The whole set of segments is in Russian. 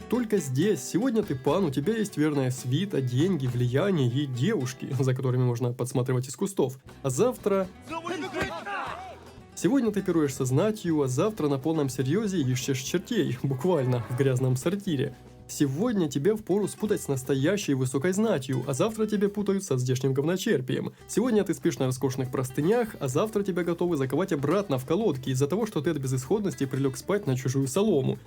только здесь. Сегодня ты пан, у тебя есть верная свита, деньги, влияние и девушки, за которыми можно подсматривать из кустов. А завтра... Сегодня ты пируешь со знатью, а завтра на полном серьезе ищешь чертей, буквально, в грязном сортире. Сегодня тебе впору спутать с настоящей высокой знатью, а завтра тебя путают со здешним говночерпием. Сегодня ты спишь на роскошных простынях, а завтра тебя готовы заковать обратно в колодки из-за того, что ты от безысходности прилег спать на чужую солому.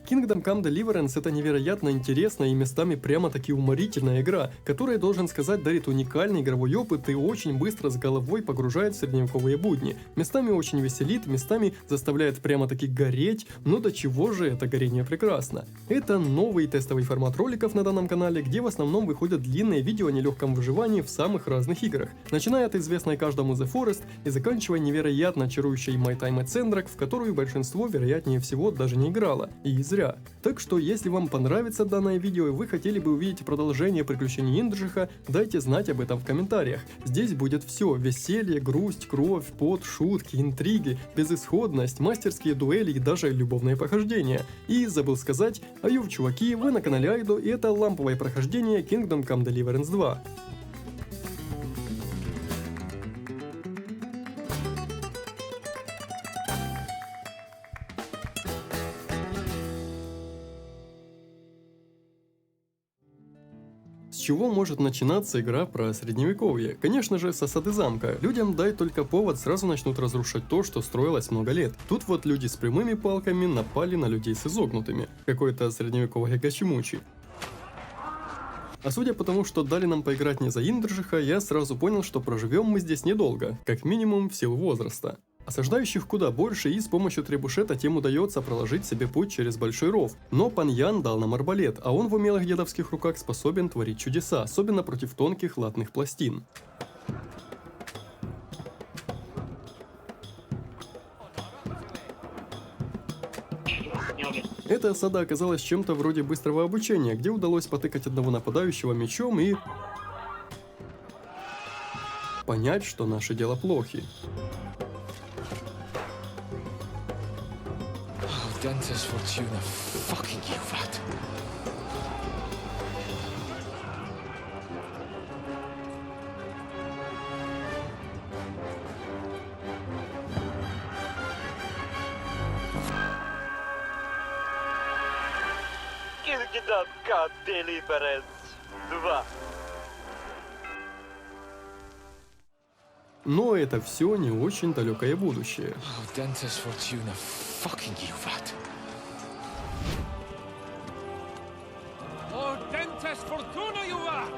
Kingdom Come Deliverance — это невероятно интересная и местами прямо-таки уморительная игра, которая, должен сказать, дарит уникальный игровой опыт и очень быстро с головой погружает в средневековые будни. Местами очень веселит, местами заставляет прямо-таки гореть, но до чего же это горение прекрасно. Это новый тестовый формат роликов на данном канале, где в основном выходят длинные видео о нелегком выживании в самых разных играх, начиная от известной каждому The Forest и заканчивая невероятно чарующей My Time at Sandrock, в которую большинство, вероятнее всего, даже не играло. И зря. Так что, если вам понравится данное видео и вы хотели бы увидеть продолжение приключений Индржиха, дайте знать об этом в комментариях. Здесь будет все: веселье, грусть, кровь, пот, шутки, интриги, безысходность, мастерские дуэли и даже любовные похождения. И забыл сказать, айов, чуваки, вы на канале Айдо, и это ламповое прохождение Kingdom Come Deliverance 2. С чего может начинаться игра про средневековье? Конечно же, с осады замка. Людям дай только повод, сразу начнут разрушать то, что строилось много лет. Тут вот люди с прямыми палками напали на людей с изогнутыми. Какой-то средневековый гачимучи. А судя по тому, что дали нам поиграть не за Индржиха, я сразу понял, что проживем мы здесь недолго, как минимум в силу возраста. Осаждающих куда больше, и с помощью требушета тем удается проложить себе путь через большой ров. Но пан Ян дал нам арбалет, а он в умелых дедовских руках способен творить чудеса, особенно против тонких латных пластин. Эта осада оказалась чем-то вроде быстрого обучения, где удалось потыкать одного нападающего мечом и... понять, что наши дела плохи. Dentes Fortuna, fucking you, rat. Kingdom Come Deliverance 2. Но это все не очень далекое будущее. Dentes Fortuna, fucking you, rat. Dentes Fortuna, you rat!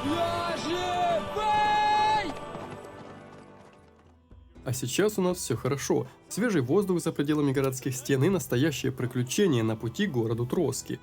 Я живой! А сейчас у нас все хорошо. Свежий воздух за пределами городских стен и настоящее приключение на пути к городу Троски.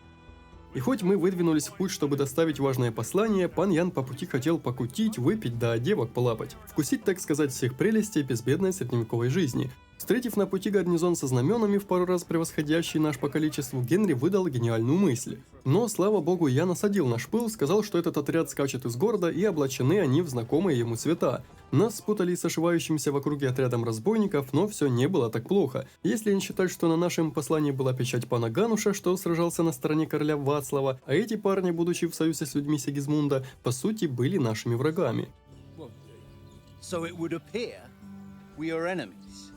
И хоть мы выдвинулись в путь, чтобы доставить важное послание, пан Ян по пути хотел покутить, выпить да девок полапать. Вкусить, так сказать, всех прелестей безбедной средневековой жизни. Встретив на пути гарнизон со знаменами, в пару раз превосходящий наш по количеству, Генри выдал гениальную мысль. Но, слава богу, я насадил наш пыл, сказал, что этот отряд скачет из города, и облачены они в знакомые ему цвета. Нас спутали с ошивающимся в округе отрядом разбойников, но все не было так плохо. Если не считать, что на нашем послании была печать пана Гануша, что сражался на стороне короля Вацлава, а эти парни, будучи в союзе с людьми Сигизмунда, по сути были нашими врагами. So it would appear we are enemies.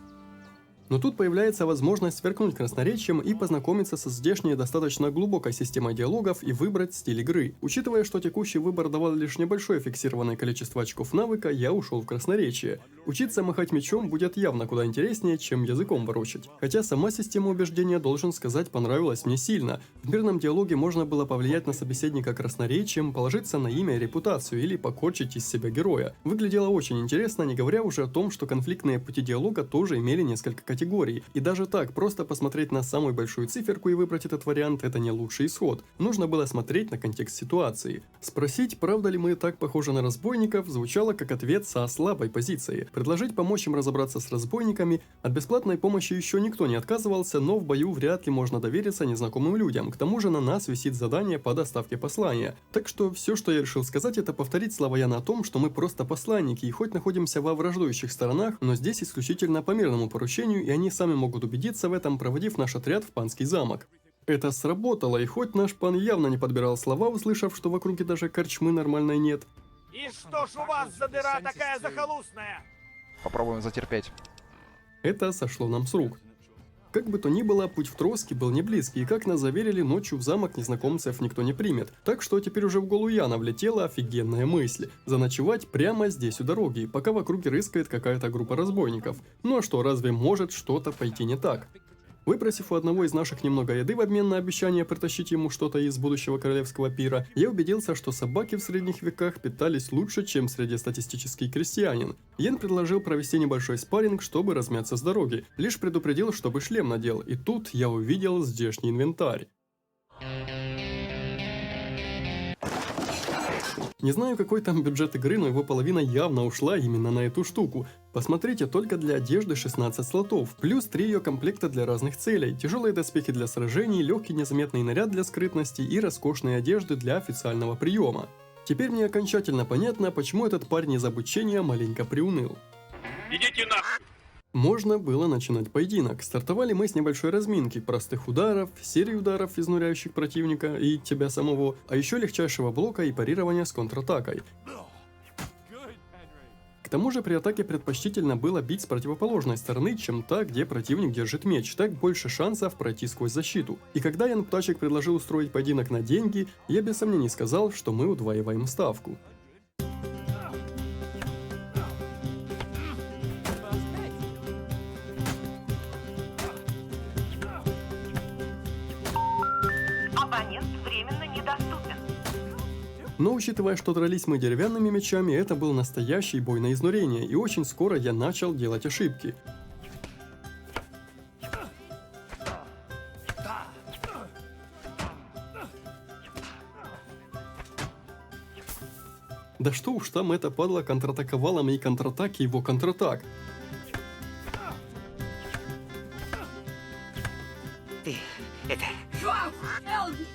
Но тут появляется возможность сверкнуть красноречием и познакомиться со здешней достаточно глубокой системой диалогов и выбрать стиль игры. Учитывая, что текущий выбор давал лишь небольшое фиксированное количество очков навыка, я ушел в красноречие. Учиться махать мечом будет явно куда интереснее, чем языком ворочать. Хотя сама система убеждения, должен сказать, понравилась мне сильно. В мирном диалоге можно было повлиять на собеседника красноречием, положиться на имя и репутацию или покорчить из себя героя. Выглядело очень интересно, не говоря уже о том, что конфликтные пути диалога тоже имели несколько категорий. И даже так, просто посмотреть на самую большую циферку и выбрать этот вариант – это не лучший исход. Нужно было смотреть на контекст ситуации. Спросить, правда ли мы так похожи на разбойников, звучало как ответ со слабой позиции. Предложить помочь им разобраться с разбойниками, от бесплатной помощи еще никто не отказывался, но в бою вряд ли можно довериться незнакомым людям. К тому же на нас висит задание по доставке послания. Так что все, что я решил сказать, это повторить слова Яна о том, что мы просто посланники и хоть находимся во враждующих сторонах, но здесь исключительно по мирному поручению и и они сами могут убедиться в этом, проводив наш отряд в панский замок. Это сработало, и хоть наш пан явно не подбирал слова, услышав, что в округе даже корчмы нормальной нет, И что ж у вас за дыра такая захолустная? Попробуем затерпеть. это сошло нам с рук. Как бы то ни было, путь в Троски был не близкий, и как нас заверили, ночью в замок незнакомцев никто не примет. Так что теперь уже в голову Яна влетела офигенная мысль – заночевать прямо здесь у дороги, пока в округе рыскает какая-то группа разбойников. Ну а что, разве может что-то пойти не так? Выпросив у одного из наших немного еды в обмен на обещание притащить ему что-то из будущего королевского пира, я убедился, что собаки в средних веках питались лучше, чем среднестатистический крестьянин. Йен предложил провести небольшой спарринг, чтобы размяться с дороги, лишь предупредил, чтобы шлем надел, и тут я увидел здешний инвентарь. Не знаю, какой там бюджет игры, но его половина явно ушла именно на эту штуку. Посмотрите, только для одежды 16 слотов, плюс 3 ее комплекта для разных целей, тяжелые доспехи для сражений, легкий незаметный наряд для скрытности и роскошные одежды для официального приема. Теперь мне окончательно понятно, почему этот парень из обучения маленько приуныл. Идите нахуй! Можно было начинать поединок. Стартовали мы с небольшой разминки, простых ударов, серии ударов, изнуряющих противника и тебя самого, а еще легчайшего блока и парирования с контратакой. К тому же при атаке предпочтительно было бить с противоположной стороны, чем та, где противник держит меч, так больше шансов пройти сквозь защиту. И когда Ян Птачек предложил устроить поединок на деньги, я без сомнений сказал, что мы удваиваем ставку. Абонент временно недоступен. Но учитывая, что дрались мы деревянными мечами, это был настоящий бой на изнурение, и очень скоро я начал делать ошибки. Да что уж там, эта падла контратаковала мои контратаки, его контратак.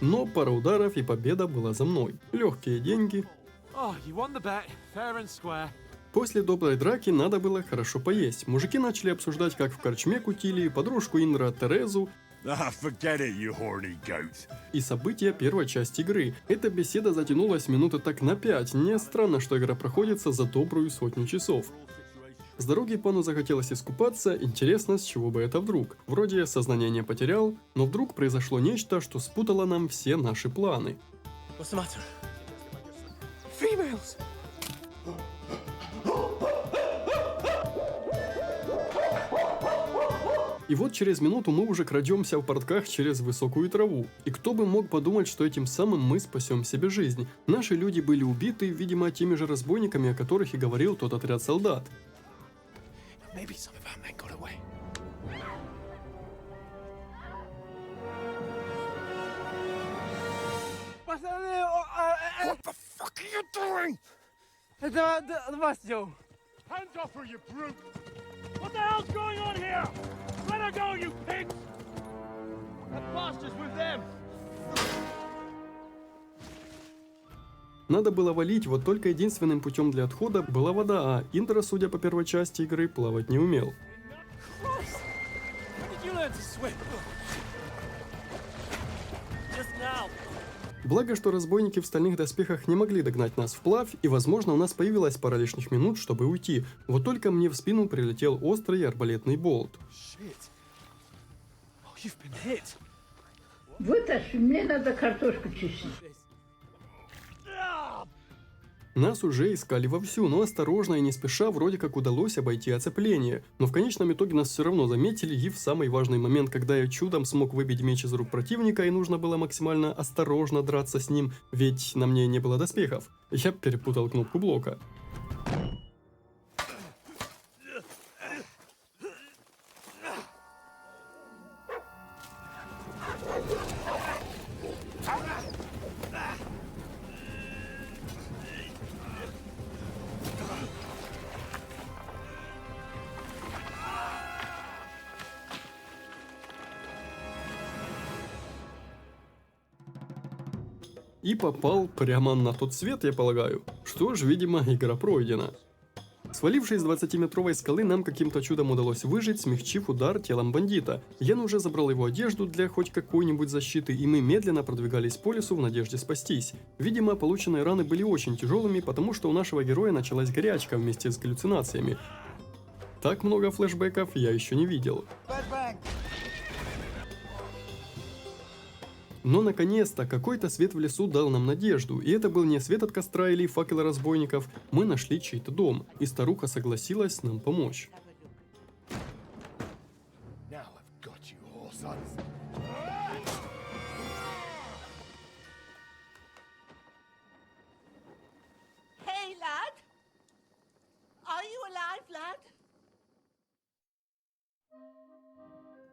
Но пара ударов и победа была за мной. Легкие деньги. Oh, you won the bet, fair and square. После доброй драки надо было хорошо поесть. Мужики начали обсуждать, как в корчме кутили подружку Индра Терезу Forget it, you horny goat. и события первой части игры. Эта беседа затянулась минуты так на 5. Не странно, что игра проходится за добрую 100 часов. С дороги пану захотелось искупаться, интересно, с чего бы это вдруг. Вроде сознание не потерял, но вдруг произошло нечто, что спутало нам все наши планы. What's the matter? Females! И вот через минуту мы уже крадемся в портках через высокую траву. И кто бы мог подумать, что этим самым мы спасем себе жизнь. Наши люди были убиты, видимо, теми же разбойниками, о которых и говорил тот отряд солдат. Maybe some of our men got away. What the fuck are you doing? Hands off her, you brute! What the hell's going on here? Let her go, you pigs! That bastard's with them! Надо было валить, вот только единственным путем для отхода была вода, а Индра, судя по первой части игры, плавать не умел. When did you learn to swim? Just now. Благо, что разбойники в стальных доспехах не могли догнать нас вплавь, и, возможно, у нас появилась пара лишних минут, чтобы уйти. Вот только мне в спину прилетел острый арбалетный болт. Shit. Oh, you've been hit. Вытащи, мне надо картошку чистить. Нас уже искали вовсю, но осторожно и не спеша вроде как удалось обойти оцепление. Но в конечном итоге нас все равно заметили, и в самый важный момент, когда я чудом смог выбить меч из рук противника и нужно было максимально осторожно драться с ним, ведь на мне не было доспехов, я перепутал кнопку блока. И попал прямо на тот свет, я полагаю. Что ж, видимо, игра пройдена. С Свалившись с 20-метровой скалы, нам каким-то чудом удалось выжить, смягчив удар телом бандита. Ян уже забрал его одежду для хоть какой-нибудь защиты, и мы медленно продвигались по лесу в надежде спастись. Видимо, полученные раны были очень тяжелыми, потому что у нашего героя началась горячка вместе с галлюцинациями. Так много флешбеков я еще не видел. Но наконец-то какой-то свет в лесу дал нам надежду, и это был не свет от костра или факела разбойников, мы нашли чей-то дом, и старуха согласилась нам помочь. Now I've got you all, sons. Hey, lad. Are you alive, lad?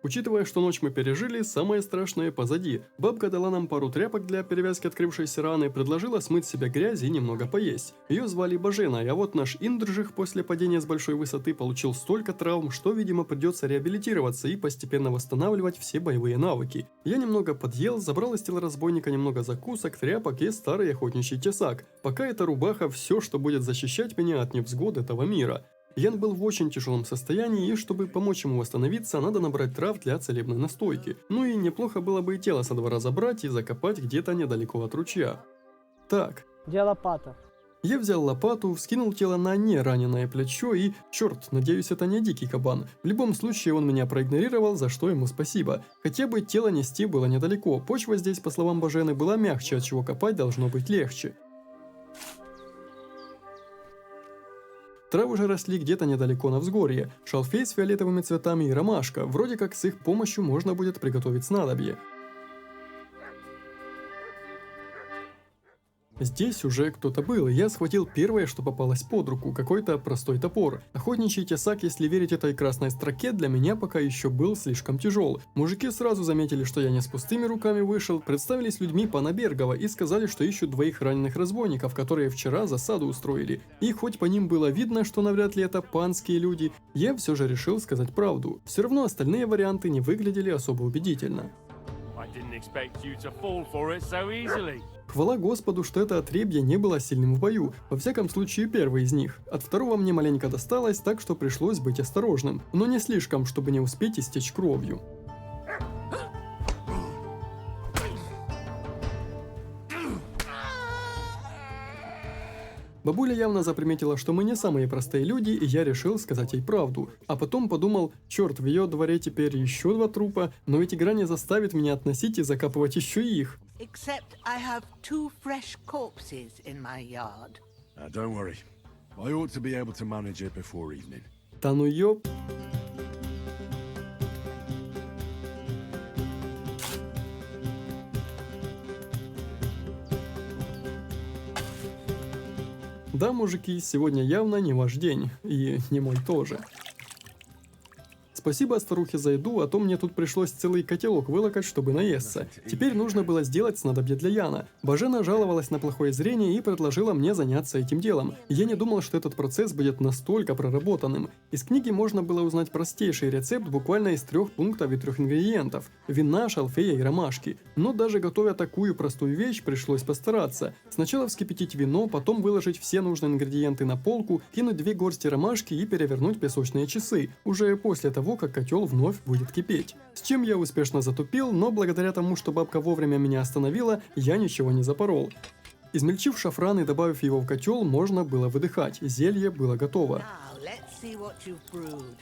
Учитывая, что ночь мы пережили, самое страшное позади. Бабка дала нам пару тряпок для перевязки открывшейся раны, предложила смыть с себя грязь и немного поесть. Ее звали Божена, а вот наш Индржих после падения с большой высоты получил столько травм, что, видимо, придется реабилитироваться и постепенно восстанавливать все боевые навыки. Я немного подъел, забрал из тела разбойника немного закусок, тряпок и старый охотничий тесак. Пока эта рубаха все, что будет защищать меня от невзгод этого мира. Ян был в очень тяжелом состоянии, и чтобы помочь ему восстановиться, надо набрать трав для целебной настойки. Ну и неплохо было бы и тело со двора забрать и закопать где-то недалеко от ручья. Так. Где лопата? Я взял лопату, вскинул тело на нераненое плечо и... Черт, надеюсь, это не дикий кабан. В любом случае он меня проигнорировал, за что ему спасибо. Хотя бы тело нести было недалеко, почва здесь, по словам Божены, была мягче, от чего копать должно быть легче. Травы уже росли где-то недалеко на взгорье, шалфей с фиолетовыми цветами и ромашка, вроде как с их помощью можно будет приготовить снадобье. Здесь уже кто-то был, и я схватил первое, что попалось под руку, какой-то простой топор. Охотничий тесак, если верить этой красной строке, для меня пока еще был слишком тяжел. Мужики сразу заметили, что я не с пустыми руками вышел, представились людьми пана Бергова и сказали, что ищут двоих раненых разбойников, которые вчера засаду устроили. И хоть по ним было видно, что навряд ли это панские люди, я все же решил сказать правду. Все равно остальные варианты не выглядели особо убедительно. Хвала Господу, что это отребье не было сильным в бою, во всяком случае первый из них. От второго мне маленько досталось, так что пришлось быть осторожным, но не слишком, чтобы не успеть истечь кровью. Бабуля явно заприметила, что мы не самые простые люди, и я решил сказать ей правду. А потом подумал, черт, в ее дворе теперь еще 2 трупа, но ведь игра не заставит меня относить и закапывать еще и их. Except I have 2 fresh corpses in my yard. Don't worry. I ought to be able to manage it before evening. Да ну ёп. Да, мужики, сегодня явно не ваш день, и не мой тоже. Спасибо старухе за еду, а то мне тут пришлось целый котелок вылокать, чтобы наесться. Теперь нужно было сделать снадобье для Яна. Божена жаловалась на плохое зрение и предложила мне заняться этим делом. Я не думал, что этот процесс будет настолько проработанным. Из книги можно было узнать простейший рецепт буквально из 3 пунктов и 3 ингредиентов – вина, шалфея и ромашки. Но даже готовя такую простую вещь, пришлось постараться. Сначала вскипятить вино, потом выложить все нужные ингредиенты на полку, кинуть 2 горсти ромашки и перевернуть песочные часы. Уже после того, как котел вновь будет кипеть. С чем я успешно затупил, но благодаря тому, что бабка вовремя меня остановила, я ничего не запорол. Измельчив шафран и добавив его в котел, можно было выдыхать, зелье было готово. Now, let's see what you've brewed.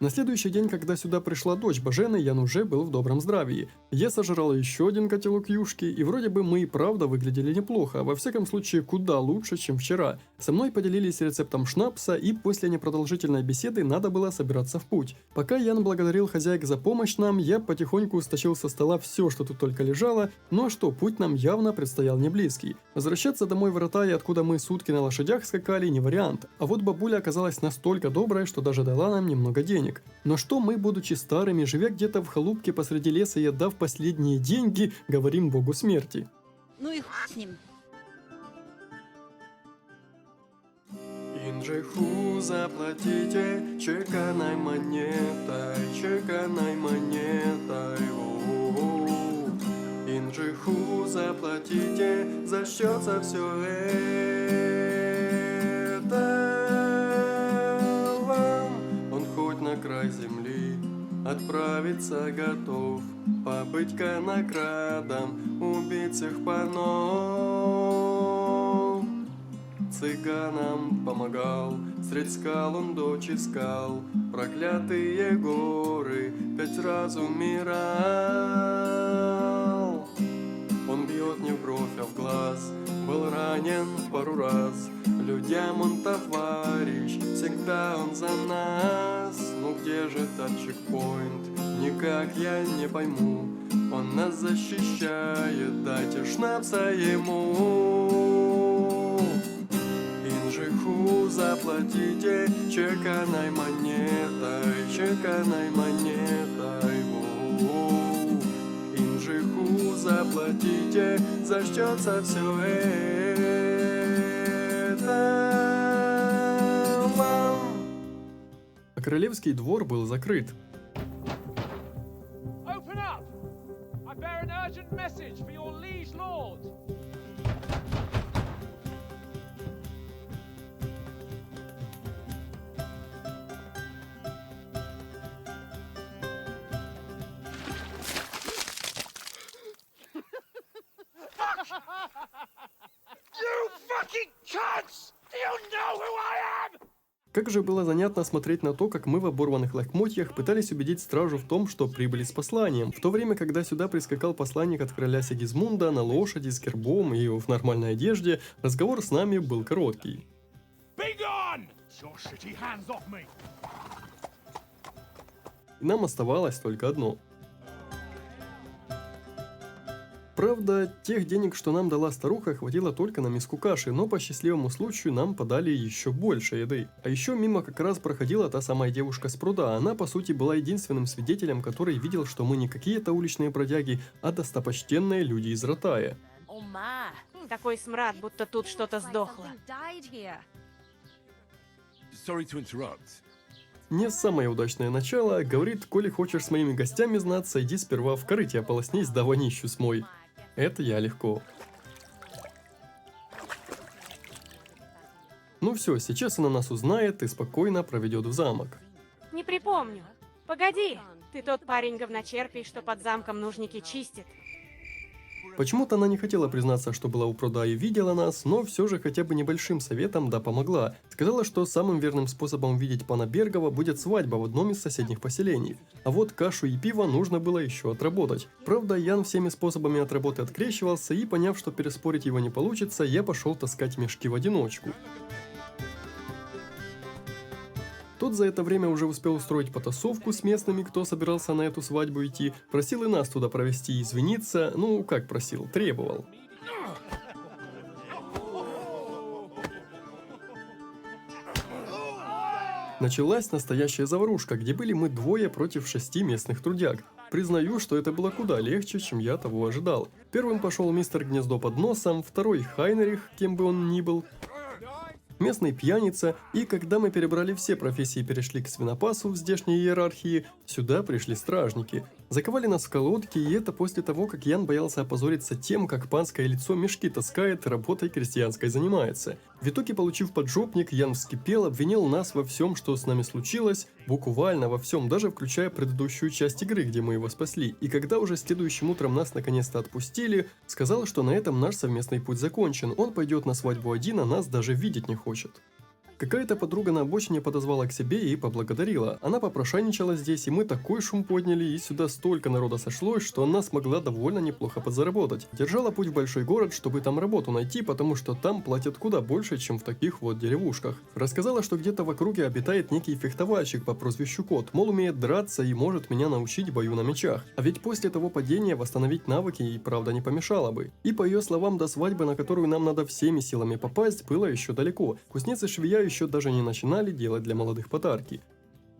На следующий день, когда сюда пришла дочь Божены, Ян уже был в добром здравии. Я сожрал еще 1 котелок юшки, и вроде бы мы и правда выглядели неплохо, во всяком случае куда лучше, чем вчера. Со мной поделились рецептом шнапса, и после непродолжительной беседы надо было собираться в путь. Пока Ян благодарил хозяек за помощь нам, я потихоньку стащил со стола все, что тут только лежало, ну а что, путь нам явно предстоял не близкий. Возвращаться домой в Ратаи, откуда мы сутки на лошадях скакали, не вариант. А вот бабуля оказалась настолько добрая, что даже дала нам немного денег. Но что мы, будучи старыми, живя где-то в халупке посреди леса и отдав последние деньги, говорим богу смерти? Ну и с ним. Инжиху заплатите чеканной монетой, чеканной монетой. Инжиху заплатите, зачтется все это. прославиться готов, побыть конокрадом, убить всех панов. Цыганам помогал, средь скал он дочь искал, проклятые горы 5 раз умирал. Он бьет не в бровь, а в глаз, был ранен пару раз, людям он товарищ, всегда он за нас. Ну где же тот чекпоинт, никак я не пойму, он нас защищает, дайте шнапса ему. Инжиху заплатите чеканной монетой, чеканной монетой. Воу. Инжиху заплатите, зачтется все это вам. А королевский двор был закрыт. Open up! I bear an urgent message for your liege lord. You fucking cunts! Do you know who I am? Как же было занятно смотреть на то, как мы в оборванных лохмотьях пытались убедить стражу в том, что прибыли с посланием, в то время, когда сюда прискакал посланник от короля Сигизмунда на лошади с гербом и в нормальной одежде, разговор с нами был короткий. Be gone! Your shitty hands off me! И нам оставалось только одно. Правда, тех денег, что нам дала старуха, хватило только на миску каши, но по счастливому случаю нам подали еще больше еды. А еще мимо как раз проходила та самая девушка с пруда. Она, по сути, была единственным свидетелем, который видел, что мы не какие-то уличные бродяги, а достопочтенные люди из Ратая. Такой смрад, будто тут что-то сдохло. Sorry to interrupt. Не самое удачное начало, говорит, коли хочешь с моими гостями знаться, иди сперва в корыте ополоснись, да вонищу смой. Это я легко. Ну все, сейчас она нас узнает и спокойно проведет в замок. Не припомню. Погоди, ты тот парень-говночерпий, что под замком нужники чистит. Почему-то она не хотела признаться, что была у пруда и видела нас, но все же хотя бы небольшим советом да помогла. Сказала, что самым верным способом видеть пана Бергова будет свадьба в одном из соседних поселений. А вот кашу и пиво нужно было еще отработать. Правда, Ян всеми способами от работы открещивался, и поняв, что переспорить его не получится, я пошел таскать мешки в одиночку. Тот за это время уже успел устроить потасовку с местными, кто собирался на эту свадьбу идти, просил и нас туда провести и извиниться, ну как просил, требовал. Началась настоящая заварушка, где были мы двое против 6 местных трудяг. Признаю, что это было куда легче, чем я того ожидал. Первым пошел мистер Гнездо под носом, второй Хайнрих, кем бы он ни был, местный пьяница, и когда мы перебрали все профессии и перешли к свинопасу в здешней иерархии, сюда пришли стражники. Заковали нас в колодки, и это после того, как Ян боялся опозориться тем, как панское лицо мешки таскает, работой крестьянской занимается. В итоге, получив поджопник, Ян вскипел, обвинил нас во всем, что с нами случилось, буквально во всем, даже включая предыдущую часть игры, где мы его спасли. И когда уже следующим утром нас наконец-то отпустили, сказал, что на этом наш совместный путь закончен, он пойдет на свадьбу один, а нас даже видеть не хочет. Какая-то подруга на обочине подозвала к себе и поблагодарила. Она попрошайничала здесь, и мы такой шум подняли, и сюда столько народа сошлось, что она смогла довольно неплохо подзаработать. Держала путь в большой город, чтобы там работу найти, потому что там платят куда больше, чем в таких вот деревушках. Рассказала, что где-то в округе обитает некий фехтовальщик по прозвищу Кот, мол, умеет драться и может меня научить бою на мечах. А ведь после того падения восстановить навыки и правда не помешало бы. И по ее словам, до свадьбы, на которую нам надо всеми силами попасть, было еще далеко. Кузнец и швея еще даже не начинали делать для молодых подарки.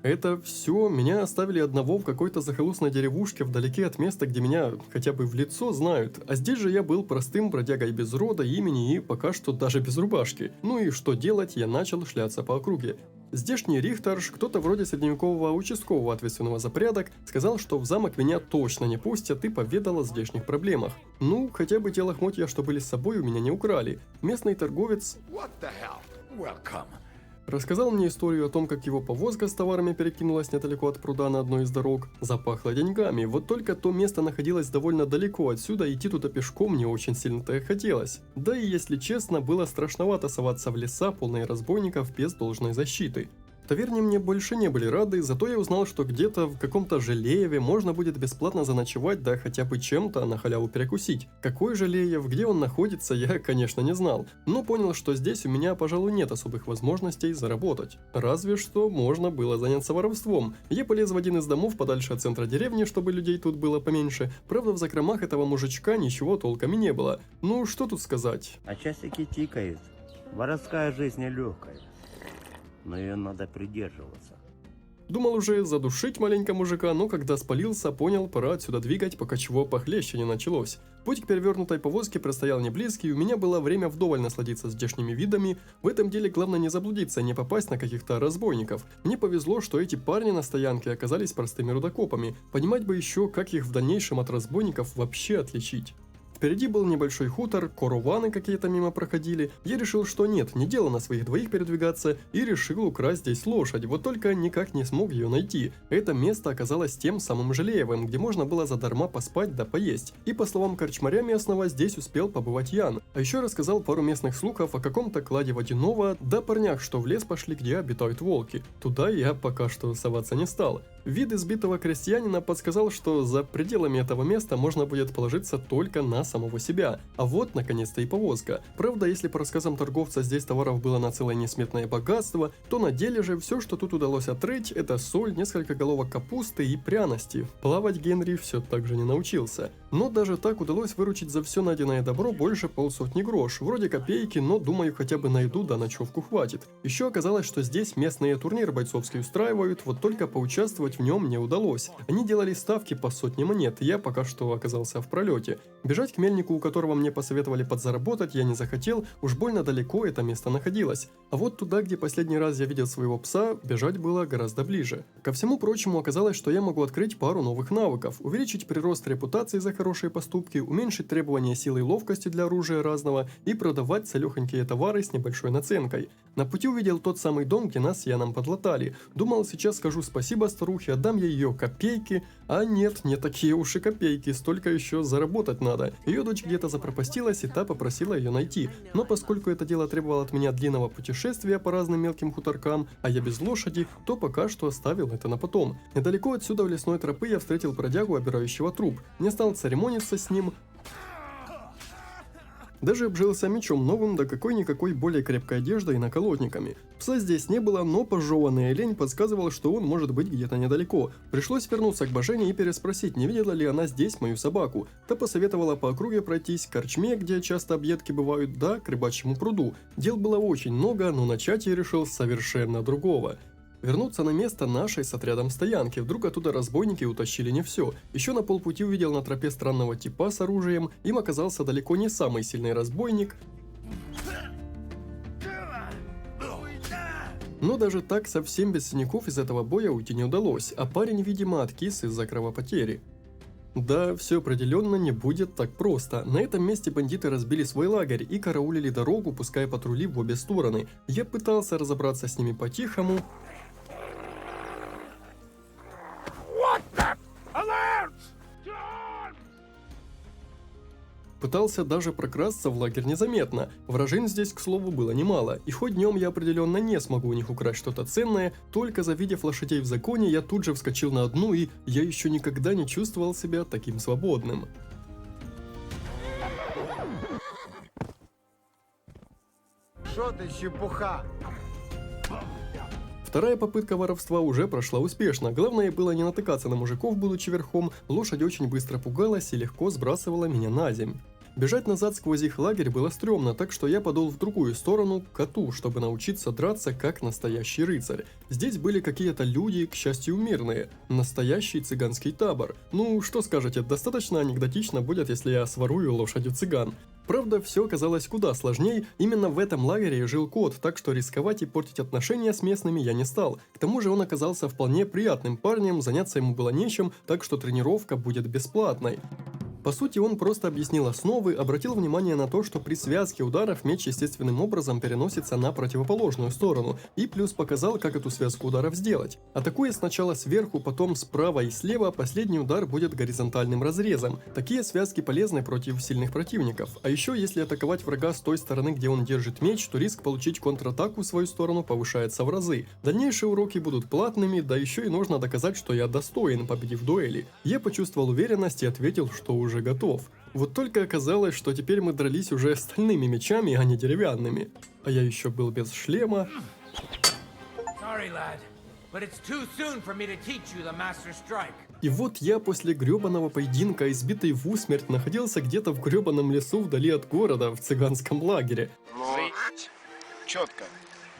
Это все, меня оставили одного в какой-то захолустной деревушке вдалеке от места, где меня хотя бы в лицо знают. А здесь же я был простым бродягой без рода, имени и пока что даже без рубашки. Ну и что делать, я начал шляться по округе. Здешний рихтарш, кто-то вроде средневекового участкового, ответственного за порядок, сказал, что в замок меня точно не пустят, и поведал о здешних проблемах. Ну, хотя бы те лохмотья, что были с собой, у меня не украли. Местный торговец... What the hell? Welcome. Рассказал мне историю о том, как его повозка с товарами перекинулась недалеко от пруда на одной из дорог. Запахло деньгами, вот только то место находилось довольно далеко отсюда, идти туда пешком не очень сильно-то и хотелось. Да и, если честно, было страшновато соваться в леса, полные разбойников, без должной защиты. В таверне мне больше не были рады, зато я узнал, что где-то в каком-то Желееве можно будет бесплатно заночевать, да хотя бы чем-то на халяву перекусить. Какой Желеев, где он находится, я, конечно, не знал, но понял, что здесь у меня, пожалуй, нет особых возможностей заработать. Разве что можно было заняться воровством. Я полез в один из домов подальше от центра деревни, чтобы людей тут было поменьше. Правда, в закромах этого мужичка ничего толком и не было. Ну, что тут сказать? А часики тикают. Воровская жизнь нелегкая. Но ее надо придерживаться. Думал уже задушить маленько мужика, но когда спалился, понял, пора отсюда двигать, пока чего похлеще не началось. Путь к перевернутой повозке предстоял не близкий, у меня было время вдоволь насладиться здешними видами. В этом деле главное не заблудиться, не попасть на каких-то разбойников. Мне повезло, что эти парни на стоянке оказались простыми рудокопами. Понимать бы еще, как их в дальнейшем от разбойников вообще отличить. Впереди был небольшой хутор, корованы какие-то мимо проходили. Я решил, что нет, не дело на своих двоих передвигаться, и решил украсть здесь лошадь, вот только никак не смог ее найти. Это место оказалось тем самым Желеевым, где можно было задарма поспать да поесть. И по словам корчмаря местного, здесь успел побывать Ян. А еще рассказал пару местных слухов о каком-то кладе водяного, да парнях, что в лес пошли, где обитают волки. Туда я пока что соваться не стал. Вид избитого крестьянина подсказал, что за пределами этого места можно будет положиться только на самого себя. А вот, наконец-то, и повозка. Правда, если по рассказам торговца здесь товаров было на целое несметное богатство, то на деле же все, что тут удалось отрыть, это соль, несколько головок капусты и пряности. Плавать Генри все так же не научился. Но даже так удалось выручить за все найденное добро больше 500 грош. Вроде копейки, но думаю, хотя бы найду, да ночевку хватит. Еще оказалось, что здесь местные турнир бойцовский устраивают, вот только поучаствовать в нем не удалось. Они делали ставки по 100 монет, я пока что оказался в пролете. Бежать к мельнику, у которого мне посоветовали подзаработать, я не захотел, уж больно далеко это место находилось. А вот туда, где последний раз я видел своего пса, бежать было гораздо ближе. Ко всему прочему, оказалось, что я могу открыть пару новых навыков, увеличить прирост репутации за хорошие поступки, уменьшить требования силы и ловкости для оружия разного и продавать целехонькие товары с небольшой наценкой. На пути увидел тот самый дом, где нас с Яном подлатали. Думал, сейчас скажу спасибо старухе, отдам ей ее копейки, а нет, не такие уж и копейки, столько еще заработать надо. Ее дочь где-то запропастилась, и та попросила ее найти, но поскольку это дело требовало от меня длинного путешествия по разным мелким хуторкам, а я без лошади, то пока что оставил это на потом. Недалеко отсюда в лесной тропы я встретил бродягу, обирающего труп. Не стал церемониться с ним, даже обжился мечом новым, да какой-никакой более крепкой одеждой и наколотниками. Пса здесь не было, но пожеванный олень подсказывал, что он может быть где-то недалеко. Пришлось вернуться к Божене и переспросить, не видела ли она здесь мою собаку. Та посоветовала по округе пройтись к корчме, где часто объедки бывают, да к рыбачьему пруду. Дел было очень много, но начать я решил с совершенно другого. Вернуться на место нашей с отрядом стоянки, вдруг оттуда разбойники утащили не все. Еще на полпути увидел на тропе странного типа с оружием, им оказался далеко не самый сильный разбойник. Но даже так совсем без синяков из этого боя уйти не удалось, а парень, видимо, откис из-за кровопотери. Да, все определенно не будет так просто. На этом месте бандиты разбили свой лагерь и караулили дорогу, пуская патрули в обе стороны. Я пытался разобраться с ними по-тихому. Пытался даже прокрасться в лагерь незаметно. Вражин здесь, к слову, было немало, и хоть днем я определенно не смогу у них украсть что-то ценное, только завидев лошадей в законе, я тут же вскочил на одну, и я еще никогда не чувствовал себя таким свободным. Что ты, чепуха? Вторая попытка воровства уже прошла успешно. Главное было не натыкаться на мужиков, будучи верхом. Лошадь очень быстро пугалась и легко сбрасывала меня на земь. Бежать назад сквозь их лагерь было стрёмно, так что я подол в другую сторону, к коту, чтобы научиться драться как настоящий рыцарь. Здесь были какие-то люди, к счастью, мирные. Настоящий цыганский табор. Ну, что скажете, достаточно анекдотично будет, если я сворую лошадь у цыган. Правда, все оказалось куда сложнее. Именно в этом лагере жил кот, так что рисковать и портить отношения с местными я не стал. К тому же он оказался вполне приятным парнем, заняться ему было нечем, так что тренировка будет бесплатной. По сути, он просто объяснил основы, обратил внимание на то, что при связке ударов меч естественным образом переносится на противоположную сторону, и плюс показал, как эту связку ударов сделать. Атакуя сначала сверху, потом справа и слева, последний удар будет горизонтальным разрезом. Такие связки полезны против сильных противников. А еще, если атаковать врага с той стороны, где он держит меч, то риск получить контратаку в свою сторону повышается в разы. Дальнейшие уроки будут платными, да еще и нужно доказать, что я достоин, победив дуэли. Я почувствовал уверенность и ответил, что уже готов. Вот только оказалось, что теперь мы дрались уже стальными мечами, а не деревянными. А я еще был без шлема. И вот я после гребаного поединка, избитый в усмерть, находился где-то в гребаном лесу вдали от города, в цыганском лагере. Четко.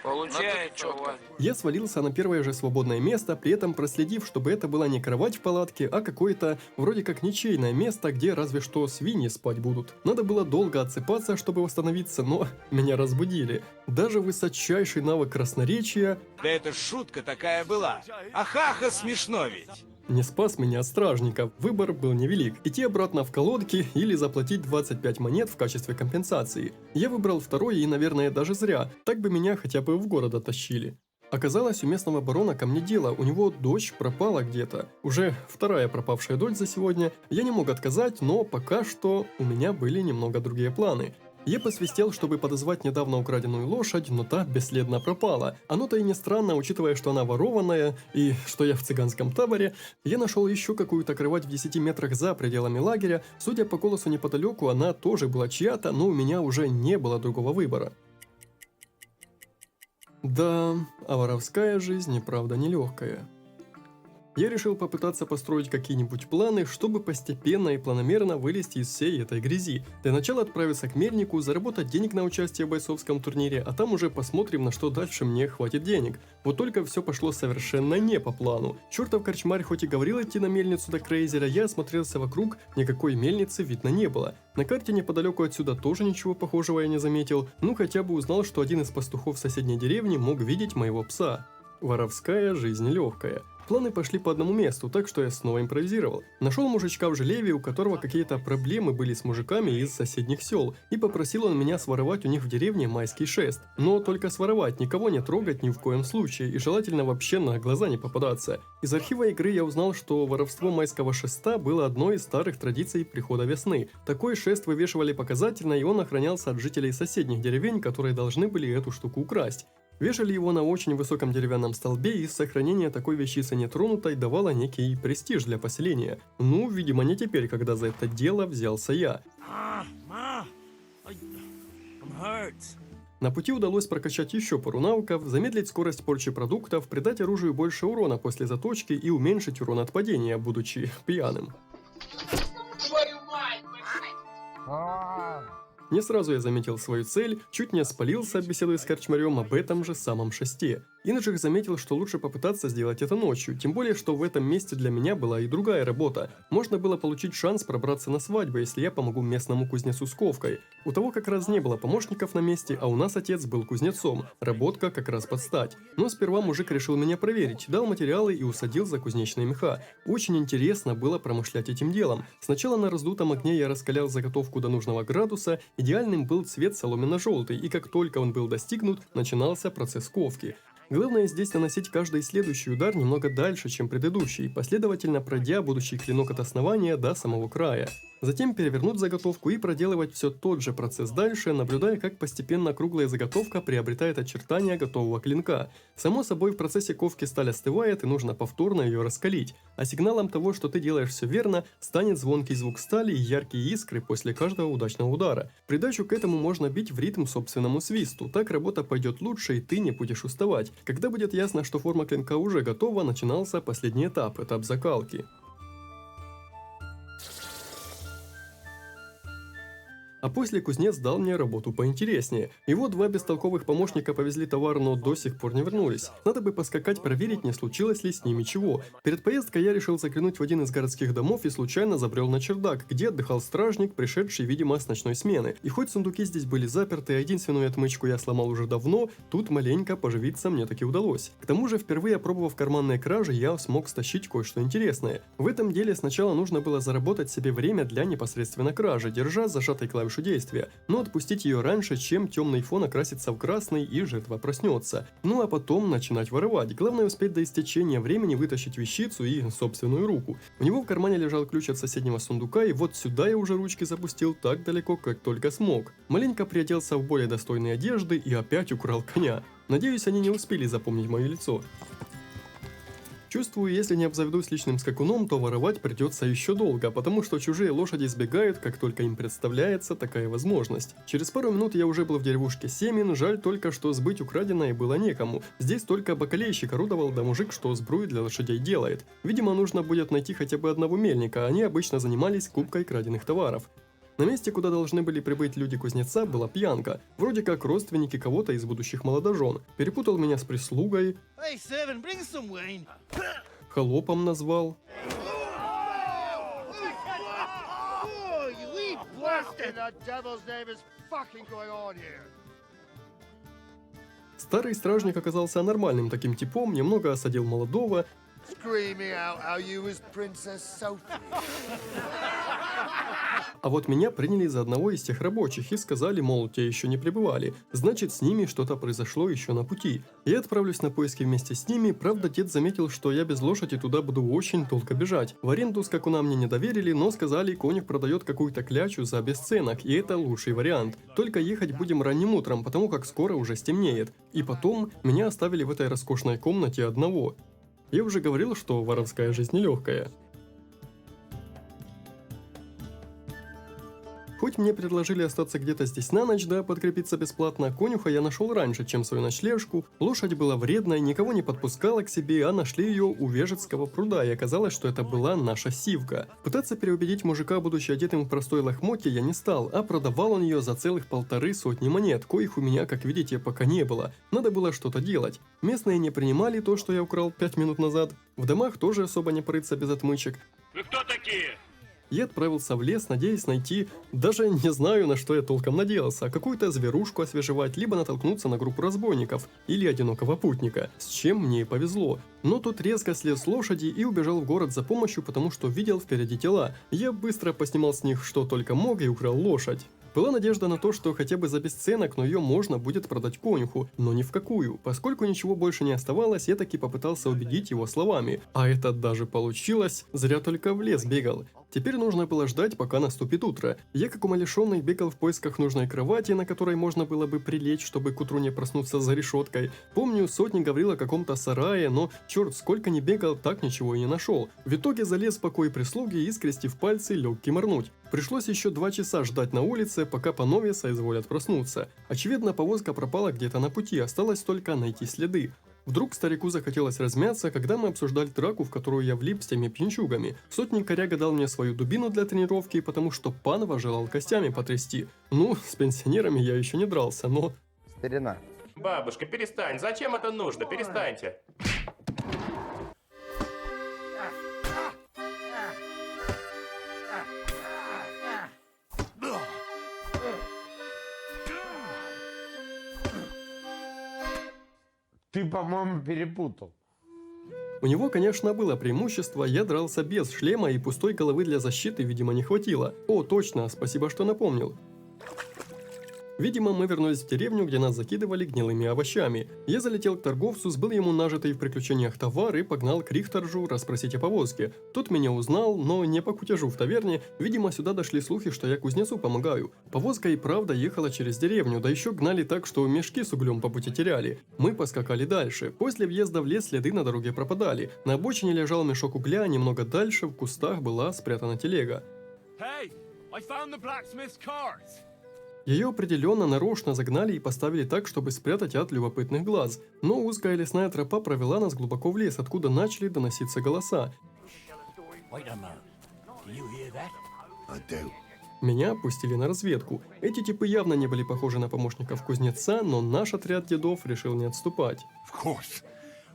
Получается у вас. Я свалился на первое же свободное место, при этом проследив, чтобы это была не кровать в палатке, а какое-то вроде как ничейное место, где разве что свиньи спать будут. Надо было долго отсыпаться, чтобы восстановиться, но меня разбудили. Даже высочайший навык красноречия Да это шутка такая была. Ахаха, смешно ведь. не спас меня от стражников. Выбор был невелик: идти обратно в колодки или заплатить 25 монет в качестве компенсации. Я выбрал второе и, наверное, даже зря, так бы меня хотя бы в город оттащили. Оказалось, у местного барона ко мне дело, у него дочь пропала где-то. Уже вторая пропавшая дочь за сегодня. Я не мог отказать, но пока что у меня были немного другие планы. Я посвистел, чтобы подозвать недавно украденную лошадь, но та бесследно пропала. Оно-то и не странно, учитывая, что она ворованная, и что я в цыганском таборе. Я нашел еще какую-то кровать в 10 метрах за пределами лагеря. Судя по голосу неподалеку, она тоже была чья-то, но у меня уже не было другого выбора. Да, а воровская жизнь и правда нелегкая. Я решил попытаться построить какие-нибудь планы, чтобы постепенно и планомерно вылезти из всей этой грязи. Для начала отправиться к мельнику, заработать денег на участие в бойцовском турнире, а там уже посмотрим, на что дальше мне хватит денег. Вот только все пошло совершенно не по плану. Чертов корчмарь хоть и говорил идти на мельницу до Крейзера, я осмотрелся вокруг, никакой мельницы видно не было. На карте неподалеку отсюда тоже ничего похожего я не заметил, ну хотя бы узнал, что один из пастухов соседней деревни мог видеть моего пса. Воровская жизнь легкая. Планы пошли по одному месту, так что я снова импровизировал. Нашел мужичка в Желеве, у которого какие-то проблемы были с мужиками из соседних сел, и попросил он меня своровать у них в деревне майский шест. Но только своровать, никого не трогать ни в коем случае, и желательно вообще на глаза не попадаться. Из архива игры я узнал, что воровство майского шеста было одной из старых традиций прихода весны. Такой шест вывешивали показательно, и он охранялся от жителей соседних деревень, которые должны были эту штуку украсть. Вешали его на очень высоком деревянном столбе, и сохранение такой вещицы нетронутой давало некий престиж для поселения. Ну, видимо, не теперь, когда за это дело взялся я. На пути удалось прокачать еще пару навыков, замедлить скорость порчи продуктов, придать оружию больше урона после заточки и уменьшить урон от падения, будучи пьяным. Не сразу я заметил свою цель, чуть не спалился, беседуя с корчмарем об этом же самом шесте. Инжих заметил, что лучше попытаться сделать это ночью, тем более, что в этом месте для меня была и другая работа. Можно было получить шанс пробраться на свадьбу, если я помогу местному кузнецу с ковкой. У того как раз не было помощников на месте, а у нас отец был кузнецом, работка как раз под стать. Но сперва мужик решил меня проверить, дал материалы и усадил за кузнечные меха. Очень интересно было промышлять этим делом. Сначала на раздутом огне я раскалял заготовку до нужного градуса, идеальным был цвет соломенно-желтый, и как только он был достигнут, начинался процесс ковки. Главное здесь наносить каждый следующий удар немного дальше, чем предыдущий, последовательно пройдя будущий клинок от основания до самого края. Затем перевернуть заготовку и проделывать все тот же процесс дальше, наблюдая, как постепенно круглая заготовка приобретает очертания готового клинка. Само собой, в процессе ковки сталь остывает, и нужно повторно ее раскалить. А сигналом того, что ты делаешь все верно, станет звонкий звук стали и яркие искры после каждого удачного удара. В придачу к этому можно бить в ритм собственному свисту, так работа пойдет лучше и ты не будешь уставать. Когда будет ясно, что форма клинка уже готова, начинался последний этап закалки. А после кузнец дал мне работу поинтереснее. Его два бестолковых помощника повезли товар, но до сих пор не вернулись. Надо бы поскакать проверить, не случилось ли с ними чего. Перед поездкой я решил заглянуть в один из городских домов и случайно забрел на чердак, где отдыхал стражник, пришедший, видимо, с ночной смены. И хоть сундуки здесь были заперты, а единственную отмычку я сломал уже давно, тут маленько поживиться мне таки удалось. К тому же, впервые опробовав карманные кражи, я смог стащить кое-что интересное. В этом деле сначала нужно было заработать себе время для непосредственно кражи, держа зажатой клавишу действия, но отпустить ее раньше, чем темный фон окрасится в красный и жертва проснется. Ну а потом начинать воровать. Главное успеть до истечения времени вытащить вещицу и собственную руку. У него в кармане лежал ключ от соседнего сундука, и вот сюда я уже ручки запустил так далеко, как только смог. Маленько приоделся в более достойные одежды и опять украл коня. Надеюсь, они не успели запомнить мое лицо. Чувствую, если не обзаведусь личным скакуном, то воровать придется еще долго, потому что чужие лошади сбегают, как только им представляется такая возможность. Через пару минут я уже был в деревушке Семин, жаль только, что сбыть украденное было некому. Здесь только бакалейщик орудовал, да мужик, что сбрую для лошадей делает. Видимо, нужно будет найти хотя бы одного мельника, они обычно занимались купкой краденных товаров. На месте, куда должны были прибыть люди кузнеца, была пьянка. Вроде как родственники кого-то из будущих молодожен. Перепутал меня с прислугой. Hey, servant, bring some wine. Холопом назвал. Старый стражник оказался нормальным таким типом, немного осадил молодого. А вот меня приняли за одного из тех рабочих и сказали, мол, те еще не прибывали, значит, с ними что-то произошло еще на пути. Я отправлюсь на поиски вместе с ними, правда, дед заметил, что я без лошади туда буду очень долго бежать. В аренду скакуна мне не доверили, но сказали, конюх продает какую-то клячу за бесценок, и это лучший вариант. Только ехать будем ранним утром, потому как скоро уже стемнеет. И потом меня оставили в этой роскошной комнате одного. Я уже говорил, что воровская жизнь нелегкая. Хоть мне предложили остаться где-то здесь на ночь, да подкрепиться бесплатно, конюха я нашел раньше, чем свою ночлежку. Лошадь была вредной, никого не подпускала к себе, а нашли ее у Вежецкого пруда, и оказалось, что это была наша Сивка. Пытаться переубедить мужика, будучи одетым в простой лохмотье, я не стал, а продавал он ее за целых 150 монет, коих у меня, как видите, пока не было. Надо было что-то делать. Местные не принимали то, что я украл 5 минут назад. В домах тоже особо не порыться без отмычек. Вы кто такие? Я отправился в лес, надеясь найти, даже не знаю, на что я толком надеялся, какую-то зверушку освежевать, либо натолкнуться на группу разбойников, или одинокого путника, с чем мне и повезло. Но тут резко слез с лошади и убежал в город за помощью, потому что видел впереди тела. Я быстро поснимал с них что только мог и украл лошадь. Была надежда на то, что хотя бы за бесценок, но ее можно будет продать конюху, но ни в какую. Поскольку ничего больше не оставалось, я таки попытался убедить его словами. А это даже получилось, зря только в лес бегал. Теперь нужно было ждать, пока наступит утро. Я, как умалишенный, бегал в поисках нужной кровати, на которой можно было бы прилечь, чтобы к утру не проснуться за решеткой. Помню, сотник говорил о каком-то сарае, но, черт, сколько ни бегал, так ничего и не нашел. В итоге залез в покой прислуги и, скрестив пальцы, лег киморнуть. Пришлось еще 2 часа ждать на улице, пока панове соизволят проснуться. Очевидно, повозка пропала где-то на пути, осталось только найти следы. Вдруг старику захотелось размяться, когда мы обсуждали драку, в которую я влип с теми пьянчугами. Сотник коряга дал мне свою дубину для тренировки, потому что панова желал костями потрясти. Ну, с пенсионерами я еще не дрался, но... Старина. Бабушка, перестань. Зачем это нужно? Перестаньте. Ты, по-моему, перепутал. У него, конечно, было преимущество, я дрался без шлема и пустой головы для защиты, видимо, не хватило. О, точно, спасибо, что напомнил. Видимо, мы вернулись в деревню, где нас закидывали гнилыми овощами. Я залетел к торговцу, сбыл ему нажитый в приключениях товар и погнал к Рихтаржу расспросить о повозке. Тот меня узнал, но не по кутежу в таверне, видимо, сюда дошли слухи, что я кузнецу помогаю. Повозка и правда ехала через деревню, да еще гнали так, что мешки с углем по пути теряли. Мы поскакали дальше. После въезда в лес следы на дороге пропадали. На обочине лежал мешок угля, а немного дальше в кустах была спрятана телега. Hey, I found the blacksmith's cart. Ее определенно нарочно загнали и поставили так, чтобы спрятать от любопытных глаз. Но узкая лесная тропа провела нас глубоко в лес, откуда начали доноситься голоса. Меня пустили на разведку. Эти типы явно не были похожи на помощников кузнеца, но наш отряд дедов решил не отступать. Of course.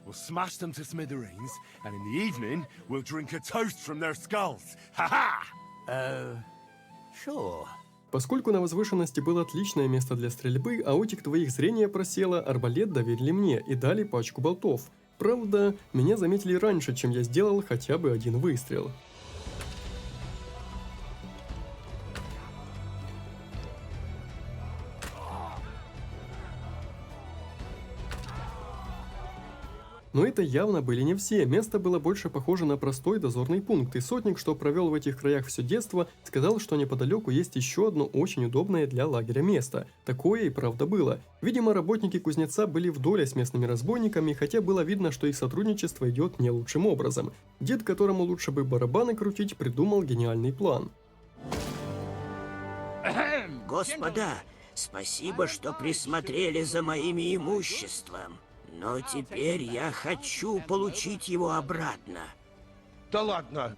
We'll smash them to smithereens, and in the evening, we'll drink a toast from their skulls. Ha-ha! Sure. Поскольку на возвышенности было отличное место для стрельбы, а отик твоих зрения просела, арбалет доверили мне и дали пачку болтов. Правда, меня заметили раньше, чем я сделал хотя бы один выстрел. Но это явно были не все, место было больше похоже на простой дозорный пункт, и сотник, что провел в этих краях все детство, сказал, что неподалеку есть еще одно очень удобное для лагеря место. Такое и правда было. Видимо, работники кузнеца были в доле с местными разбойниками, хотя было видно, что их сотрудничество идет не лучшим образом. Дед, которому лучше бы барабаны крутить, придумал гениальный план. Господа, спасибо, что присмотрели за моим имуществом. Но теперь я хочу получить его обратно. Да ладно!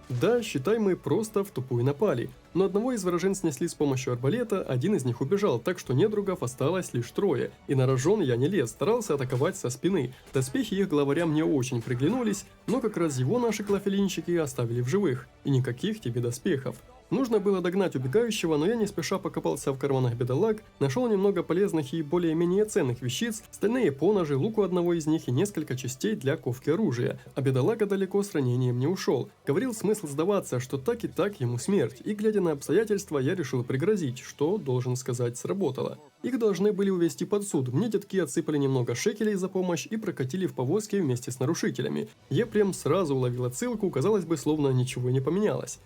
Да, считай, мы просто в тупую напали. Но одного из вражин снесли с помощью арбалета, один из них убежал, так что недругов осталось лишь трое. И на рожон я не лез, старался атаковать со спины. Доспехи их главаря мне очень приглянулись, но как раз его наши клофелинщики оставили в живых. И никаких тебе доспехов. Нужно было догнать убегающего, но я не спеша покопался в карманах бедолаг, нашел немного полезных и более-менее ценных вещиц, стальные поножи, лук у одного из них и несколько частей для ковки оружия, а бедолага далеко с ранением не ушел. Говорил смысл сдаваться, что так и так ему смерть, и глядя на обстоятельства, я решил пригрозить, что, должен сказать, сработало. Их должны были увезти под суд, мне детки отсыпали немного шекелей за помощь и прокатили в повозке вместе с нарушителями. Я прям сразу уловил отсылку, казалось бы, словно ничего не поменялось.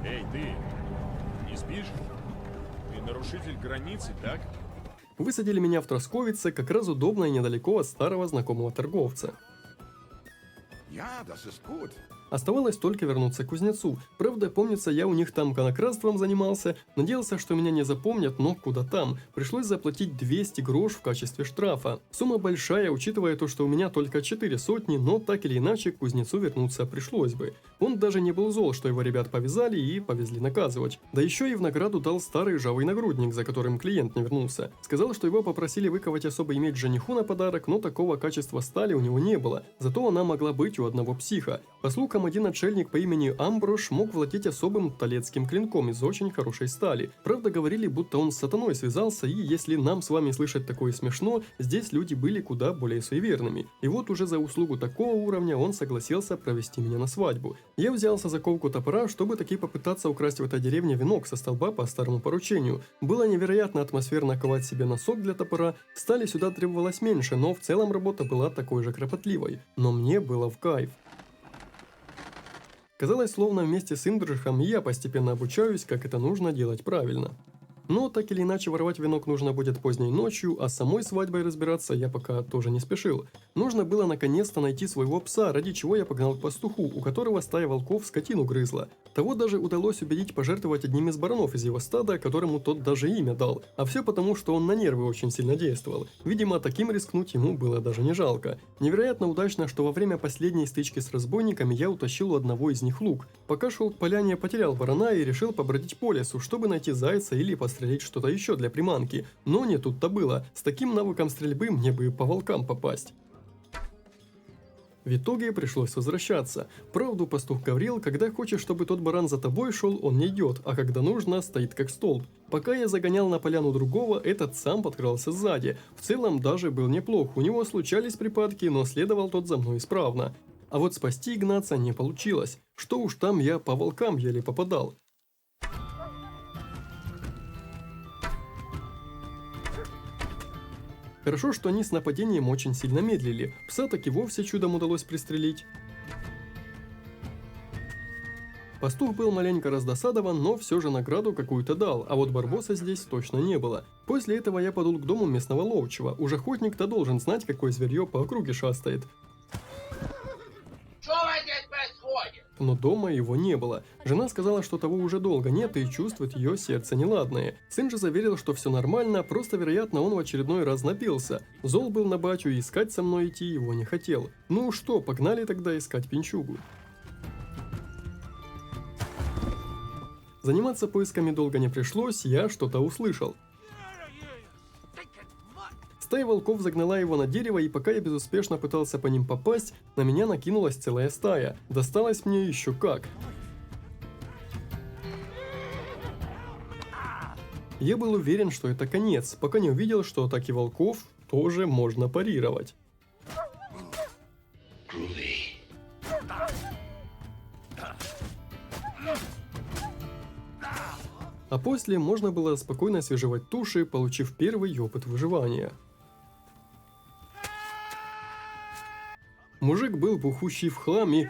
Эй, ты! Не спишь? Ты нарушитель границы, так? Высадили меня в Тросковице, как раз удобно и недалеко от старого знакомого торговца. Ja, das ist gut. Оставалось только вернуться к кузнецу. Правда, помнится, я у них там конокрадством занимался, надеялся, что меня не запомнят, но куда там. Пришлось заплатить 200 грош в качестве штрафа. Сумма большая, учитывая то, что у меня только 4 сотни, но так или иначе к кузнецу вернуться пришлось бы. Он даже не был зол, что его ребят повязали и повезли наказывать. Да еще и в награду дал старый ржавый нагрудник, за которым клиент не вернулся. Сказал, что его попросили выковать особый меч жениху на подарок, но такого качества стали у него не было. Зато она могла быть у одного психа. По слухам, один отшельник по имени Амброш мог владеть особым талецким клинком из очень хорошей стали. Правда, говорили, будто он с сатаной связался, и если нам с вами слышать такое смешно, здесь люди были куда более суеверными. И вот уже за услугу такого уровня он согласился провести меня на свадьбу. Я взялся за ковку топора, чтобы таки попытаться украсть в этой деревне венок со столба по старому поручению. Было невероятно атмосферно ковать себе носок для топора, стали сюда требовалось меньше, но в целом работа была такой же кропотливой. Но мне было в кайф. Казалось, словно вместе с Индрихом я постепенно обучаюсь, как это нужно делать правильно. Но так или иначе воровать венок нужно будет поздней ночью, а с самой свадьбой разбираться я пока тоже не спешил. Нужно было наконец-то найти своего пса, ради чего я погнал к пастуху, у которого стая волков скотину грызла. Того даже удалось убедить пожертвовать одним из баранов из его стада, которому тот даже имя дал. А все потому, что он на нервы очень сильно действовал. Видимо, таким рискнуть ему было даже не жалко. Невероятно удачно, что во время последней стычки с разбойниками я утащил у одного из них лук. Пока шел к поляне, потерял барана и решил побродить по лесу, чтобы найти зайца или пострелять что-то еще для приманки. Но не тут-то было. С таким навыком стрельбы мне бы по волкам попасть. В итоге пришлось возвращаться. Правду пастух говорил, когда хочешь, чтобы тот баран за тобой шел, он не идет, а когда нужно, стоит как столб. Пока я загонял на поляну другого, этот сам подкрался сзади. В целом даже был неплох, у него случались припадки, но следовал тот за мной исправно. А вот спасти Игнаца не получилось. Что уж там, я по волкам еле попадал. Хорошо, что они с нападением очень сильно медлили. Пса так и вовсе чудом удалось пристрелить. Пастух был маленько раздосадован, но все же награду какую-то дал, а вот Барбоса здесь точно не было. После этого я подул к дому местного ловчего. Уж охотник-то должен знать, какое зверье по округе шастает. Но дома его не было. Жена сказала, что того уже долго нет и чувствует ее сердце неладное. Сын же заверил, что все нормально, просто, вероятно, он в очередной раз напился. Зол был на батю и искать со мной идти его не хотел. Ну что, погнали тогда искать пинчугу. Заниматься поисками долго не пришлось, я что-то услышал. Стая волков загнала его на дерево, и пока я безуспешно пытался по ним попасть, на меня накинулась целая стая. Досталось мне еще как. Я был уверен, что это конец, пока не увидел, что атаки волков тоже можно парировать. А после можно было спокойно освежевать туши, получив первый опыт выживания. Мужик был бухущий в хлам, и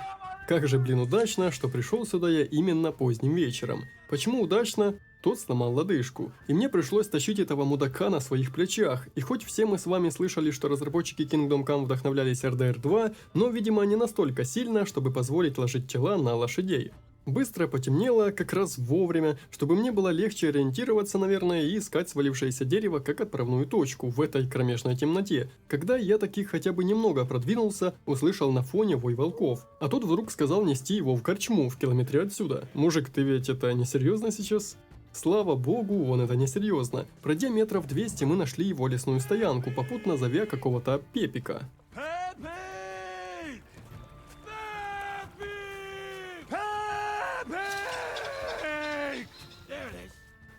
как же, блин, удачно, что пришел сюда я именно поздним вечером. Почему удачно? Тот сломал лодыжку, и мне пришлось тащить этого мудака на своих плечах. И хоть все мы с вами слышали, что разработчики Kingdom Come вдохновлялись RDR 2, но, видимо, не настолько сильно, чтобы позволить ложить тела на лошадей. Быстро потемнело, как раз вовремя, чтобы мне было легче ориентироваться, наверное, и искать свалившееся дерево как отправную точку в этой кромешной темноте. Когда я таки хотя бы немного продвинулся, услышал на фоне вой волков. А тот вдруг сказал нести его в корчму в километре отсюда. Мужик, ты ведь это не серьезно сейчас? Слава богу, он это не серьезно. Пройдя метров 200, мы нашли его лесную стоянку, попутно зовя какого-то Пепика.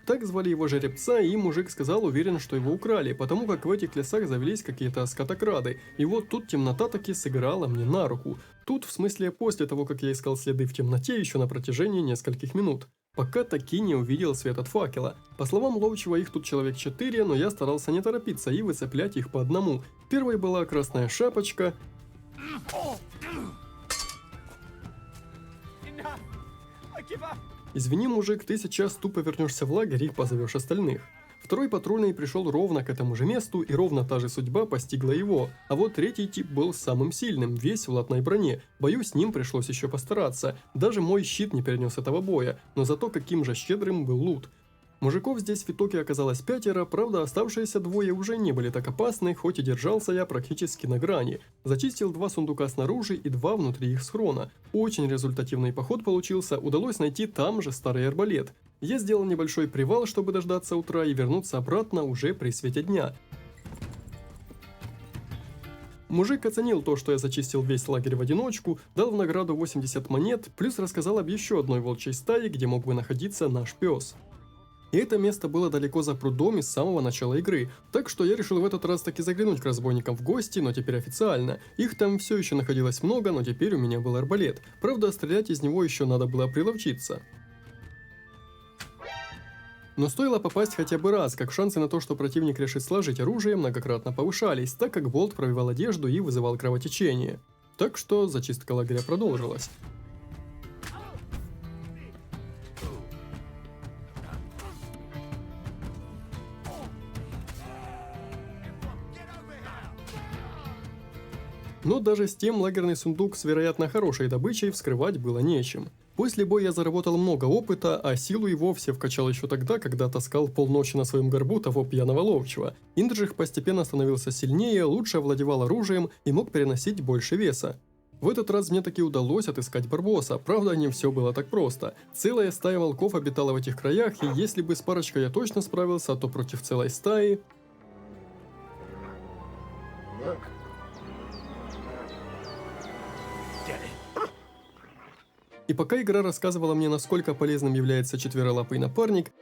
Так звали его жеребца, и мужик сказал, уверен, что его украли, потому как в этих лесах завелись какие-то скотокрады. И вот тут темнота таки сыграла мне на руку. Тут, в смысле, после того, как я искал следы в темноте еще на протяжении нескольких минут. Пока таки не увидел свет от факела. По словам ловчего, их тут человек 4, но я старался не торопиться и выцеплять их по одному. Первой была красная шапочка. Извини, мужик, ты сейчас тупо вернешься в лагерь и позовешь остальных. Второй патрульный пришел ровно к этому же месту, и ровно та же судьба постигла его. А вот третий тип был самым сильным, весь в латной броне. Боюсь, с ним пришлось еще постараться. Даже мой щит не перенес этого боя, но зато каким же щедрым был лут. Мужиков здесь в итоге оказалось 5, правда оставшиеся 2 уже не были так опасны, хоть и держался я практически на грани. Зачистил 2 сундука снаружи и 2 внутри их схрона. Очень результативный поход получился, удалось найти там же старый арбалет. Я сделал небольшой привал, чтобы дождаться утра и вернуться обратно уже при свете дня. Мужик оценил то, что я зачистил весь лагерь в одиночку, дал в награду 80 монет, плюс рассказал об еще одной волчьей стае, где мог бы находиться наш пес. И это место было далеко за прудом и с самого начала игры, так что я решил в этот раз таки заглянуть к разбойникам в гости, но теперь официально. Их там все еще находилось много, но теперь у меня был арбалет. Правда, стрелять из него еще надо было приловчиться. Но стоило попасть хотя бы раз, как шансы на то, что противник решит сложить оружие, многократно повышались, так как болт пробивал одежду и вызывал кровотечение. Так что зачистка лагеря продолжилась. Но даже с тем лагерный сундук с вероятно хорошей добычей вскрывать было нечем. После боя я заработал много опыта, а силу и вовсе вкачал еще тогда, когда таскал полночи на своем горбу того пьяного ловчего. Индржих постепенно становился сильнее, лучше овладевал оружием и мог переносить больше веса. В этот раз мне таки удалось отыскать Барбоса, правда не все было так просто. Целая стая волков обитала в этих краях, и если бы с парочкой я точно справился, то против целой стаи... И пока игра рассказывала мне, насколько полезным является четверолапый напарник,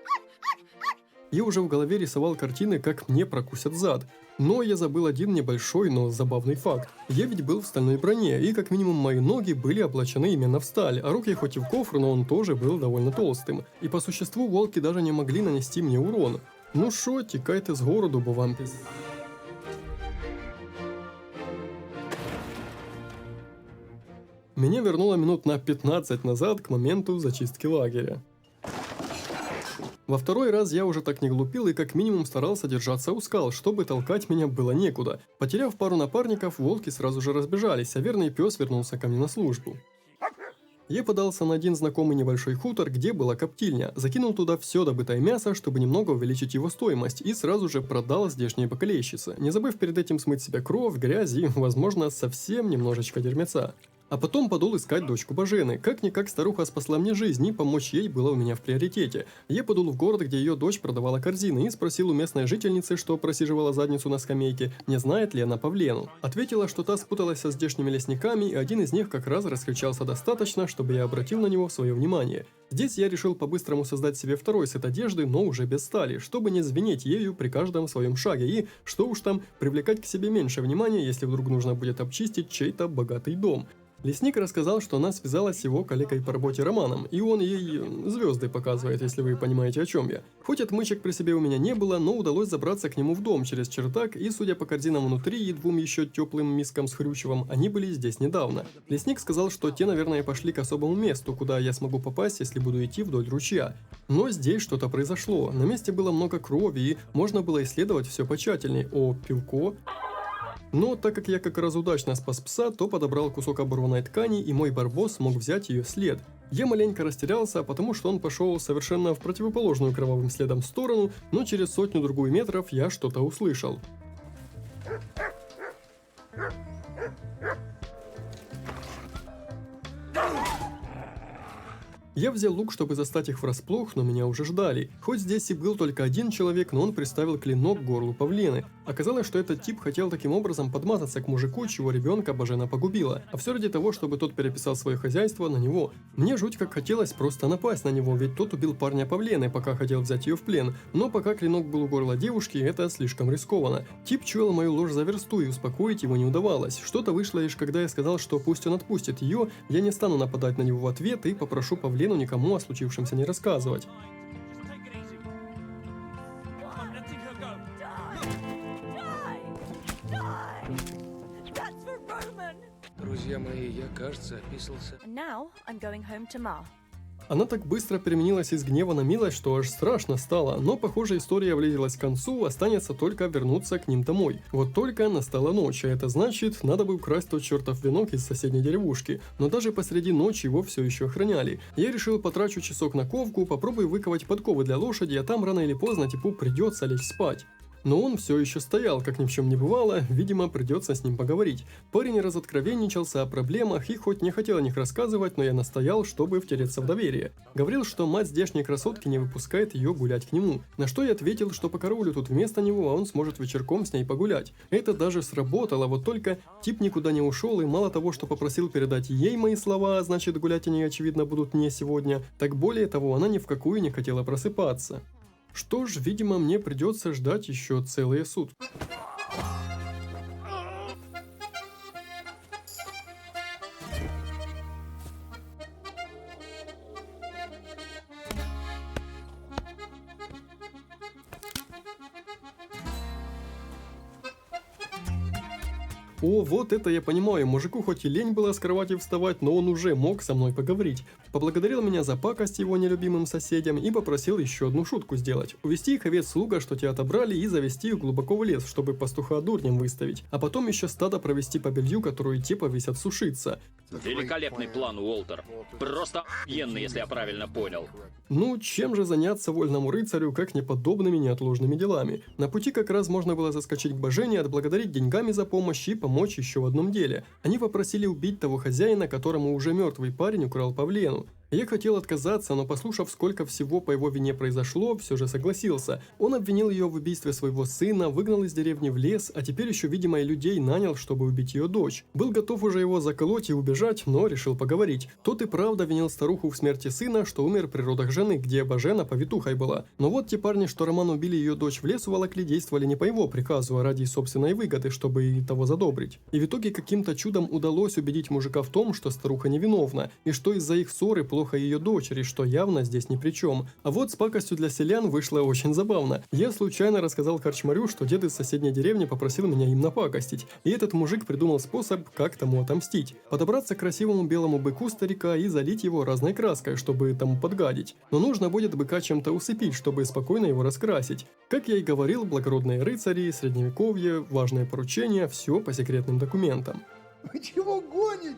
я уже в голове рисовал картины, как мне прокусят зад. Но я забыл один небольшой, но забавный факт. Я ведь был в стальной броне, и как минимум мои ноги были облачены именно в сталь, а руки хоть и в кофр, но он тоже был довольно толстым. И по существу волки даже не могли нанести мне урон. Ну шо, тікайте з городу, бо вам пиздец. Меня вернуло минут на 15 назад к моменту зачистки лагеря. Во второй раз я уже так не глупил и как минимум старался держаться у скал, чтобы толкать меня было некуда. Потеряв пару напарников, волки сразу же разбежались, а верный пес вернулся ко мне на службу. Я подался на один знакомый небольшой хутор, где была коптильня, закинул туда все добытое мясо, чтобы немного увеличить его стоимость, и сразу же продал здешние бакалейщицы, не забыв перед этим смыть себе кровь, грязь и, возможно, совсем немножечко дерьмеца. А потом подул искать дочку Божены. Как-никак старуха спасла мне жизнь, и помочь ей было у меня в приоритете. Я подул в город, где ее дочь продавала корзины, и спросил у местной жительницы, что просиживала задницу на скамейке, не знает ли она Павлену. Ответила, что та спуталась со здешними лесниками, и один из них как раз раскричался достаточно, чтобы я обратил на него свое внимание. Здесь я решил по-быстрому создать себе второй сет одежды, но уже без стали, чтобы не звенеть ею при каждом своем шаге и, что уж там, привлекать к себе меньше внимания, если вдруг нужно будет обчистить чей-то богатый дом. Лесник рассказал, что она связалась с его коллегой по работе Романом, и он ей звезды показывает, если вы понимаете, о чем я. Хоть отмычек при себе у меня не было, но удалось забраться к нему в дом через чердак, и, судя по корзинам внутри и двум еще теплым мискам с хрючевом, они были здесь недавно. Лесник сказал, что те, наверное, пошли к особому месту, куда я смогу попасть, если буду идти вдоль ручья. Но здесь что-то произошло, на месте было много крови, и можно было исследовать все потщательней. О, пивко... Но так как я как раз удачно спас пса, то подобрал кусок оборванной ткани, и мой барбос смог взять ее след. Я маленько растерялся, потому что он пошел совершенно в противоположную кровавым следом сторону, но через сотню-другую метров я что-то услышал. Я взял лук, чтобы застать их врасплох, но меня уже ждали. Хоть здесь и был только один человек, но он приставил клинок к горлу павлины. Оказалось, что этот тип хотел таким образом подмазаться к мужику, чего ребенка Божена погубила. А все ради того, чтобы тот переписал свое хозяйство на него. Мне жуть как хотелось просто напасть на него, ведь тот убил парня павлины, пока хотел взять ее в плен. Но пока клинок был у горла девушки, это слишком рискованно. Тип чуял мою ложь за версту, и успокоить его не удавалось. Что-то вышло лишь когда я сказал, что пусть он отпустит ее, я не стану нападать на него в ответ и попрошу павлину никому о случившемся не рассказывать. Друзья мои, я, кажется, описался. Она так быстро переменилась из гнева на милость, что аж страшно стало, но, похоже, история близилась к концу, останется только вернуться к ним домой. Вот только настала ночь, а это значит, надо бы украсть тот чертов венок из соседней деревушки, но даже посреди ночи его все еще охраняли. Я решил потрачу часок на ковку, попробую выковать подковы для лошади, а там рано или поздно типу придется лечь спать. Но он все еще стоял, как ни в чем не бывало, видимо, придется с ним поговорить. Парень разоткровенничался о проблемах и хоть не хотел о них рассказывать, но я настоял, чтобы втереться в доверие. Говорил, что мать здешней красотки не выпускает ее гулять к нему, на что я ответил, что покараулю тут вместо него, а он сможет вечерком с ней погулять. Это даже сработало, вот только тип никуда не ушел, и мало того, что попросил передать ей мои слова, а значит гулять они очевидно будут не сегодня, так более того, она ни в какую не хотела просыпаться. Что ж, видимо, мне придется ждать еще целые сутки. О, вот это я понимаю, мужику хоть и лень было с кровати вставать, но он уже мог со мной поговорить. Поблагодарил меня за пакость его нелюбимым соседям и попросил еще одну шутку сделать. Увести их овец слуга, что те отобрали, и завести их глубоко в лес, чтобы пастуха дурнем выставить. А потом еще стадо провести по белью, которую те повесят сушиться. Великолепный план, Уолтер. Просто охуенный, если я правильно понял. Ну, чем же заняться вольному рыцарю, как неподобными неотложными делами? На пути как раз можно было заскочить к Божене, отблагодарить деньгами за помощь и помочь еще в одном деле. Они попросили убить того хозяина, которому уже мертвый парень украл павлену. Я хотел отказаться, но послушав, сколько всего по его вине произошло, все же согласился. Он обвинил ее в убийстве своего сына, выгнал из деревни в лес, а теперь еще, видимо, и людей нанял, чтобы убить ее дочь. Был готов уже его заколоть и убежать, но решил поговорить. Тот и правда винил старуху в смерти сына, что умер при родах жены, где Божена повитухой была. Но вот те парни, что Роман убили ее дочь в лес уволокли, действовали не по его приказу, а ради собственной выгоды, чтобы и того задобрить. И в итоге каким-то чудом удалось убедить мужика в том, что старуха невиновна, и что из-за их ссоры плохо ее дочери, что явно здесь ни при чем. А вот с пакостью для селян вышло очень забавно. Я случайно рассказал корчмарю, что дед из соседней деревни попросил меня им напакостить, и этот мужик придумал способ, как тому отомстить. Подобраться к красивому белому быку старика и залить его разной краской, чтобы тому подгадить. Но нужно будет быка чем-то усыпить, чтобы спокойно его раскрасить. Как я и говорил, благородные рыцари, средневековье, важное поручение, все по секретным документам. Вы чего гоните?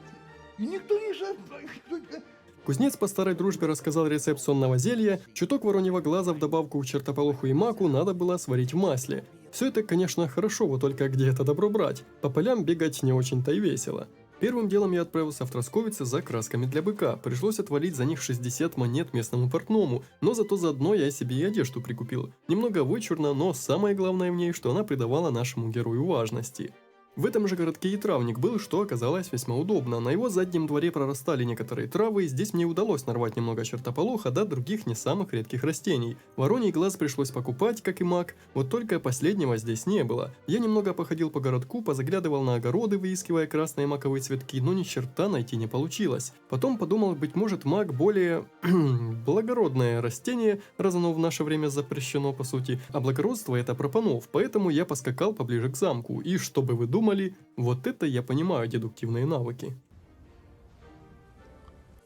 И никто не шатает. Кузнец по старой дружбе рассказал рецепт сонного зелья, чуток вороньего глаза в добавку к чертополоху и маку надо было сварить в масле. Все это, конечно, хорошо, вот только где это добро брать? По полям бегать не очень-то и весело. Первым делом я отправился в Тросковице за красками для быка. Пришлось отвалить за них 60 монет местному портному, но зато заодно я себе и одежду прикупил. Немного вычурно, но самое главное в ней, что она придавала нашему герою важности. В этом же городке и травник был, что оказалось весьма удобно. На его заднем дворе прорастали некоторые травы, и здесь мне удалось нарвать немного чертополоха, да других не самых редких растений. Вороний глаз пришлось покупать, как и маг, вот только последнего здесь не было. Я немного походил по городку, позаглядывал на огороды, выискивая красные маковые цветки, но ни черта найти не получилось. Потом подумал, быть может, маг более благородное растение, раз оно в наше время запрещено по сути, а благородство это пропанов, поэтому я поскакал поближе к замку, и чтобы вы думали, вот это я понимаю дедуктивные навыки.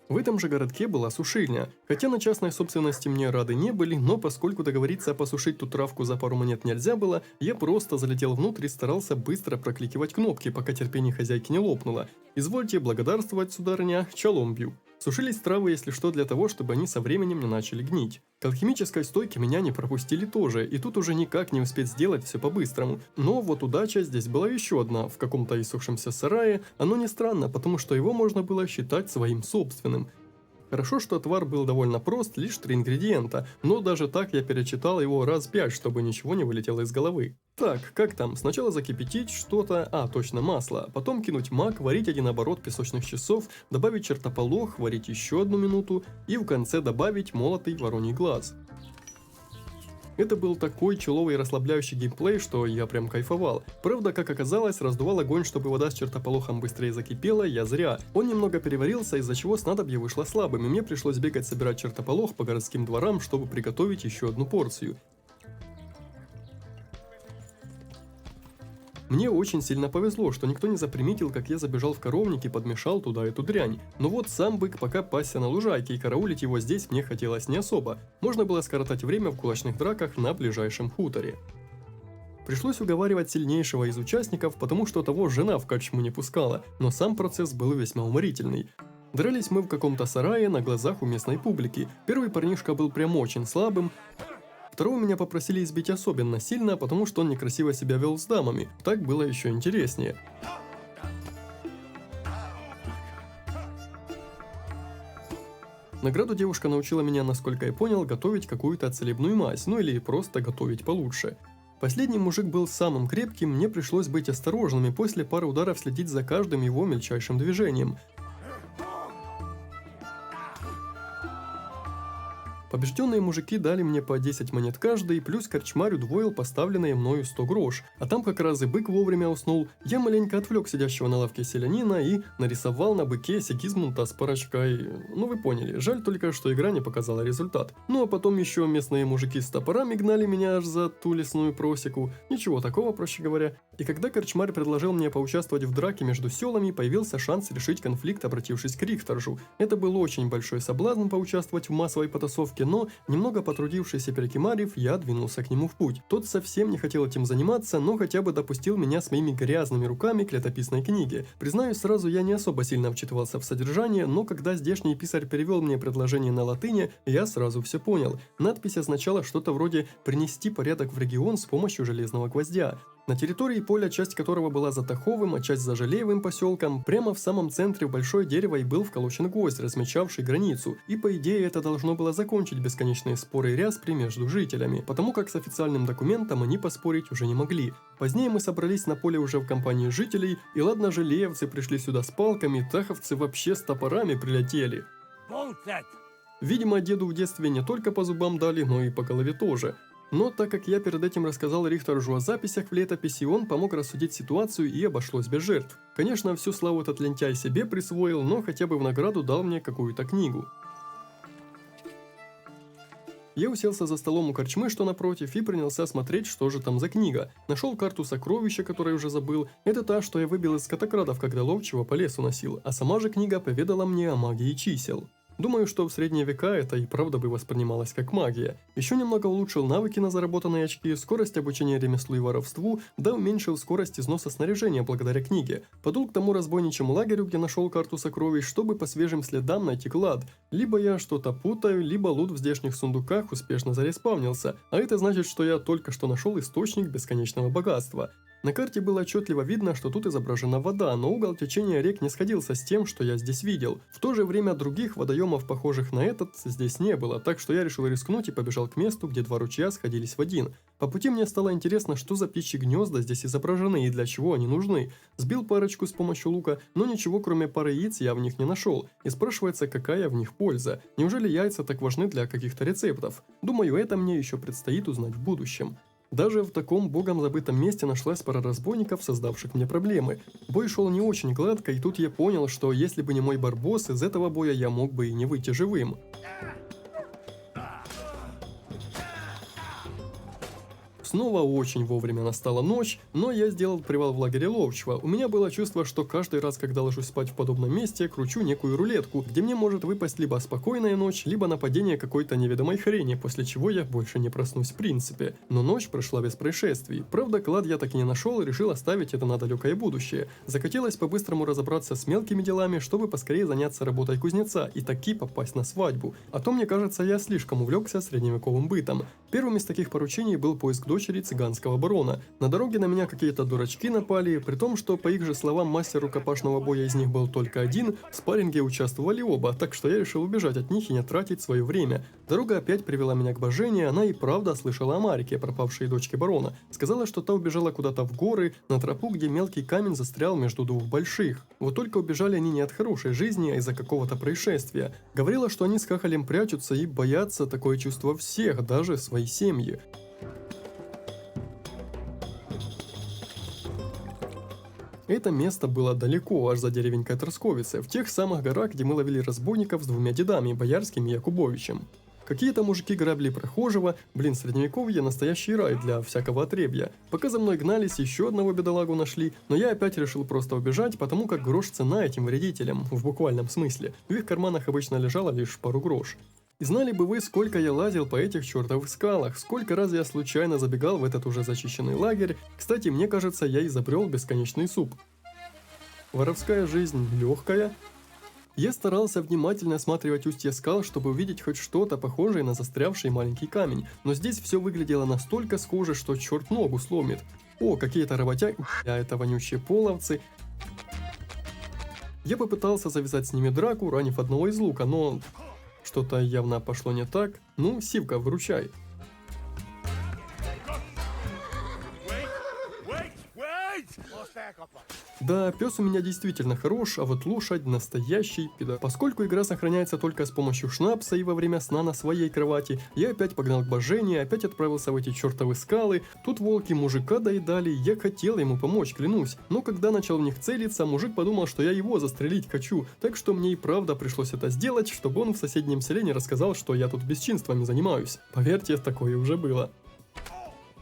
В этом же городке была сушильня. Хотя на частной собственности мне рады не были, но поскольку договориться посушить ту травку за пару монет нельзя было, я просто залетел внутрь и старался быстро прокликивать кнопки, пока терпение хозяйки не лопнуло. Извольте благодарствовать, сударыня, чалом бью. Сушились травы, если что, для того, чтобы они со временем не начали гнить. К алхимической стойке меня не пропустили тоже, и тут уже никак не успеть сделать все по-быстрому. Но вот удача здесь была еще одна, в каком-то иссохшемся сарае, оно не странно, потому что его можно было считать своим собственным. Хорошо, что отвар был довольно прост, лишь 3 ингредиента, но даже так я перечитал его раз 5, чтобы ничего не вылетело из головы. Так, как там? Сначала закипятить что-то, точно, масло, потом кинуть мак, варить 1 оборот песочных часов, добавить чертополох, варить еще 1 минуту и в конце добавить молотый вороний глаз. Это был такой человый и расслабляющий геймплей, что я прям кайфовал. Правда, как оказалось, раздувал огонь, чтобы вода с чертополохом быстрее закипела, я зря. Он немного переварился, из-за чего снадобье вышло слабым, и мне пришлось бегать собирать чертополох по городским дворам, чтобы приготовить еще 1 порцию. Мне очень сильно повезло, что никто не заприметил, как я забежал в коровник и подмешал туда эту дрянь. Но вот сам бык пока пасся на лужайке, и караулить его здесь мне хотелось не особо. Можно было скоротать время в кулачных драках на ближайшем хуторе. Пришлось уговаривать сильнейшего из участников, потому что того жена в корчму не пускала, но сам процесс был весьма уморительный. Дрались мы в каком-то сарае на глазах у местной публики. Первый парнишка был прям очень слабым. Второго меня попросили избить особенно сильно, потому что он некрасиво себя вел с дамами. Так было еще интереснее. Награду девушка научила меня, насколько я понял, готовить какую-то целебную мазь, ну или просто готовить получше. Последний мужик был самым крепким, мне пришлось быть осторожным и после пары ударов следить за каждым его мельчайшим движением. Побежденные мужики дали мне по 10 монет каждый, плюс корчмарь удвоил поставленные мною 100 грош. А там как раз и бык вовремя уснул. Я маленько отвлек сидящего на лавке селянина и нарисовал на быке Сигизмунда с парочкой... Ну вы поняли, жаль только, что игра не показала результат. Ну а потом еще местные мужики с топорами гнали меня аж за ту лесную просеку. Ничего такого, проще говоря. И когда корчмарь предложил мне поучаствовать в драке между селами, появился шанс решить конфликт, обратившись к Рихтаржу. Это был очень большой соблазн поучаствовать в массовой потасовке, но, немного потрудившись и перекимарив, я двинулся к нему в путь. Тот совсем не хотел этим заниматься, но хотя бы допустил меня с моими грязными руками к летописной книге. Признаюсь сразу, я не особо сильно вчитывался в содержание, но когда здешний писарь перевел мне предложение на латыни, я сразу все понял. Надпись означала что-то вроде «принести порядок в регион с помощью железного гвоздя». На территории поля, часть которого была за Таховым, а часть за Жалеевым поселком, прямо в самом центре в большое дерево и был вколочен гвоздь, размечавший границу, и по идее это должно было закончить бесконечные споры и ряспри между жителями, потому как с официальным документом они поспорить уже не могли. Позднее мы собрались на поле уже в компании жителей, и ладно жалеевцы пришли сюда с палками, таховцы вообще с топорами прилетели. Видимо, деду в детстве не только по зубам дали, но и по голове тоже. Но так как я перед этим рассказал Рихтаржу о записях в летописи, он помог рассудить ситуацию и обошлось без жертв. Конечно, всю славу этот лентяй себе присвоил, но хотя бы в награду дал мне какую-то книгу. Я уселся за столом у корчмы, что напротив, и принялся смотреть, что же там за книга. Нашел карту сокровища, которую уже забыл. Это та, что я выбил из скотокрадов, когда ловчего по лесу носил, а сама же книга поведала мне о магии чисел. Думаю, что в средние века это и правда бы воспринималось как магия. Еще немного улучшил навыки на заработанные очки, скорость обучения ремеслу и воровству, да уменьшил скорость износа снаряжения благодаря книге. Подул к тому разбойничьему лагерю, где нашел карту сокровищ, чтобы по свежим следам найти клад. Либо я что-то путаю, либо лут в здешних сундуках успешно зареспавнился, а это значит, что я только что нашел источник бесконечного богатства. На карте было отчетливо видно, что тут изображена вода, но угол течения рек не сходился с тем, что я здесь видел. В то же время других водоемов, похожих на этот, здесь не было, так что я решил рискнуть и побежал к месту, где два ручья сходились в один. По пути мне стало интересно, что за птичьи гнезда здесь изображены и для чего они нужны. Сбил парочку с помощью лука, но ничего кроме пары яиц я в них не нашел. И спрашивается, какая в них польза. Неужели яйца так важны для каких-то рецептов? Думаю, это мне еще предстоит узнать в будущем. Даже в таком богом забытом месте нашлась пара разбойников, создавших мне проблемы. Бой шел не очень гладко, и тут я понял, что если бы не мой барбос, из этого боя я мог бы и не выйти живым. Снова очень вовремя настала ночь, но я сделал привал в лагере ловчего. У меня было чувство, что каждый раз, когда ложусь спать в подобном месте, кручу некую рулетку, где мне может выпасть либо спокойная ночь, либо нападение какой-то неведомой хрени, после чего я больше не проснусь в принципе. Но ночь прошла без происшествий. Правда, клад я так и не нашел и решил оставить это на далекое будущее. Захотелось по-быстрому разобраться с мелкими делами, чтобы поскорее заняться работой кузнеца и таки попасть на свадьбу. А то, мне кажется, я слишком увлекся средневековым бытом. Первым из таких поручений был поиск дочери цыганского барона. На дороге на меня какие-то дурачки напали, при том, что, по их же словам, мастер рукопашного боя из них был только один, в спарринге участвовали оба, так что я решил убежать от них и не тратить свое время. Дорога опять привела меня к Божене, она и правда слышала о Марике, пропавшей дочке барона. Сказала, что та убежала куда-то в горы, на тропу, где мелкий камень застрял между двух больших. Вот только убежали они не от хорошей жизни, а из-за какого-то происшествия. Говорила, что они с Хахалем прячутся и боятся, такое чувство всех, даже своей семьи. Это место было далеко, аж за деревенькой Тросковице, в тех самых горах, где мы ловили разбойников с двумя дедами, Боярским и Якубовичем. Какие-то мужики грабли прохожего, средневековье настоящий рай для всякого отребья. Пока за мной гнались, еще одного бедолагу нашли, но я опять решил просто убежать, потому как грош цена этим вредителям, в буквальном смысле. В их карманах обычно лежало лишь пару грош. И знали бы вы, сколько я лазил по этих чертовых скалах, сколько раз я случайно забегал в этот уже зачищенный лагерь. Кстати, мне кажется, я изобрел бесконечный суп. Воровская жизнь легкая. Я старался внимательно осматривать устья скал, чтобы увидеть хоть что-то похожее на застрявший маленький камень, но здесь все выглядело настолько схоже, что черт ногу сломит. О, какие-то работяги, это вонючие половцы. Я попытался завязать с ними драку, ранив одного из лука, но что-то явно пошло не так. Ну, Сивка, выручай. Да, пес у меня действительно хорош, а вот лошадь настоящий пидор. Поскольку игра сохраняется только с помощью шнапса и во время сна на своей кровати, я опять погнал к Божене, опять отправился в эти чертовы скалы. Тут волки мужика доедали, я хотел ему помочь, клянусь. Но когда начал в них целиться, мужик подумал, что я его застрелить хочу, так что мне и правда пришлось это сделать, чтобы он в соседнем селе не рассказал, что я тут бесчинствами занимаюсь. Поверьте, такое уже было.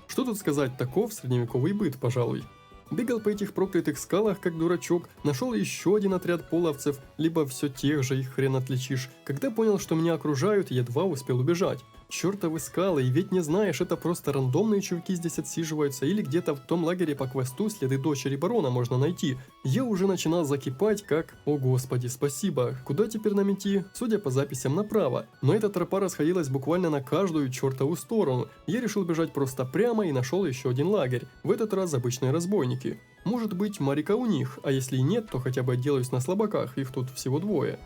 Что тут сказать, таков средневековый быт, пожалуй. Бегал по этих проклятых скалах, как дурачок, нашел еще один отряд половцев, либо все тех же, их хрен отличишь. Когда понял, что меня окружают, едва успел убежать. Чертовы скалы, и ведь не знаешь, это просто рандомные чуваки здесь отсиживаются, или где-то в том лагере по квесту следы дочери барона можно найти. Я уже начинал закипать, как... О господи, спасибо. Куда теперь нам идти? Судя по записям, направо. Но эта тропа расходилась буквально на каждую чертову сторону. Я решил бежать просто прямо и нашел еще один лагерь. В этот раз обычные разбойники. Может быть, Марика у них, а если и нет, то хотя бы отделаюсь на слабаках, их тут всего двое.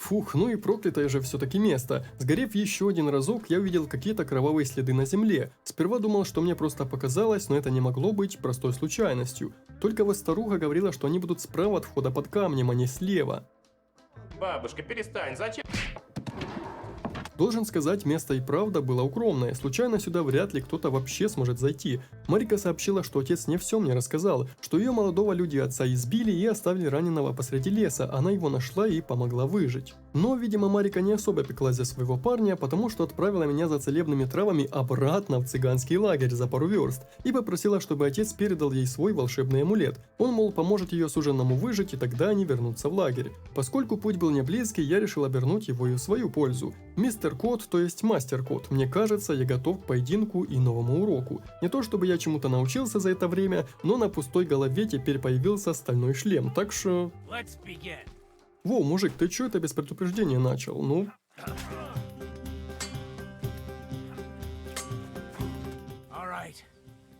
Фух, ну и проклятое же все-таки место. Сгорев еще один разок, я увидел какие-то кровавые следы на земле. Сперва думал, что мне просто показалось, но это не могло быть простой случайностью. Только вот старуха говорила, что они будут справа от входа под камнем, а не слева. Бабушка, перестань, зачем? Должен сказать, место и правда было укромное, случайно сюда вряд ли кто-то вообще сможет зайти. Марика сообщила, что отец не все мне рассказал, что ее молодого люди отца избили и оставили раненого посреди леса, она его нашла и помогла выжить. Но, видимо, Марика не особо пеклась за своего парня, потому что отправила меня за целебными травами обратно в цыганский лагерь за пару верст и попросила, чтобы отец передал ей свой волшебный амулет. Он, мол, поможет ее суженному выжить, и тогда они вернутся в лагерь. Поскольку путь был не близкий, я решил обернуть его и в свою пользу. Мистер Кот, то есть Мастер Кот, мне кажется, я готов к поединку и новому уроку. Не то чтобы я чему-то научился за это время, но на пустой голове теперь появился стальной шлем, так что... Let's begin. Во, мужик, ты чё это без предупреждения начал? Ну... All right.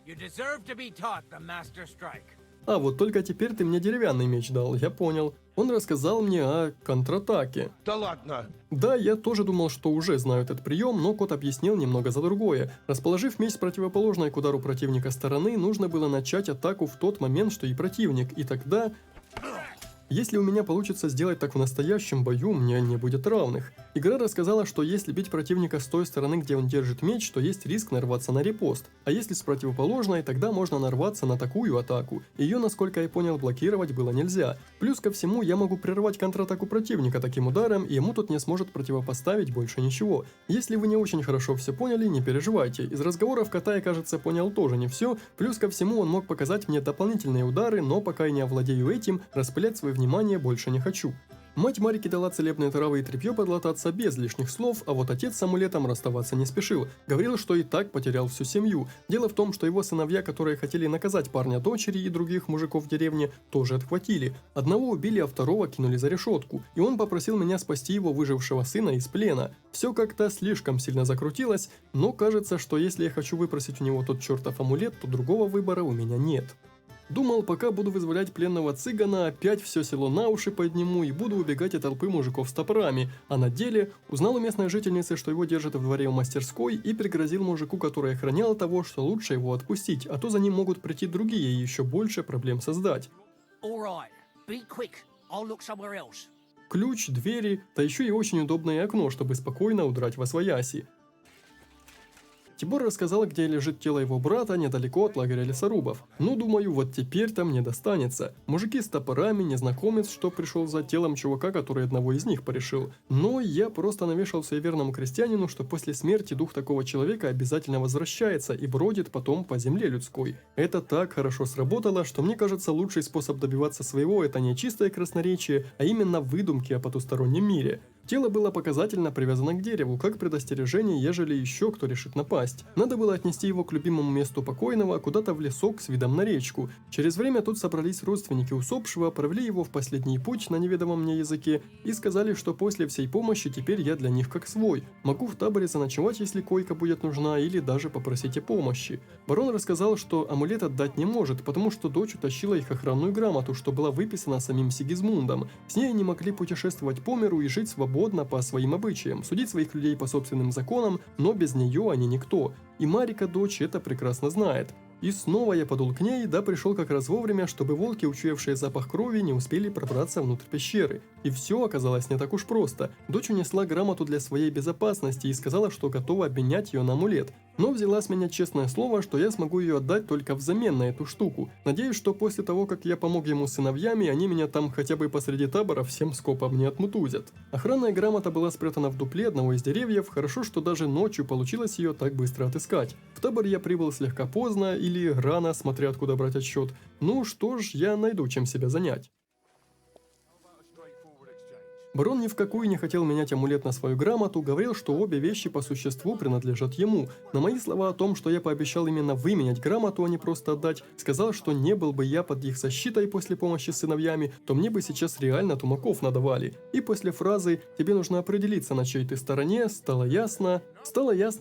You deserve to be taught the Master Strike. А, вот только теперь ты мне деревянный меч дал, я понял. Он рассказал мне о контратаке. Да ладно. Да, я тоже думал, что уже знаю этот прием, но кот объяснил немного за другое. Расположив меч с противоположной к удару противника стороны, нужно было начать атаку в тот момент, что и противник, и тогда... Если у меня получится сделать так в настоящем бою, мне не будет равных. Игра рассказала, что если бить противника с той стороны, где он держит меч, то есть риск нарваться на репост. А если с противоположной, тогда можно нарваться на такую атаку. Ее, насколько я понял, блокировать было нельзя. Плюс ко всему, я могу прервать контратаку противника таким ударом, и ему тут не сможет противопоставить больше ничего. Если вы не очень хорошо все поняли, не переживайте. Из разговоров кота я, кажется, понял тоже не все. Плюс ко всему, он мог показать мне дополнительные удары, но пока я не овладею этим, распылять свое внимание больше не хочу. Мать Марики дала целебные травы и тряпье подлататься без лишних слов, а вот отец с амулетом расставаться не спешил. Говорил, что и так потерял всю семью. Дело в том, что его сыновья, которые хотели наказать парня дочери и других мужиков в деревне, тоже отхватили. Одного убили, а второго кинули за решетку. И он попросил меня спасти его выжившего сына из плена. Все как-то слишком сильно закрутилось, но кажется, что если я хочу выпросить у него тот чертов амулет, то другого выбора у меня нет. Думал, пока буду вызволять пленного цыгана, опять все село на уши подниму и буду убегать от толпы мужиков с топорами, а на деле узнал у местной жительницы, что его держат в дворе в мастерской, и пригрозил мужику, который охранял того, что лучше его отпустить, а то за ним могут прийти другие и еще больше проблем создать. All right. Be quick. I'll look somewhere else. Ключ, двери, да еще и очень удобное окно, чтобы спокойно удрать восвояси. Тибор рассказал, где лежит тело его брата, недалеко от лагеря лесорубов. Ну, думаю, вот теперь-то мне достанется. Мужики с топорами, незнакомец, что пришел за телом чувака, который одного из них порешил. Но я просто навешал суеверному крестьянину, что после смерти дух такого человека обязательно возвращается и бродит потом по земле людской. Это так хорошо сработало, что мне кажется, лучший способ добиваться своего – это не чистое красноречие, а именно выдумки о потустороннем мире. Тело было показательно привязано к дереву, как предостережение, ежели еще кто решит напасть. Надо было отнести его к любимому месту покойного, куда-то в лесок с видом на речку. Через время тут собрались родственники усопшего, провели его в последний путь на неведомом мне языке и сказали, что после всей помощи теперь я для них как свой. Могу в таборе заночевать, если койка будет нужна, или даже попросить о помощи. Барон рассказал, что амулет отдать не может, потому что дочь утащила их охранную грамоту, что была выписана самим Сигизмундом. С ней они могли путешествовать по миру и жить свободно по своим обычаям, судить своих людей по собственным законам, но без нее они никто. И Марика, дочь, это прекрасно знает. И снова я подул к ней, да пришел как раз вовремя, чтобы волки, учуявшие запах крови, не успели пробраться внутрь пещеры. И все оказалось не так уж просто. Дочь унесла грамоту для своей безопасности и сказала, что готова обменять ее на амулет. Но взяла с меня честное слово, что я смогу ее отдать только взамен на эту штуку. Надеюсь, что после того, как я помог ему с сыновьями, они меня там хотя бы посреди табора всем скопом не отмутузят. Охранная грамота была спрятана в дупле одного из деревьев, хорошо, что даже ночью получилось ее так быстро отыскать. В табор я прибыл слегка поздно или рано, смотря откуда брать отсчет. Ну что ж, я найду чем себя занять. Барон ни в какую не хотел менять амулет на свою грамоту, говорил, что обе вещи по существу принадлежат ему. На мои слова о том, что я пообещал именно выменять грамоту, а не просто отдать, сказал, что не был бы я под их защитой после помощи с сыновьями, то мне бы сейчас реально тумаков надавали. И после фразы «тебе нужно определиться, на чьей ты стороне», стало ясно,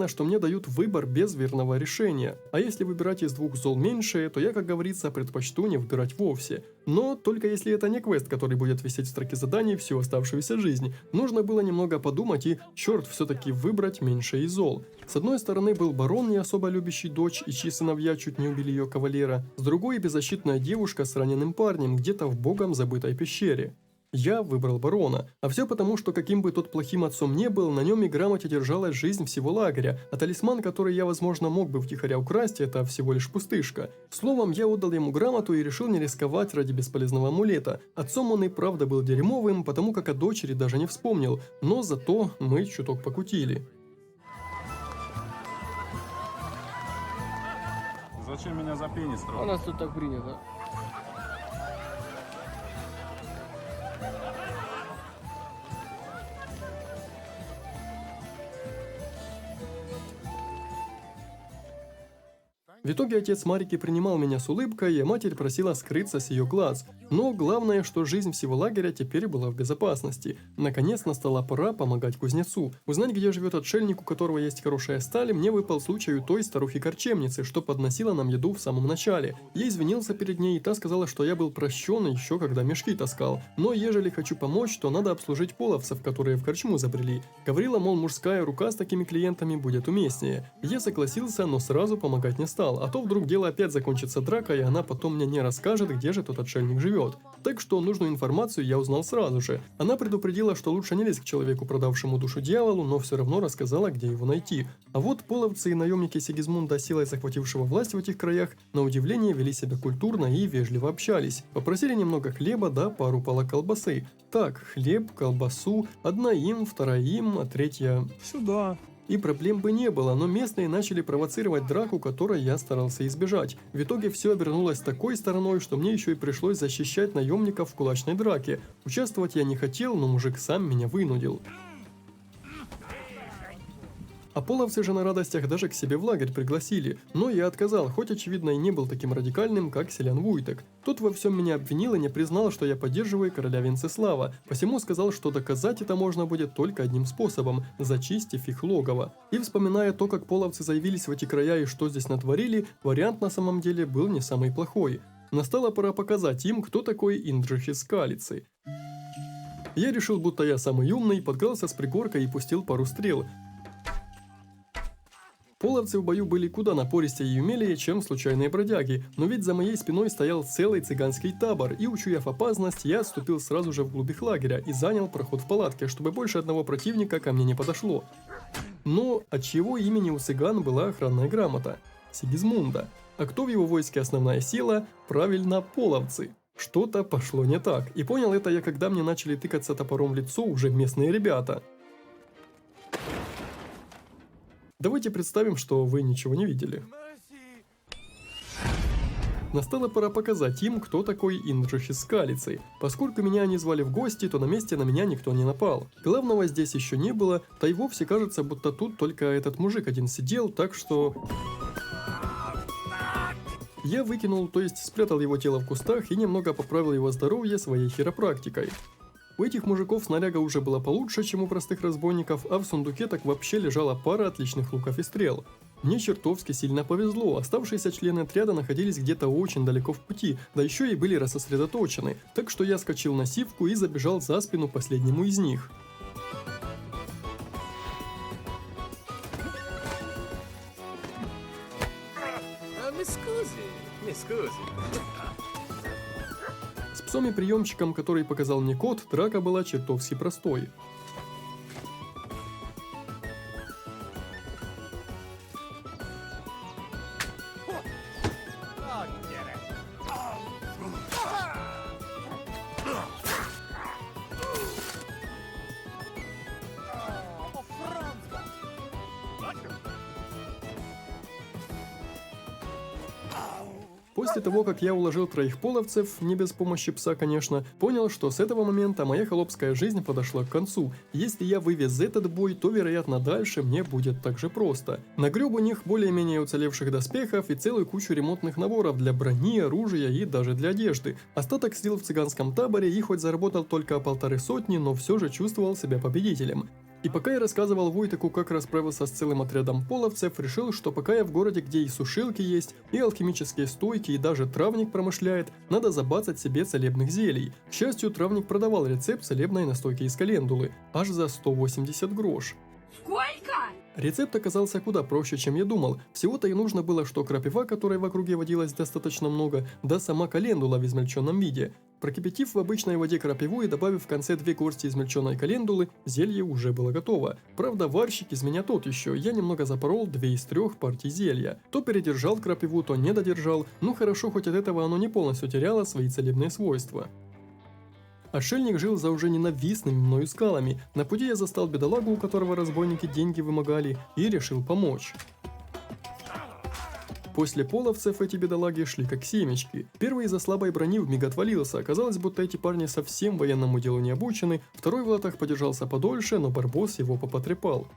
что мне дают выбор без верного решения. А если выбирать из двух зол меньшее, то я, как говорится, предпочту не выбирать вовсе. Но только если это не квест, который будет висеть в строке заданий всю оставшуюся жизнь. Нужно было немного подумать и, черт, все-таки выбрать меньше из зол. С одной стороны был барон, не особо любящий дочь, и чьи сыновья чуть не убили ее кавалера. С другой беззащитная девушка с раненым парнем где-то в богом забытой пещере. Я выбрал барона. А все потому, что каким бы тот плохим отцом не был, на нем и грамоте держалась жизнь всего лагеря, а талисман, который я, возможно, мог бы втихаря украсть, это всего лишь пустышка. Словом, я отдал ему грамоту и решил не рисковать ради бесполезного амулета. Отцом он и правда был дерьмовым, потому как о дочери даже не вспомнил, но зато мы чуток покутили. Зачем меня за пени строить? У нас тут так принято. В итоге отец Марики принимал меня с улыбкой, а матерь просила скрыться с ее глаз. Но главное, что жизнь всего лагеря теперь была в безопасности. Наконец настала пора помогать кузнецу. Узнать, где живет отшельник, у которого есть хорошая сталь, мне выпал случай у той старухи-корчемницы, что подносила нам еду в самом начале. Я извинился перед ней, и та сказала, что я был прощен еще когда мешки таскал. Но ежели хочу помочь, то надо обслужить половцев, которые в корчму забрели. Говорила, мол, мужская рука с такими клиентами будет уместнее. Я согласился, но сразу помогать не стал, а то вдруг дело опять закончится дракой, и она потом мне не расскажет, где же тот отшельник живет. Так что нужную информацию я узнал сразу же. Она предупредила, что лучше не лезть к человеку, продавшему душу дьяволу, но все равно рассказала, где его найти. А вот половцы и наемники Сигизмунда, силой захватившего власть в этих краях, на удивление вели себя культурно и вежливо общались. Попросили немного хлеба, да пару палок колбасы. Так, хлеб, колбасу, одна им, вторая им, а третья сюда. И проблем бы не было, но местные начали провоцировать драку, которой я старался избежать. В итоге все обернулось такой стороной, что мне еще и пришлось защищать наемников в кулачной драке. Участвовать я не хотел, но мужик сам меня вынудил. А половцы же на радостях даже к себе в лагерь пригласили, но я отказал, хоть очевидно и не был таким радикальным, как селян Вуйтек. Тот во всем меня обвинил и не признал, что я поддерживаю короля Венцеслава, посему сказал, что доказать это можно будет только одним способом – зачистив их логово. И вспоминая то, как половцы заявились в эти края и что здесь натворили, вариант на самом деле был не самый плохой. Настала пора показать им, кто такой Индрихи Скалицы. Я решил, будто я самый умный, подкрался с пригорка и пустил пару стрел. Половцы в бою были куда напористее и умелее, чем случайные бродяги, но ведь за моей спиной стоял целый цыганский табор, и, учуяв опасность, я отступил сразу же вглубь их лагеря и занял проход в палатке, чтобы больше одного противника ко мне не подошло. Но от чьего имени у цыган была охранная грамота? Сигизмунда. А кто в его войске основная сила? Правильно, половцы. Что-то пошло не так, и понял это я, когда мне начали тыкаться топором в лицо уже местные ребята. Давайте представим, что вы ничего не видели. Настала пора показать им, кто такой Индрихи Скалицы. Поскольку меня они звали в гости, то на месте на меня никто не напал. Главного здесь еще не было, да и вовсе кажется, будто тут только этот мужик один сидел, так что... Я выкинул, то есть спрятал его тело в кустах и немного поправил его здоровье своей хиропрактикой. У этих мужиков снаряга уже была получше, чем у простых разбойников, а в сундуке так вообще лежала пара отличных луков и стрел. Мне чертовски сильно повезло, оставшиеся члены отряда находились где-то очень далеко в пути, да еще и были рассосредоточены, так что я скочил на сивку и забежал за спину последнему из них. С псом и приемчиком, который показал мне кот, драка была чертовски простой. После того, как я уложил троих половцев, не без помощи пса, конечно, понял, что с этого момента моя холопская жизнь подошла к концу. Если я вывез этот бой, то, вероятно, дальше мне будет так же просто. Нагреб у них более-менее уцелевших доспехов и целую кучу ремонтных наборов для брони, оружия и даже для одежды. Остаток сил в цыганском таборе и хоть заработал только 150, но все же чувствовал себя победителем. И пока я рассказывал Войтеку, как расправился с целым отрядом половцев, решил, что пока я в городе, где и сушилки есть, и алхимические стойки, и даже травник промышляет, надо забацать себе целебных зелий. К счастью, травник продавал рецепт целебной настойки из календулы, аж за 180 грош. Сколько? Рецепт оказался куда проще, чем я думал. Всего-то и нужно было, что крапива, которой в округе водилось достаточно много, да сама календула в измельченном виде. Прокипятив в обычной воде крапиву и добавив в конце 2 горсти измельченной календулы, зелье уже было готово. Правда, варщик из меня тот еще, я немного запорол 2 из 3 партий зелья. То передержал крапиву, то не додержал, но хорошо, хоть от этого оно не полностью теряло свои целебные свойства. Отшельник жил за уже ненавистными мною скалами. На пути я застал бедолагу, у которого разбойники деньги вымогали, и решил помочь. После половцев эти бедолаги шли как семечки. Первый из-за слабой брони вмиг отвалился, оказалось, будто эти парни совсем военному делу не обучены, второй в латах подержался подольше, но барбос его попотрепал.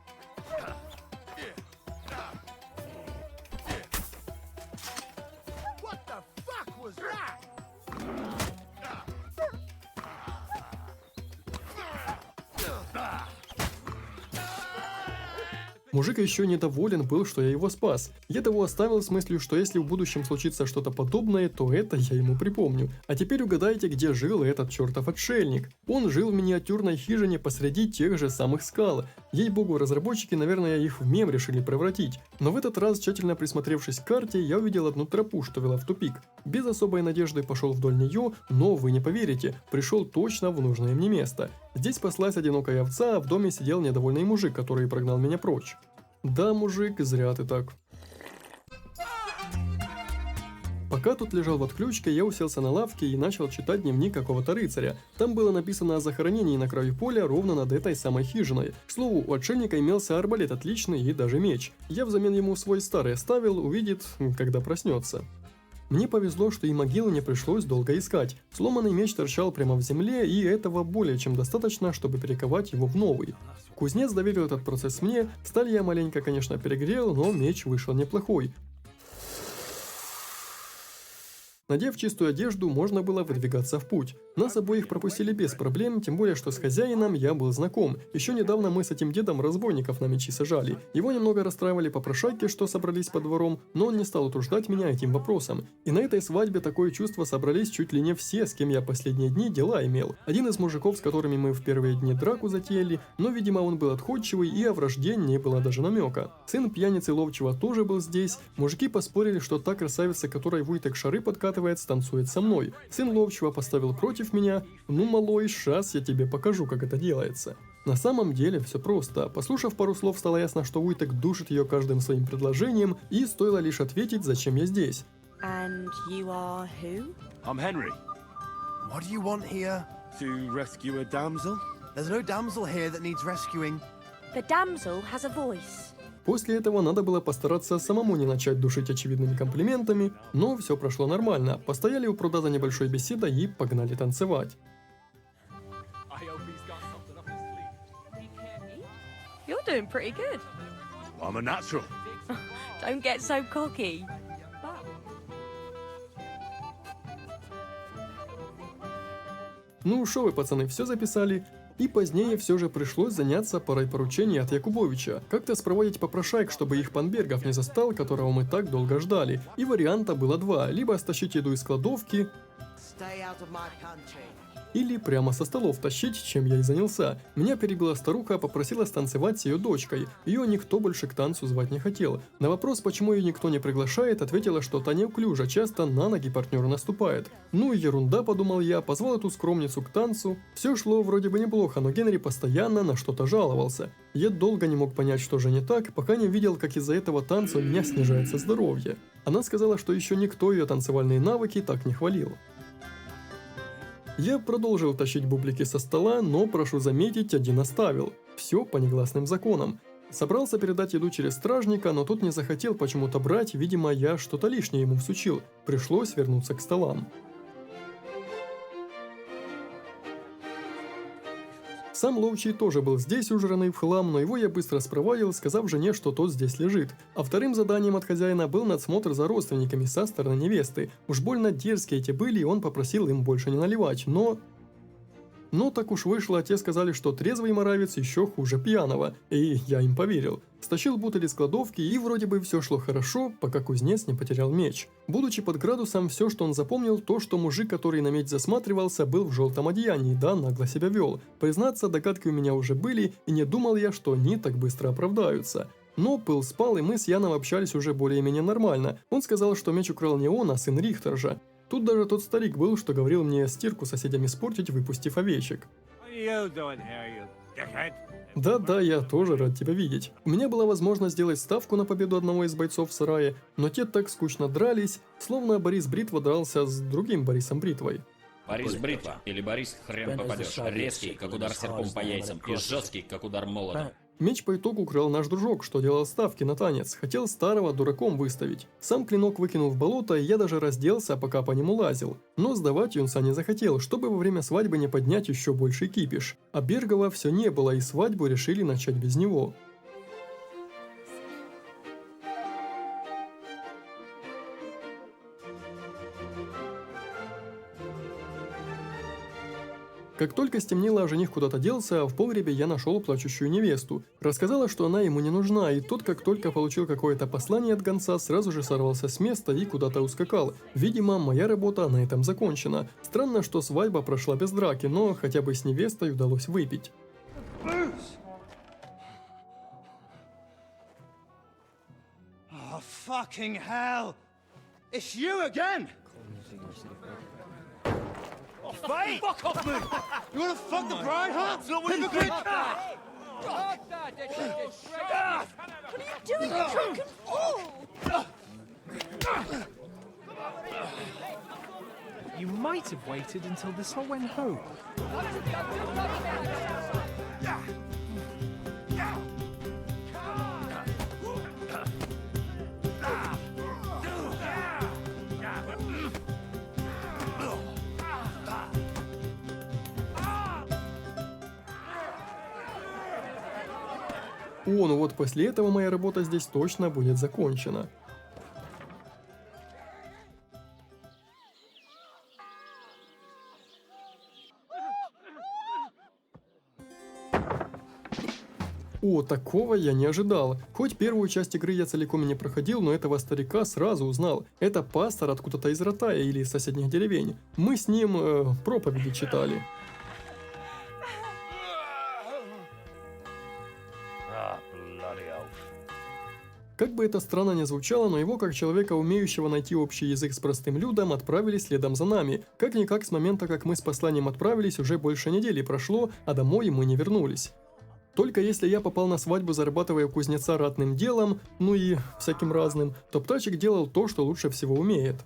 Мужик еще недоволен был, что я его спас. Я того оставил с мыслью, что если в будущем случится что-то подобное, то это я ему припомню. А теперь угадайте, где жил этот чертов отшельник. Он жил в миниатюрной хижине посреди тех же самых скал. Ей-богу, разработчики, наверное, их в мем решили превратить. Но в этот раз, тщательно присмотревшись к карте, я увидел одну тропу, что вела в тупик. Без особой надежды пошел вдоль нее, но вы не поверите, пришел точно в нужное мне место. Здесь паслась одинокая овца, а в доме сидел недовольный мужик, который прогнал меня прочь. Да, мужик, зря ты так. Пока тут лежал в отключке, я уселся на лавке и начал читать дневник какого-то рыцаря. Там было написано о захоронении на краю поля ровно над этой самой хижиной. К слову, у отшельника имелся арбалет отличный и даже меч. Я взамен ему свой старый оставил, увидит, когда проснется. Мне повезло, что и могилу не пришлось долго искать. Сломанный меч торчал прямо в земле, и этого более чем достаточно, чтобы перековать его в новый. Кузнец доверил этот процесс мне, сталь я маленько, конечно, перегрел, но меч вышел неплохой. Надев чистую одежду, можно было выдвигаться в путь. Нас обоих пропустили без проблем, тем более, что с хозяином я был знаком. Еще недавно мы с этим дедом разбойников на мечи сажали. Его немного расстраивали попрошайки, что собрались по дворам, но он не стал утруждать меня этим вопросом. И на этой свадьбе такое чувство собрались чуть ли не все, с кем я последние дни дела имел. Один из мужиков, с которыми мы в первые дни драку затеяли, но, видимо, он был отходчивый, и о вражде не было даже намека. Сын пьяницы ловчего тоже был здесь. Мужики поспорили, что та красавица, которой Вуйтек шары подкатывает, станцует со мной. Сын ловчего поставил против меня. Ну, малой, сейчас я тебе покажу, как это делается. На самом деле все просто. Послушав пару слов, стало ясно, что Вуйтек душит ее каждым своим предложением, и стоило лишь ответить, зачем я здесь. And you are who? I'm Henry. What do you want here? To rescue a damsel? There's no damsel here that needs rescuing. The damsel has a voice. После этого надо было постараться самому не начать душить очевидными комплиментами, но все прошло нормально. Постояли у пруда за небольшой беседой и погнали танцевать. You're doing pretty good. I'm a natural. Don't get so cocky. Ну шо вы, пацаны, все записали? И позднее все же пришлось заняться парой поручений от Якубовича. Как-то спроводить попрошаек, чтобы их Панбергов не застал, которого мы так долго ждали. И варианта было два: либо стащить еду из кладовки, или прямо со столов тащить, чем я и занялся. Меня перебила старуха, попросила станцевать с ее дочкой. Ее никто больше к танцу звать не хотел. На вопрос, почему ее никто не приглашает, ответила, что та неуклюжа, часто на ноги партнеру наступает. Ну и ерунда, подумал я, позвал эту скромницу к танцу. Все шло вроде бы неплохо, но Генри постоянно на что-то жаловался. Я долго не мог понять, что же не так, пока не видел, как из-за этого танца у меня снижается здоровье. Она сказала, что еще никто ее танцевальные навыки так не хвалил. Я продолжил тащить бублики со стола, но, прошу заметить, один оставил. Все по негласным законам. Собрался передать еду через стражника, но тот не захотел почему-то брать, видимо, я что-то лишнее ему всучил. Пришлось вернуться к столам. Сам ловчий тоже был здесь, ужранный в хлам, но его я быстро спровадил, сказав жене, что тот здесь лежит. А вторым заданием от хозяина был надсмотр за родственниками со стороны невесты. Уж больно дерзкие эти были, и он попросил им больше не наливать, но так уж вышло, те сказали, что трезвый моравец еще хуже пьяного, и я им поверил. Стащил бутыль из кладовки, и вроде бы все шло хорошо, пока кузнец не потерял меч. Будучи под градусом, все, что он запомнил, то, что мужик, который на меч засматривался, был в желтом одеянии, да нагло себя вел. Признаться, догадки у меня уже были, и не думал я, что они так быстро оправдаются. Но пыл спал, и мы с Яном общались уже более-менее нормально. Он сказал, что меч украл не он, а сын Рихтержа. Тут даже тот старик был, что говорил мне стирку соседям испортить, выпустив овечек. Да-да, я тоже рад тебя видеть. У меня была возможность сделать ставку на победу одного из бойцов в сарае, но те так скучно дрались, словно Борис Бритва дрался с другим Борисом Бритвой. Борис Бритва или Борис хрен попадешь. Резкий, как удар серпом по яйцам, и жесткий, как удар молотом. Меч по итогу украл наш дружок, что делал ставки на танец, хотел старого дураком выставить. Сам клинок выкинул в болото, и я даже разделся, пока по нему лазил. Но сдавать юнца не захотел, чтобы во время свадьбы не поднять еще больше кипиш. А Бергова все не было, и свадьбу решили начать без него. Как только стемнело, а жених куда-то делся, в погребе я нашел плачущую невесту. Рассказала, что она ему не нужна, и тот, как только получил какое-то послание от гонца, сразу же сорвался с места и куда-то ускакал. Видимо, моя работа на этом закончена. Странно, что свадьба прошла без драки, но хотя бы с невестой удалось выпить. Oh, fucking hell! It's you again! Oh, fight! Fuck off me! You wanna fuck the bride, huh? It's not what you think! What are you doing, you drunken fool? You might have waited until this all went home. О, ну вот после этого моя работа здесь точно будет закончена. О, такого я не ожидал. Хоть первую часть игры я целиком и не проходил, но этого старика сразу узнал. Это пастор откуда-то из Ротая или из соседних деревень. Мы с ним проповеди читали. Как бы это странно ни звучало, но его, как человека, умеющего найти общий язык с простым людом, отправили следом за нами. Как-никак с момента, как мы с посланием отправились, уже больше недели прошло, а домой мы не вернулись. Только если я попал на свадьбу, зарабатывая у кузнеца ратным делом, ну и всяким разным, то Птачик делал то, что лучше всего умеет.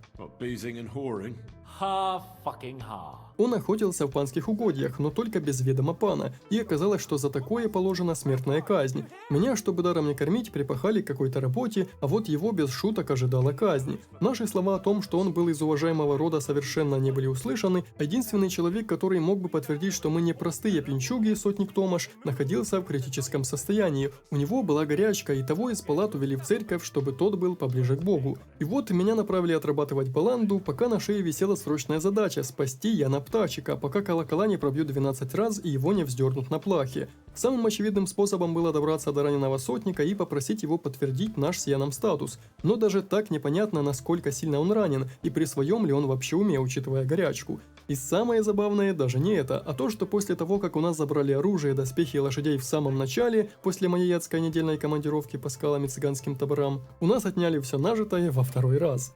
Он охотился в панских угодьях, но только без ведома пана, и оказалось, что за такое положена смертная казнь. Меня, чтобы даром не кормить, припахали к какой-то работе, а вот его без шуток ожидала казнь. Наши слова о том, что он был из уважаемого рода, совершенно не были услышаны, а единственный человек, который мог бы подтвердить, что мы не простые пьянчуги, сотник Томаш, находился в критическом состоянии. У него была горячка, и того из палат увели в церковь, чтобы тот был поближе к Богу. И вот меня направили отрабатывать баланду, пока на шее висела срочная задача – спасти Яна Птачика, пока колокола не пробьют 12 раз и его не вздернут на плахе. Самым очевидным способом было добраться до раненого сотника и попросить его подтвердить наш с Яном статус. Но даже так непонятно, насколько сильно он ранен, и при своем ли он вообще уме, учитывая горячку. И самое забавное даже не это, а то, что после того, как у нас забрали оружие, доспехи и лошадей в самом начале, после моей адской недельной командировки по скалам и цыганским таборам, у нас отняли все нажитое во второй раз.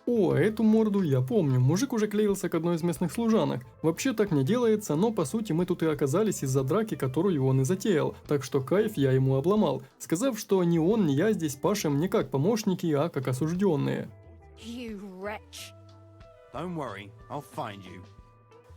О, эту морду я помню, мужик уже клеился к одной из местных служанок. Вообще так не делается, но по сути мы тут и оказались из-за драки, которую он и затеял, так что кайф я ему обломал, сказав, что ни он, ни я здесь пашем не как помощники, а как осужденные. You wretch. Don't worry, I'll find you.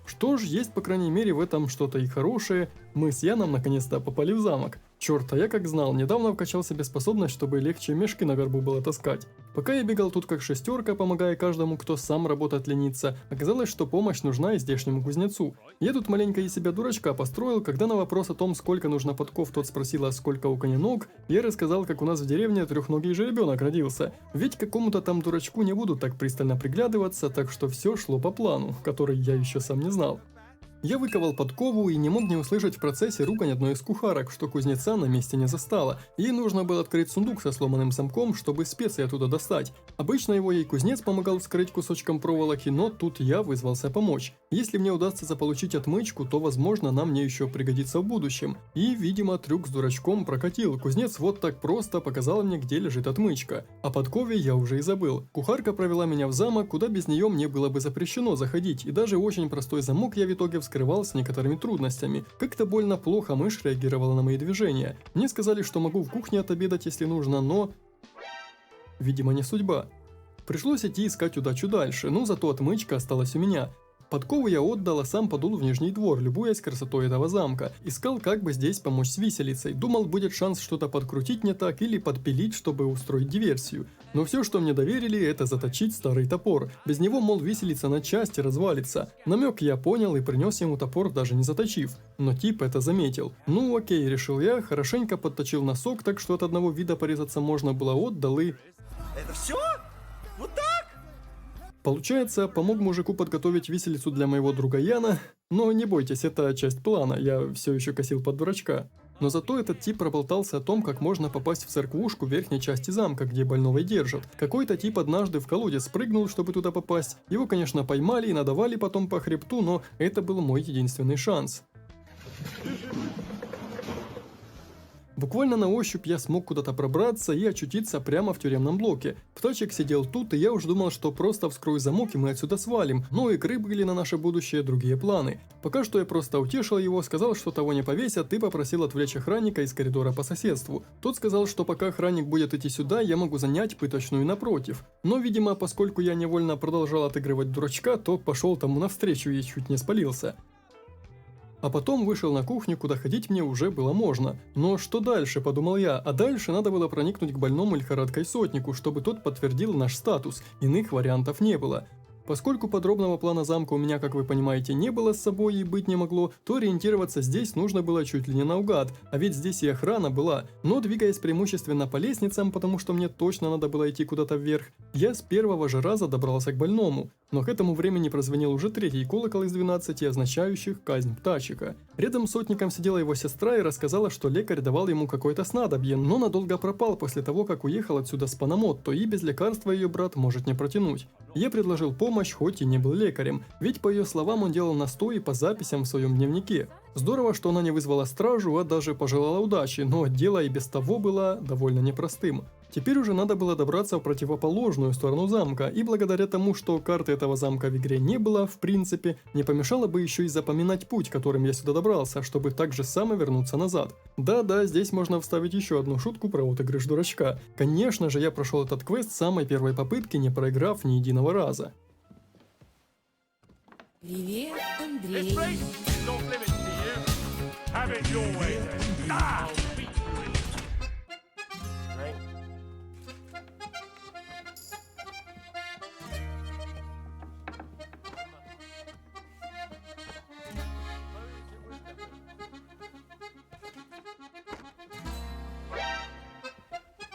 Что ж, есть по крайней мере в этом что-то и хорошее, мы с Яном наконец-то попали в замок. Черт, а я как знал, недавно вкачал себе способность, чтобы легче мешки на горбу было таскать. Пока я бегал тут как шестерка, помогая каждому, кто сам работать ленится, оказалось, что помощь нужна и здешнему кузнецу. Я тут маленько из себя дурачка построил, когда на вопрос о том, сколько нужно подков, тот спросил, а сколько у коня ног, я рассказал, как у нас в деревне трехногий жеребенок родился. Ведь какому-то там дурачку не буду так пристально приглядываться, так что все шло по плану, который я еще сам не знал. Я выковал подкову и не мог не услышать в процессе ругань одной из кухарок, что кузнеца на месте не застала. Ей нужно было открыть сундук со сломанным замком, чтобы специи оттуда достать. Обычно его ей кузнец помогал вскрыть кусочком проволоки, но тут я вызвался помочь. Если мне удастся заполучить отмычку, то возможно она мне еще пригодится в будущем. И, видимо, трюк с дурачком прокатил. Кузнец вот так просто показал мне, где лежит отмычка. О подкове я уже и забыл. Кухарка провела меня в замок, куда без нее мне было бы запрещено заходить, и даже очень простой замок я в итоге вскрывал с некоторыми трудностями. Как-то больно плохо мышь реагировала на мои движения. Мне сказали, что могу в кухне отобедать, если нужно, но... Видимо, не судьба. Пришлось идти искать удачу дальше, но зато отмычка осталась у меня. Подкову я отдал, а сам подул в Нижний двор, любуясь красотой этого замка. Искал, как бы здесь помочь с виселицей. Думал, будет шанс что-то подкрутить не так или подпилить, чтобы устроить диверсию. Но все, что мне доверили, это заточить старый топор. Без него, мол, виселица на части развалится. Намек я понял и принес ему топор, даже не заточив. Но тип это заметил. Ну окей, решил я, хорошенько подточил носок, так что от одного вида порезаться можно было, отдал и... Это все? Вот так? Получается, помог мужику подготовить виселицу для моего друга Яна, но не бойтесь, это часть плана, я все еще косил под дурачка. Но зато этот тип проболтался о том, как можно попасть в церквушку в верхней части замка, где больного и держат. Какой-то тип однажды в колодец спрыгнул, чтобы туда попасть. Его, конечно, поймали и надавали потом по хребту, но это был мой единственный шанс. Буквально на ощупь я смог куда-то пробраться и очутиться прямо в тюремном блоке. Птачек сидел тут, и я уж думал, что просто вскрою замок и мы отсюда свалим, но у игры были на наше будущее другие планы. Пока что я просто утешил его, сказал, что того не повесят, и попросил отвлечь охранника из коридора по соседству. Тот сказал, что пока охранник будет идти сюда, я могу занять пыточную напротив. Но, видимо, поскольку я невольно продолжал отыгрывать дурачка, то пошел тому навстречу и чуть не спалился. А потом вышел на кухню, куда ходить мне уже было можно. Но что дальше, подумал я, а дальше надо было проникнуть к больному лихорадкой сотнику, чтобы тот подтвердил наш статус, иных вариантов не было. Поскольку подробного плана замка у меня, как вы понимаете, не было с собой и быть не могло, то ориентироваться здесь нужно было чуть ли не наугад, а ведь здесь и охрана была. Но двигаясь преимущественно по лестницам, потому что мне точно надо было идти куда-то вверх, я с первого же раза добрался к больному. Но к этому времени прозвенел уже третий колокол из 12, означающих казнь птачика. Рядом с сотником сидела его сестра и рассказала, что лекарь давал ему какое-то снадобье, но надолго пропал после того, как уехал отсюда с Панамотто, и без лекарства ее брат может не протянуть. Я предложил помощь, хоть и не был лекарем, ведь по ее словам он делал настои по записям в своем дневнике. Здорово, что она не вызвала стражу, а даже пожелала удачи, но дело и без того было довольно непростым. Теперь уже надо было добраться в противоположную сторону замка, и благодаря тому, что карты этого замка в игре не было, в принципе, не помешало бы еще и запоминать путь, которым я сюда добрался, чтобы так же само вернуться назад. Да-да, здесь можно вставить еще одну шутку про отыгрыш дурачка. Конечно же, я прошел этот квест с самой первой попытки, не проиграв ни единого раза. Привет, Андрей.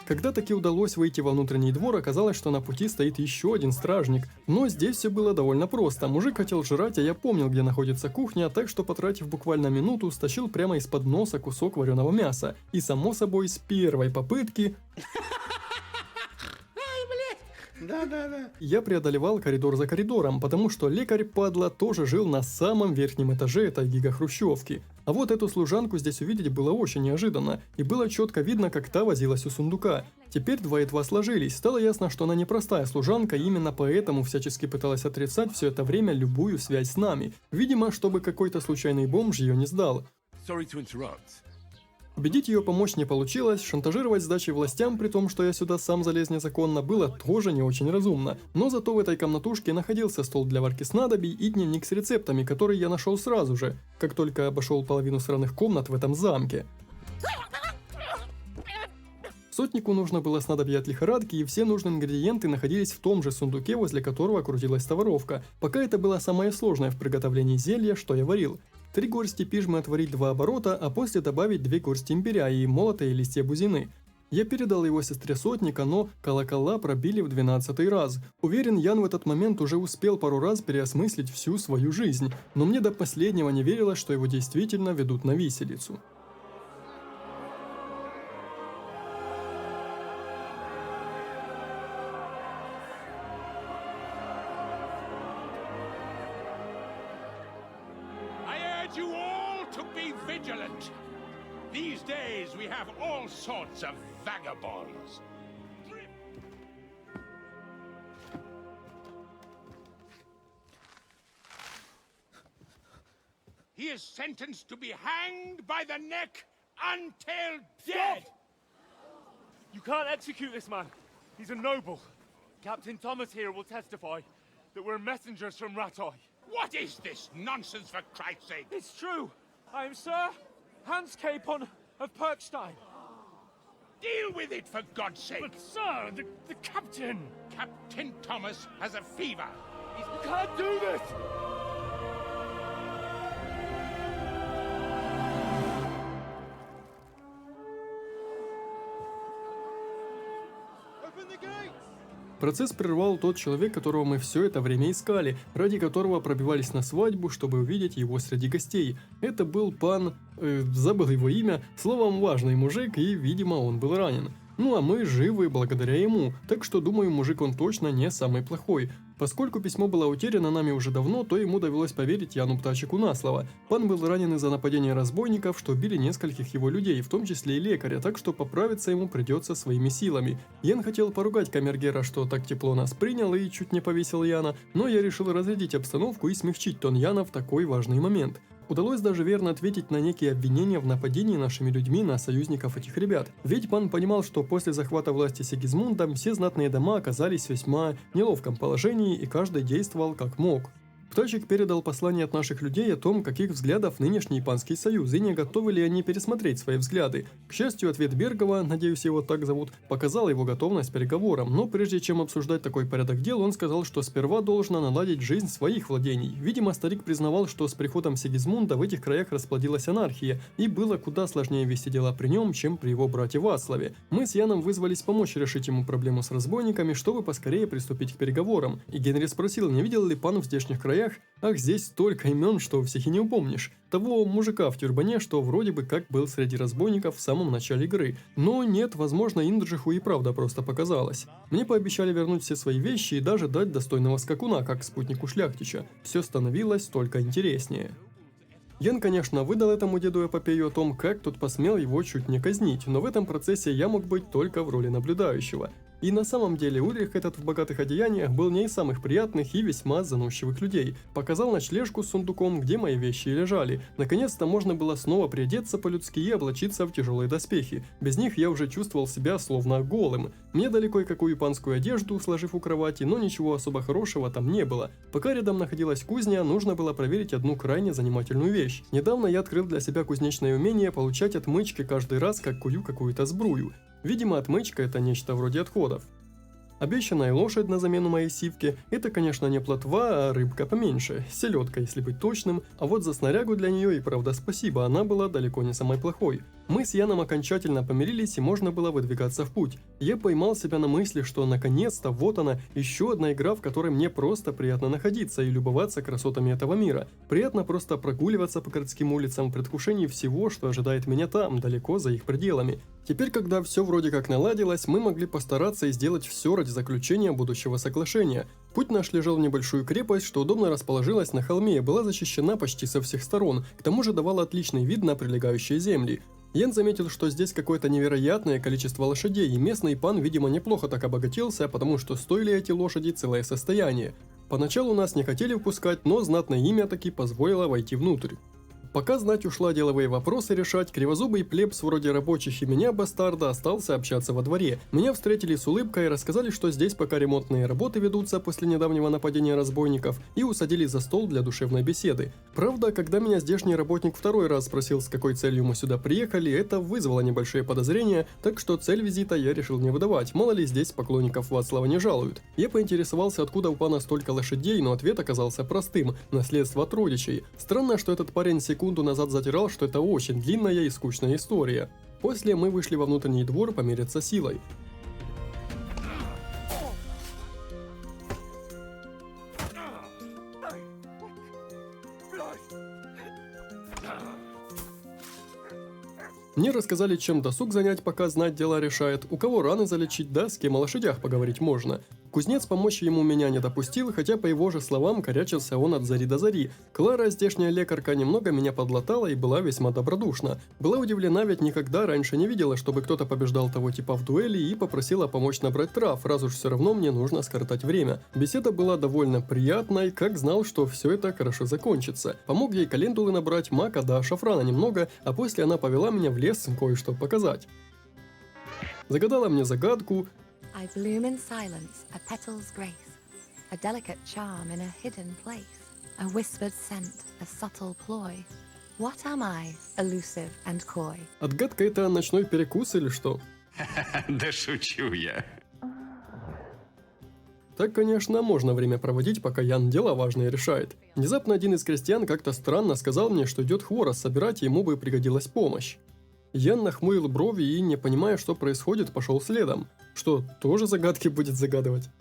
Когда таки удалось выйти во внутренний двор, оказалось, что на пути стоит еще один стражник. Но здесь все было довольно просто. Мужик хотел жрать, а я помнил, где находится кухня, так что, потратив буквально минуту, стащил прямо из-под носа кусок вареного мяса. И, само собой, с первой попытки... Я преодолевал коридор за коридором, потому что лекарь, падла, тоже жил на самом верхнем этаже этой гигахрущевки. А вот эту служанку здесь увидеть было очень неожиданно, и было четко видно, как та возилась у сундука. Теперь 2 и 2 сложились, стало ясно, что она непростая служанка, и именно поэтому всячески пыталась отрицать все это время любую связь с нами. Видимо, чтобы какой-то случайный бомж ее не сдал. Убедить ее помочь не получилось, шантажировать сдачей властям, при том, что я сюда сам залез незаконно, было тоже не очень разумно. Но зато в этой комнатушке находился стол для варки снадобий и дневник с рецептами, который я нашел сразу же, как только обошел половину сраных комнат в этом замке. Сотнику нужно было снадобье от лихорадки, и все нужные ингредиенты находились в том же сундуке, возле которого крутилась товаровка. Пока это было самое сложное в приготовлении зелья, что я варил. 3 горсти пижмы отварить 2 оборота, а после добавить 2 горсти имбиря и молотые листья бузины. Я передал его сестре сотника, но колокола пробили в 12-й раз. Уверен, Ян в этот момент уже успел пару раз переосмыслить всю свою жизнь, но мне до последнего не верилось, что его действительно ведут на виселицу. You all to be vigilant. These days we have all sorts of vagabonds. He is sentenced to be hanged by the neck until dead. You can't execute this man. He's a noble. Captain Thomas here will testify that we're messengers from Ratoi. What is this nonsense, for Christ's sake? It's true. I am Sir Hans Capon of Perkstein. Deal with it, for God's sake. But, sir, the captain... Captain Thomas has a fever. You can't do this! Open the gates! Процесс прервал тот человек, которого мы все это время искали, ради которого пробивались на свадьбу, чтобы увидеть его среди гостей. Это был пан... забыл его имя, словом, важный мужик, и, видимо, он был ранен. Ну а мы живы благодаря ему, так что думаю, мужик он точно не самый плохой. Поскольку письмо было утеряно нами уже давно, то ему довелось поверить Яну Птачику на слово. Пан был ранен из-за нападения разбойников, что убили нескольких его людей, в том числе и лекаря, так что поправиться ему придется своими силами. Ян хотел поругать камергера, что так тепло нас принял и чуть не повесил Яна, но я решил разрядить обстановку и смягчить тон Яна в такой важный момент. Удалось даже верно ответить на некие обвинения в нападении нашими людьми на союзников этих ребят. Ведь пан понимал, что после захвата власти Сигизмундом все знатные дома оказались в весьма неловком положении, и каждый действовал как мог. Птачик передал послание от наших людей о том, каких взглядов нынешний Японский союз, и не готовы ли они пересмотреть свои взгляды. К счастью, ответ Бергова, надеюсь, его так зовут, показал его готовность к переговорам, но прежде чем обсуждать такой порядок дел, он сказал, что сперва должно наладить жизнь своих владений. Видимо, старик признавал, что с приходом Сигизмунда в этих краях расплодилась анархия, и было куда сложнее вести дела при нем, чем при его брате Вацлаве. Мы с Яном вызвались помочь решить ему проблему с разбойниками, чтобы поскорее приступить к переговорам. И Генри спросил, не видел ли пан в здешних краях. Ах, здесь столько имен, что всех и не упомнишь. Того мужика в тюрбане, что вроде бы как был среди разбойников в самом начале игры. Но нет, возможно, Индрджиху и правда просто показалось. Мне пообещали вернуть все свои вещи и даже дать достойного скакуна, как спутнику шляхтича. Все становилось только интереснее. Ян, конечно, выдал этому деду эпопею о том, как тот посмел его чуть не казнить, но в этом процессе я мог быть только в роли наблюдающего. И на самом деле Ульрих этот в богатых одеяниях был не из самых приятных и весьма заносчивых людей. Показал ночлежку с сундуком, где мои вещи лежали. Наконец-то можно было снова приодеться по-людски и облачиться в тяжелые доспехи. Без них я уже чувствовал себя словно голым. Мне дали кое-какую японскую одежду, сложив у кровати, но ничего особо хорошего там не было. Пока рядом находилась кузня, нужно было проверить одну крайне занимательную вещь. Недавно я открыл для себя кузнечное умение получать отмычки каждый раз, как кую какую-то сбрую. Видимо, отмычка – это нечто вроде отходов. Обещанная лошадь на замену моей сивке – это, конечно, не плотва, а рыбка поменьше, селедка, если быть точным, а вот за снарягу для нее и правда спасибо, она была далеко не самой плохой. Мы с Яном окончательно помирились, и можно было выдвигаться в путь. Я поймал себя на мысли, что наконец-то вот она, еще одна игра, в которой мне просто приятно находиться и любоваться красотами этого мира. Приятно просто прогуливаться по городским улицам в предвкушении всего, что ожидает меня там, далеко за их пределами. Теперь, когда все вроде как наладилось, мы могли постараться и сделать все ради заключения будущего соглашения. Путь наш лежал в небольшую крепость, что удобно расположилась на холме и была защищена почти со всех сторон, к тому же давала отличный вид на прилегающие земли. Ян заметил, что здесь какое-то невероятное количество лошадей, и местный пан, видимо, неплохо так обогатился, потому что стоили эти лошади целое состояние. Поначалу нас не хотели впускать, но знатное имя таки позволило войти внутрь. Пока знать ушла деловые вопросы решать, кривозубый плебс вроде рабочих и меня, бастарда, остался общаться во дворе. Меня встретили с улыбкой и рассказали, что здесь пока ремонтные работы ведутся после недавнего нападения разбойников, и усадили за стол для душевной беседы. Правда, когда меня здешний работник второй раз спросил, с какой целью мы сюда приехали, это вызвало небольшие подозрения, так что цель визита я решил не выдавать, мало ли здесь поклонников Вацлава не жалуют. Я поинтересовался, откуда у пана столько лошадей, но ответ оказался простым – наследство от родичей. Странно, что этот парень секунду назад затирал, что это очень длинная и скучная история. После мы вышли во внутренний двор помериться силой. Мне рассказали, чем досуг занять, пока знать дела решает, у кого раны залечить, да с кем о лошадях поговорить можно. Кузнец помочь ему меня не допустил, хотя по его же словам корячился он от зари до зари. Клара, здешняя лекарка, немного меня подлатала и была весьма добродушна. Была удивлена, ведь никогда раньше не видела, чтобы кто-то побеждал того типа в дуэли, и попросила помочь набрать трав, раз уж все равно мне нужно скоротать время. Беседа была довольно приятной, как знал, что все это хорошо закончится. Помог ей календулы набрать, мака да шафрана немного, а после она повела меня в лес кое-что показать. Загадала мне загадку. I bloom in silence, a petal's grace, a delicate charm in a hidden place, a whispered scent, a subtle ploy. What am I, elusive and coy? Отгадка — это ночной перекус или что? Да шучу я. Так, конечно, можно время проводить, пока Ян дела важные решает. Внезапно один из крестьян как-то странно сказал мне, что идет хворост собирать, и ему бы пригодилась помощь. Ян нахмурил брови и, не понимая, что происходит, пошел следом. Что, тоже загадки будет загадывать?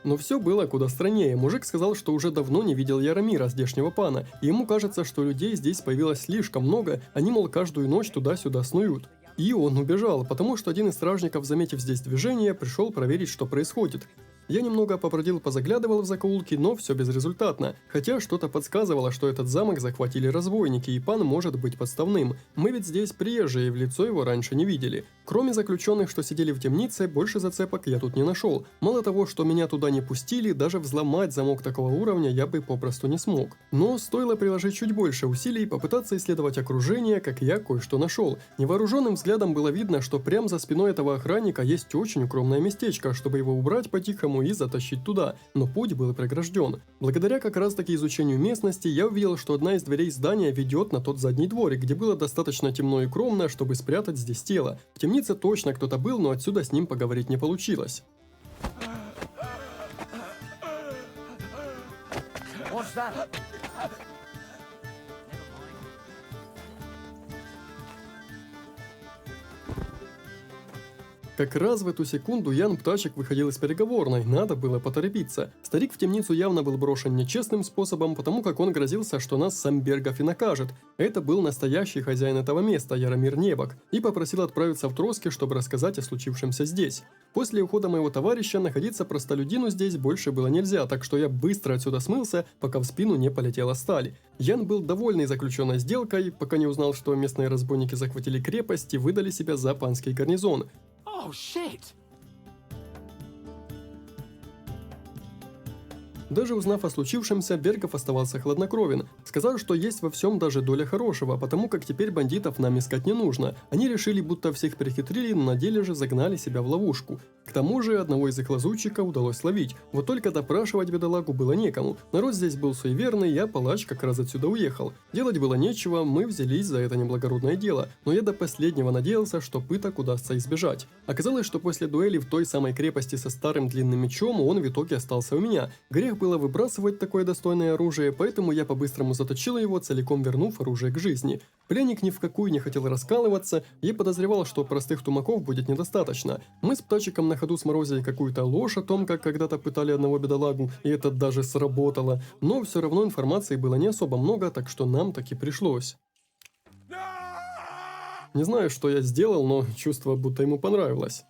Но все было куда страннее. Мужик сказал, что уже давно не видел Яромира, здешнего пана, и ему кажется, что людей здесь появилось слишком много, они, мол, каждую ночь туда-сюда снуют. И он убежал, потому что один из стражников, заметив здесь движение, пришел проверить, что происходит. Я немного побродил, позаглядывал в закоулки, но все безрезультатно, хотя что-то подсказывало, что этот замок захватили разбойники, и пан может быть подставным. Мы ведь здесь приезжие, и в лицо его раньше не видели. Кроме заключенных, что сидели в темнице, больше зацепок я тут не нашел. Мало того, что меня туда не пустили, даже взломать замок такого уровня я бы попросту не смог. Но стоило приложить чуть больше усилий и попытаться исследовать окружение, как я кое-что нашел. Невооруженным взглядом было видно, что прямо за спиной этого охранника есть очень укромное местечко, чтобы его убрать по-тихому и затащить туда, но путь был прегражден. Благодаря как раз таки изучению местности, я увидел, что одна из дверей здания ведет на тот задний дворик, где было достаточно темно и укромно, чтобы спрятать здесь тело. В темнице точно кто-то был, но отсюда с ним поговорить не получилось. Как раз в эту секунду Ян Птачек выходил из переговорной, надо было поторопиться. Старик в темницу явно был брошен нечестным способом, потому как он грозился, что нас сам Бергов и накажет. Это был настоящий хозяин этого места, Яромир Небок, и попросил отправиться в Троски, чтобы рассказать о случившемся здесь. После ухода моего товарища находиться простолюдину здесь больше было нельзя, так что я быстро отсюда смылся, пока в спину не полетела сталь. Ян был довольный заключенной сделкой, пока не узнал, что местные разбойники захватили крепость и выдали себя за панский гарнизон. Oh, shit! Даже узнав о случившемся, Бергов оставался хладнокровен. Сказал, что есть во всем даже доля хорошего, потому как теперь бандитов нам искать не нужно. Они решили, будто всех перехитрили, но на деле же загнали себя в ловушку. К тому же, одного из их лазутчика удалось словить. Вот только допрашивать бедолагу было некому. Народ здесь был суеверный, я, палач, как раз отсюда уехал. Делать было нечего, мы взялись за это неблагородное дело. Но я до последнего надеялся, что пыток удастся избежать. Оказалось, что после дуэли в той самой крепости со старым длинным мечом он в итоге остался у меня. Грех было выбрасывать такое достойное оружие, поэтому я по-быстрому заточил его, целиком вернув оружие к жизни. Пленник ни в какую не хотел раскалываться, я подозревал, что простых тумаков будет недостаточно. Мы с Птачиком на ходу сморозили какую-то ложь о том, как когда-то пытали одного бедолагу, и это даже сработало, но все равно информации было не особо много, так что нам таки пришлось. Не знаю, что я сделал, но чувство, будто ему понравилось.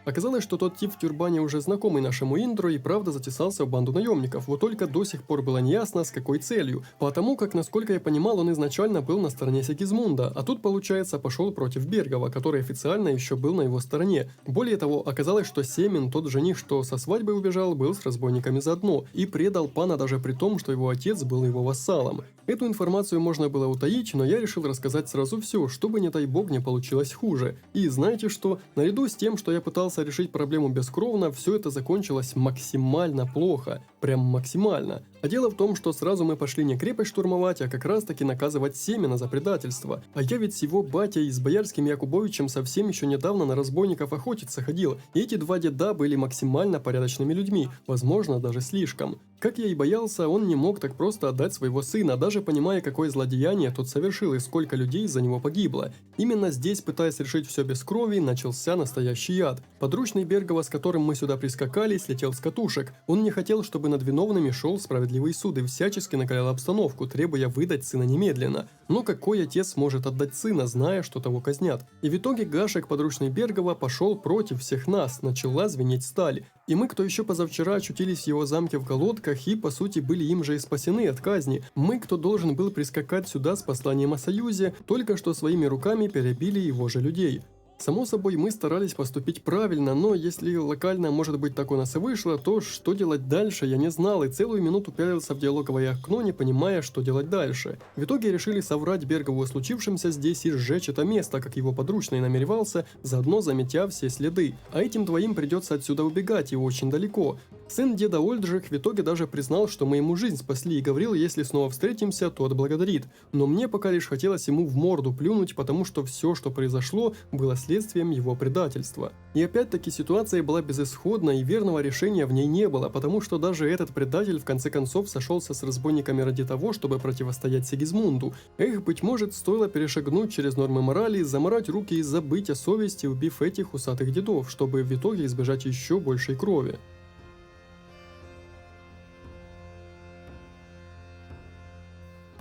Оказалось, что тот тип в тюрбане уже знакомый нашему Индру и правда затесался в банду наемников, вот только до сих пор было неясно, с какой целью, потому как, насколько я понимал, он изначально был на стороне Сигизмунда, а тут, получается, пошел против Бергова, который официально еще был на его стороне. Более того, оказалось, что Семен, тот жених, что со свадьбы убежал, был с разбойниками заодно и предал пана даже при том, что его отец был его вассалом. Эту информацию можно было утаить, но я решил рассказать сразу все, чтобы, не дай бог, не получилось хуже. И знаете что? Наряду с тем, что я пытался решить проблему бескровно, все это закончилось максимально плохо. Прям максимально. А дело в том, что сразу мы пошли не крепость штурмовать, а как раз таки наказывать Семена за предательство. А я ведь с его батей и с боярским Якубовичем совсем еще недавно на разбойников охотиться ходил. И эти два деда были максимально порядочными людьми, возможно, даже слишком. Как я и боялся, он не мог так просто отдать своего сына, даже понимая, какое злодеяние тот совершил и сколько людей из-за него погибло. Именно здесь, пытаясь решить все без крови, начался настоящий ад. Подручный Бергова, с которым мы сюда прискакали, слетел с катушек. Он не хотел, чтобы над виновными шел справедливый суд и всячески накалял обстановку, требуя выдать сына немедленно. Но какой отец может отдать сына, зная, что того казнят? И в итоге Гашек, подручный Бергова, пошел против всех нас, начала звенеть сталь. И мы, кто еще позавчера очутились в его замке в колодках и, по сути, были им же и спасены от казни, мы, кто должен был прискакать сюда с посланием о союзе, только что своими руками перебили его же людей. Само собой, мы старались поступить правильно, но если локально, может быть, так у нас и вышло, то что делать дальше, я не знал и целую минуту пялился в диалоговое окно, не понимая, что делать дальше. В итоге решили соврать Бергову о случившемся здесь и сжечь это место, как его подручный намеревался, заодно заметя все следы. А этим двоим придется отсюда убегать и очень далеко. Сын деда Ольджих в итоге даже признал, что мы ему жизнь спасли и говорил, если снова встретимся, то отблагодарит. Но мне пока лишь хотелось ему в морду плюнуть, потому что все, что произошло, было следствием его предательства. И опять-таки ситуация была безысходна, и верного решения в ней не было, потому что даже этот предатель в конце концов сошелся с разбойниками ради того, чтобы противостоять Сигизмунду. Эх, быть может, стоило перешагнуть через нормы морали, заморать руки и забыть о совести, убив этих усатых дедов, чтобы в итоге избежать еще большей крови.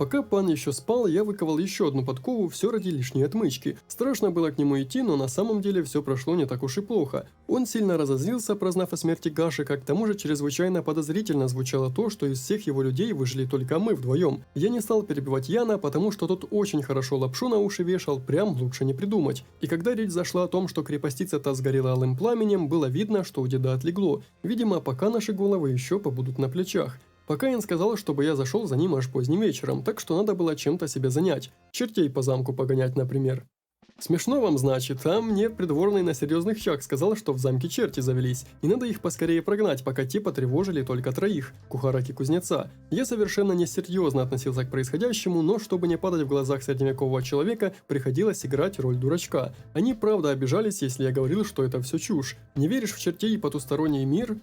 Пока пан еще спал, я выковал еще одну подкову, все ради лишней отмычки. Страшно было к нему идти, но на самом деле все прошло не так уж и плохо. Он сильно разозлился, прознав о смерти Гашика, к тому же чрезвычайно подозрительно звучало то, что из всех его людей выжили только мы вдвоем. Я не стал перебивать Яна, потому что тот очень хорошо лапшу на уши вешал, прям лучше не придумать. И когда речь зашла о том, что крепостица-то сгорела алым пламенем, было видно, что у деда отлегло. Видимо, пока наши головы еще побудут на плечах. Пока Ян сказал, чтобы я зашел за ним аж поздним вечером, так что надо было чем-то себя занять. Чертей по замку погонять, например. Смешно вам, значит, а мне придворный на серьезных щах сказал, что в замке черти завелись, и надо их поскорее прогнать, пока те потревожили только троих, кухарок и кузнеца. Я совершенно несерьезно относился к происходящему, но чтобы не падать в глазах средневекового человека, приходилось играть роль дурачка. Они правда обижались, если я говорил, что это все чушь. Не веришь в чертей и потусторонний мир?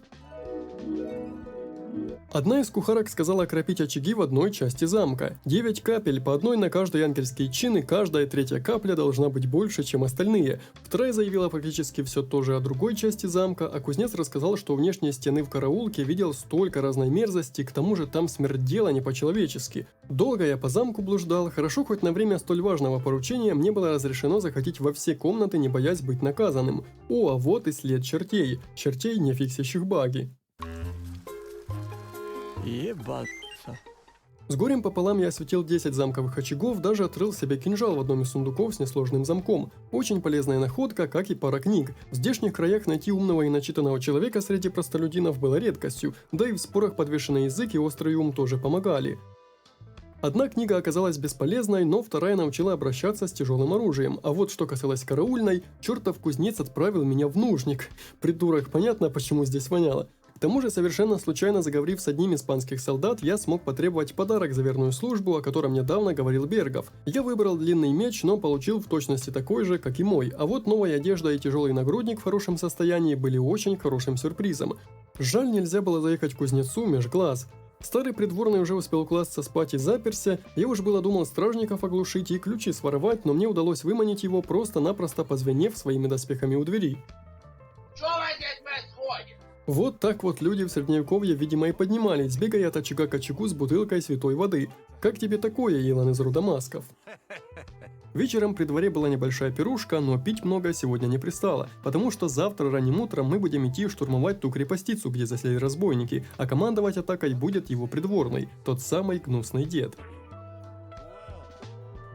Одна из кухарок сказала окропить очаги в одной части замка. 9 капель, по одной на каждый ангельский чин, и каждая третья капля должна быть больше, чем остальные. Вторая заявила практически все то же о другой части замка, а кузнец рассказал, что у внешней стены в караулке видел столько разной мерзости, к тому же там смердело не по-человечески. Долго я по замку блуждал, хорошо хоть на время столь важного поручения мне было разрешено заходить во все комнаты, не боясь быть наказанным. О, а вот и след чертей. Чертей, не фиксящих баги. Ебаться. С горем пополам я осветил 10 замковых очагов, даже отрыл себе кинжал в одном из сундуков с несложным замком. Очень полезная находка, как и пара книг. В здешних краях найти умного и начитанного человека среди простолюдинов было редкостью, да и в спорах подвешенный язык и острый ум тоже помогали. Одна книга оказалась бесполезной, но вторая научила обращаться с тяжелым оружием, а вот что касалось караульной, чертов кузнец отправил меня в нужник. Придурок, понятно, почему здесь воняло. К тому же, совершенно случайно заговорив с одним из панских солдат, я смог потребовать подарок за верную службу, о котором недавно говорил Бергов. Я выбрал длинный меч, но получил в точности такой же, как и мой, а вот новая одежда и тяжелый нагрудник в хорошем состоянии были очень хорошим сюрпризом. Жаль, нельзя было заехать к кузнецу меж глаз. Старый придворный уже успел класться спать и заперся, я уж было думал стражников оглушить и ключи своровать, но мне удалось выманить его, просто-напросто позвенев своими доспехами у двери. Вот так вот люди в средневековье, видимо, и поднимались, бегая от очага к очагу с бутылкой святой воды. Как тебе такое, Илон из рода Масков? Вечером при дворе была небольшая пирушка, но пить много сегодня не пристало, потому что завтра ранним утром мы будем идти штурмовать ту крепостицу, где засели разбойники, а командовать атакой будет его придворный, тот самый гнусный дед.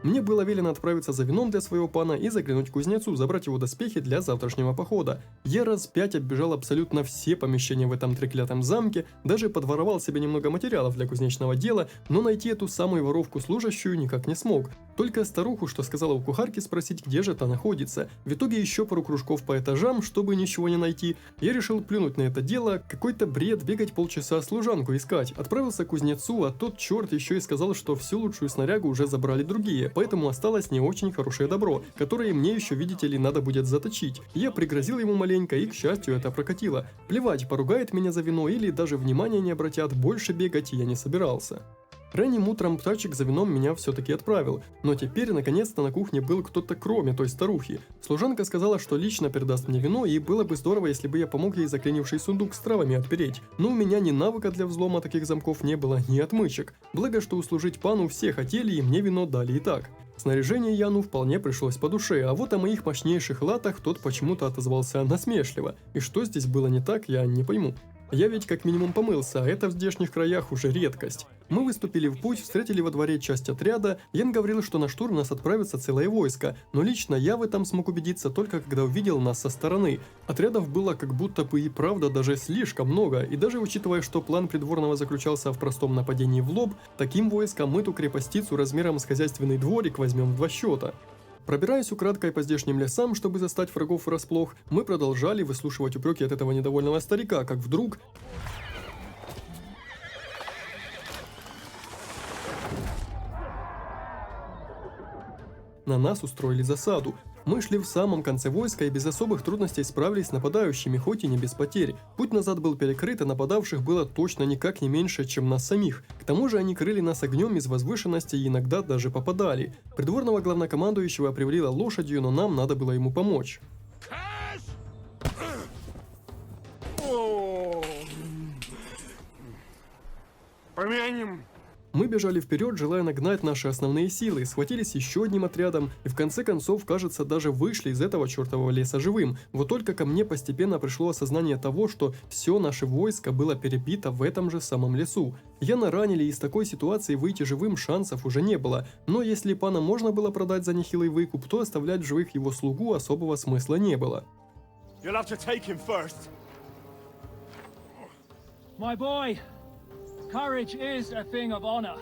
Мне было велено отправиться за вином для своего пана и заглянуть к кузнецу, забрать его доспехи для завтрашнего похода. Я раз 5 оббежал абсолютно все помещения в этом треклятом замке, даже подворовал себе немного материалов для кузнечного дела, но найти эту самую воровку-служащую никак не смог. Только старуху, что сказала у кухарки, спросить, где же та находится. В итоге еще пару кружков по этажам, чтобы ничего не найти. Я решил плюнуть на это дело, какой-то бред бегать полчаса служанку искать. Отправился к кузнецу, а тот черт еще и сказал, что всю лучшую снарягу уже забрали другие, поэтому осталось не очень хорошее добро, которое мне еще, видите ли, надо будет заточить. Я пригрозил ему маленько, и, к счастью, это прокатило. Плевать, поругает меня за вино или даже внимания не обратят, больше бегать я не собирался. Ранним утром птачек за вином меня все-таки отправил, но теперь наконец-то на кухне был кто-то кроме той старухи. Служанка сказала, что лично передаст мне вино, и было бы здорово, если бы я помог ей заклинивший сундук с травами отпереть. Но у меня ни навыка для взлома таких замков не было, ни отмычек. Благо, что услужить пану все хотели, и мне вино дали и так. Снаряжение Яну вполне пришлось по душе, а вот о моих мощнейших латах тот почему-то отозвался насмешливо. И что здесь было не так, я не пойму. Я ведь как минимум помылся, а это в здешних краях уже редкость. Мы выступили в путь, встретили во дворе часть отряда. Ян говорил, что на штурм нас отправится целое войско, но лично я в этом смог убедиться только когда увидел нас со стороны. Отрядов было как будто бы и правда даже слишком много, и даже учитывая, что план придворного заключался в простом нападении в лоб, таким войском мы ту крепостицу размером с хозяйственный дворик возьмем в 2 счета. Пробираясь украдкой по здешним лесам, чтобы застать врагов врасплох, мы продолжали выслушивать упреки от этого недовольного старика, как вдруг... На нас устроили засаду. Мы шли в самом конце войска и без особых трудностей справились с нападающими, хоть и не без потерь. Путь назад был перекрыт, и нападавших было точно никак не меньше, чем нас самих. К тому же они крыли нас огнем из возвышенности и иногда даже попадали. Придворного главнокомандующего привалило лошадью, но нам надо было ему помочь. Помянем Мы бежали вперед, желая нагнать наши основные силы, схватились еще одним отрядом и в конце концов, кажется, даже вышли из этого чертового леса живым. Вот только ко мне постепенно пришло осознание того, что все наше войско было перебито в этом же самом лесу. Яна ранили, и из такой ситуации выйти живым шансов уже не было, но если пана можно было продать за нехилый выкуп, то оставлять в живых его слугу особого смысла не было. You'll have to take him first. My boy, courage is a thing of honor.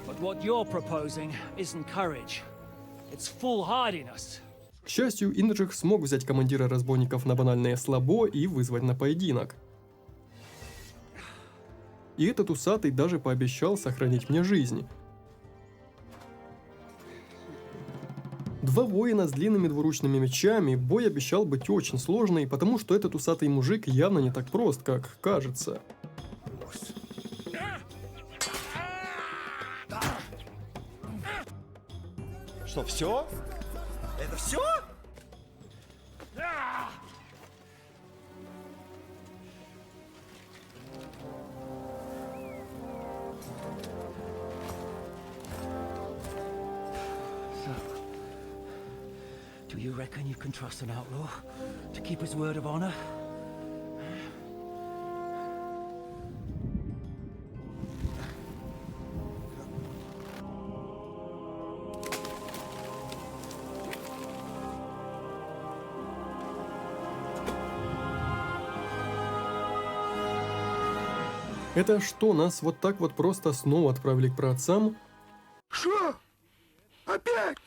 But what you're proposing isn't courage. It's foolhardiness. К счастью, Инджих смог взять командира разбойников на банальное слабо и вызвать на поединок. И этот усатый даже пообещал сохранить мне жизнь. Два воина с длинными двуручными мечами, бой обещал быть очень сложный, потому что этот усатый мужик явно не так прост, как кажется. Что, все? Это все? Do you reckon you can trust an outlaw to keep his word of honor? Это что, нас вот так вот просто снова отправили к праотцам? Что? Опять?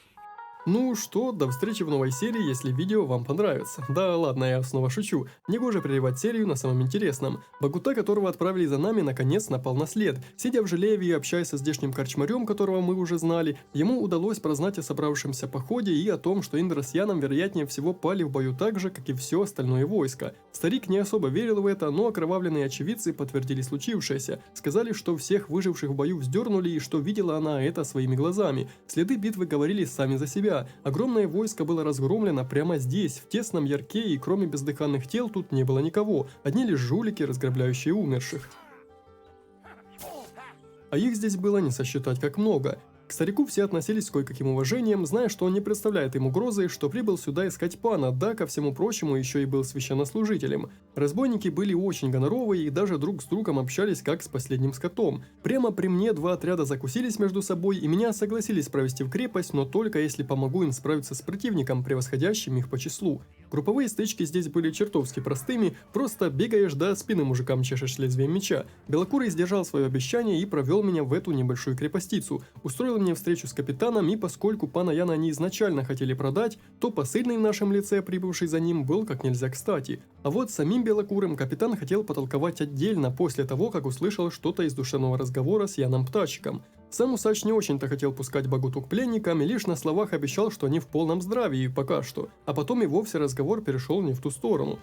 Ну что, до встречи в новой серии, если видео вам понравится. Да ладно, я снова шучу. Негоже прерывать серию на самом интересном. Багута, которого отправили за нами, наконец напал на след. Сидя в Желееве и общаясь со здешним корчмарем, которого мы уже знали, ему удалось прознать о собравшемся походе и о том, что Индра с Яном вероятнее всего пали в бою так же, как и все остальное войско. Старик не особо верил в это, но окровавленные очевидцы подтвердили случившееся. Сказали, что всех выживших в бою вздернули и что видела она это своими глазами. Следы битвы говорили сами за себя. Огромное войско было разгромлено прямо здесь, в тесном ярке, и кроме бездыханных тел тут не было никого, одни лишь жулики, разграбляющие умерших. А их здесь было не сосчитать как много. К старику все относились с кое-каким уважением, зная, что он не представляет им угрозы, что прибыл сюда искать пана, да, ко всему прочему, еще и был священнослужителем. Разбойники были очень гоноровые и даже друг с другом общались как с последним скотом. Прямо при мне два отряда закусились между собой и меня согласились провести в крепость, но только если помогу им справиться с противником, превосходящим их по числу. Групповые стычки здесь были чертовски простыми, просто бегаешь до спины мужикам чешешь лезвием меча. Белокурый сдержал свое обещание и провел меня в эту небольшую крепостицу, устроил мне встречу с капитаном, и поскольку пана Яна они изначально хотели продать, то посыльный в нашем лице, прибывший за ним, был как нельзя кстати. А вот самим белокурым капитан хотел потолковать отдельно после того, как услышал что-то из душевного разговора с Яном Птачиком. Сам усач не очень-то хотел пускать Багуту к пленникам и лишь на словах обещал, что они в полном здравии пока что, а потом и вовсе разговор перешел не в ту сторону.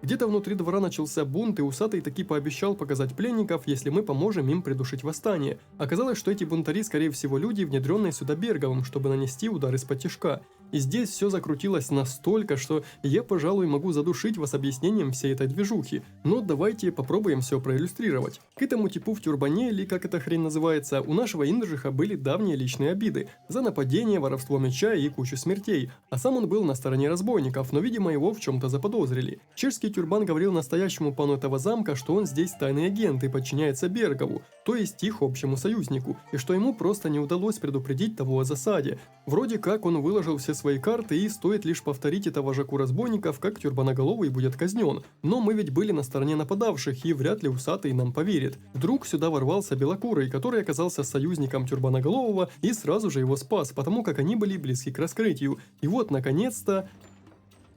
Где-то внутри двора начался бунт, и усатый таки пообещал показать пленников, если мы поможем им придушить восстание. Оказалось, что эти бунтари, скорее всего, люди, внедренные сюда Берговым, чтобы нанести удар из-под тишка. И здесь все закрутилось настолько, что я, пожалуй, могу задушить вас объяснением всей этой движухи. Но давайте попробуем все проиллюстрировать. К этому типу в тюрбане, или как эта хрень называется, у нашего Инджиха были давние личные обиды. За нападение, воровство меча и кучу смертей. А сам он был на стороне разбойников, но, видимо, его в чем-то заподозрили. Чешский тюрбан говорил настоящему пану этого замка, что он здесь тайный агент и подчиняется Бергову, то есть их общему союзнику, и что ему просто не удалось предупредить того о засаде. Вроде как он выложил все свои карты, и стоит лишь повторить это вожаку разбойников, как тюрбаноголовый будет казнен. Но мы ведь были на стороне нападавших, и вряд ли усатый нам поверит. Вдруг сюда ворвался Белокурый, который оказался союзником тюрбаноголового и сразу же его спас, потому как они были близки к раскрытию. И вот, наконец-то,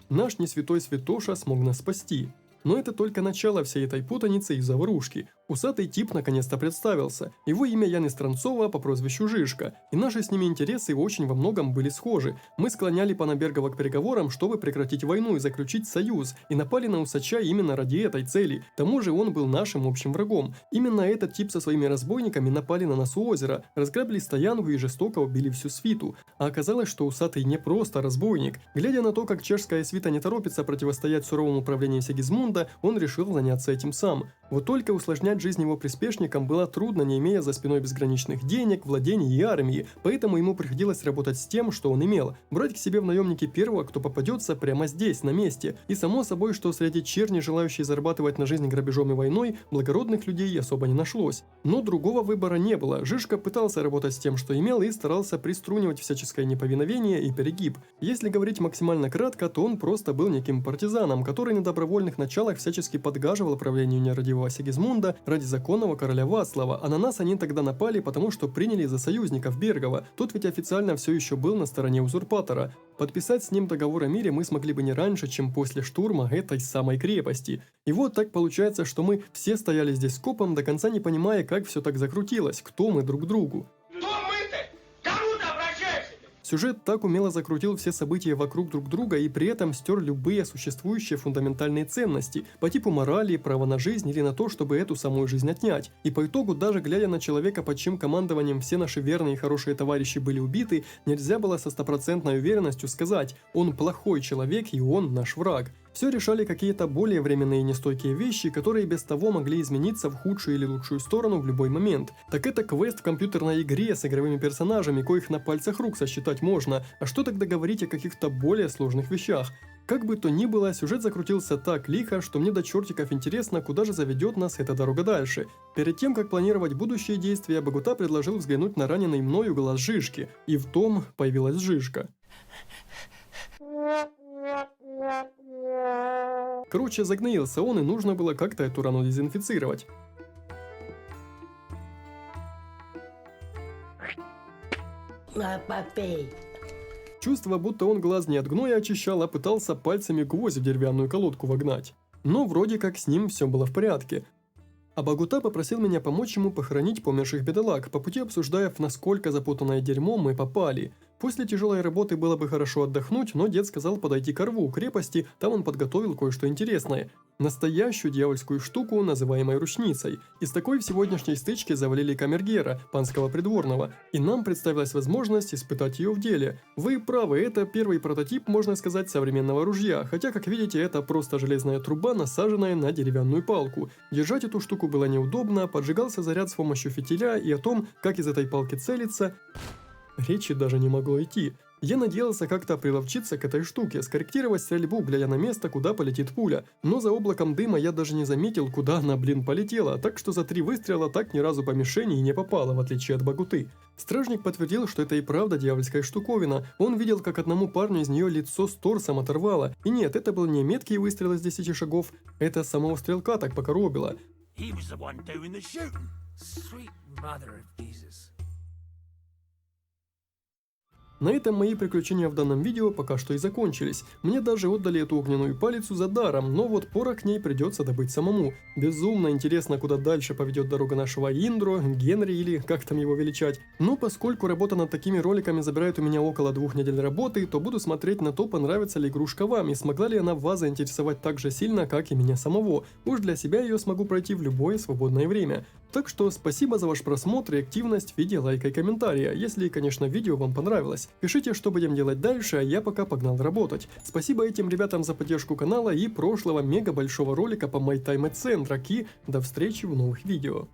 наш несвятой святоша смог нас спасти. Но это только начало всей этой путаницы и заварушки. Усатый тип наконец-то представился. Его имя Ян Странцова по прозвищу Жишка, и наши с ними интересы очень во многом были схожи. Мы склоняли Панабергова к переговорам, чтобы прекратить войну и заключить союз, и напали на Усача именно ради этой цели. К тому же он был нашим общим врагом. Именно этот тип со своими разбойниками напали на нас у озера, разграбили стоянку и жестоко убили всю свиту. А оказалось, что Усатый не просто разбойник. Глядя на то, как чешская свита не торопится противостоять суровому правлению Сигизмунда, он решил заняться этим сам. Вот только усложнять жизнь его приспешникам было трудно, не имея за спиной безграничных денег, владений и армии, поэтому ему приходилось работать с тем, что он имел, брать к себе в наемники первого, кто попадется прямо здесь, на месте. И само собой, что среди черни, желающие зарабатывать на жизнь грабежом и войной, благородных людей особо не нашлось. Но другого выбора не было. Жишка пытался работать с тем, что имел, и старался приструнивать всяческое неповиновение и перегиб. Если говорить максимально кратко, то он просто был неким партизаном, который на добровольных началах всячески подгаживал правлению нерадивого Сигизмунда ради законного короля Вацлава, а на нас они тогда напали, потому что приняли за союзников Бергова. Тот ведь официально все еще был на стороне узурпатора. Подписать с ним договор о мире мы смогли бы не раньше, чем после штурма этой самой крепости. И вот так получается, что мы все стояли здесь скопом, до конца не понимая, как все так закрутилось, кто мы друг другу. Сюжет так умело закрутил все события вокруг друг друга и при этом стер любые существующие фундаментальные ценности по типу морали, права на жизнь или на то, чтобы эту самую жизнь отнять. И по итогу, даже глядя на человека, под чьим командованием все наши верные и хорошие товарищи были убиты, нельзя было со стопроцентной уверенностью сказать: он плохой человек и он наш враг. Все решали какие-то более временные и нестойкие вещи, которые без того могли измениться в худшую или лучшую сторону в любой момент. Так это квест в компьютерной игре с игровыми персонажами, коих на пальцах рук сосчитать можно, а что тогда говорить о каких-то более сложных вещах? Как бы то ни было, сюжет закрутился так лихо, что мне до чертиков интересно, куда же заведет нас эта дорога дальше. Перед тем, как планировать будущие действия, Богута предложил взглянуть на раненый мною глаз Жишки, и в том появилась Жишка. Короче, загноился он, и нужно было как-то эту рану дезинфицировать. Попей. Чувство, будто он глаз не от гноя очищал, а пытался пальцами гвоздь в деревянную колодку вогнать. Но вроде как с ним все было в порядке. А Богута попросил меня помочь ему похоронить померших бедолаг, по пути обсуждая, в насколько запутанное дерьмо мы попали. После тяжелой работы было бы хорошо отдохнуть, но дед сказал подойти к рву крепости, там он подготовил кое-что интересное. Настоящую дьявольскую штуку, называемой ручницей. Из такой в сегодняшней стычке завалили камергера, панского придворного, и нам представилась возможность испытать ее в деле. Вы правы, это первый прототип, можно сказать, современного ружья, хотя, как видите, это просто железная труба, насаженная на деревянную палку. Держать эту штуку было неудобно, поджигался заряд с помощью фитиля, и о том, как из этой палки целиться, речи даже не могло идти. Я надеялся как-то приловчиться к этой штуке, скорректировать стрельбу, глядя на место, куда полетит пуля. Но за облаком дыма я даже не заметил, куда она, полетела, так что за 3 выстрела так ни разу по мишени и не попала, в отличие от Богуты. Стражник подтвердил, что это и правда дьявольская штуковина. Он видел, как одному парню из нее лицо с торсом оторвало. И нет, это был не меткий выстрел из 10 шагов, это самого стрелка так покоробило. На этом мои приключения в данном видео пока что и закончились. Мне даже отдали эту огненную палицу за даром, но вот порох к ней придется добыть самому. Безумно интересно, куда дальше поведет дорога нашего Индро, Генри или как там его величать. Но поскольку работа над такими роликами забирает у меня около 2 недель работы, то буду смотреть на то, понравится ли игрушка вам и смогла ли она вас заинтересовать так же сильно, как и меня самого. Уж для себя ее смогу пройти в любое свободное время. Так что спасибо за ваш просмотр и активность в виде лайка и комментария, если, конечно, видео вам понравилось. Пишите, что будем делать дальше, а я пока погнал работать. Спасибо этим ребятам за поддержку канала и прошлого мега большого ролика по My Time at Sandrock, и до встречи в новых видео.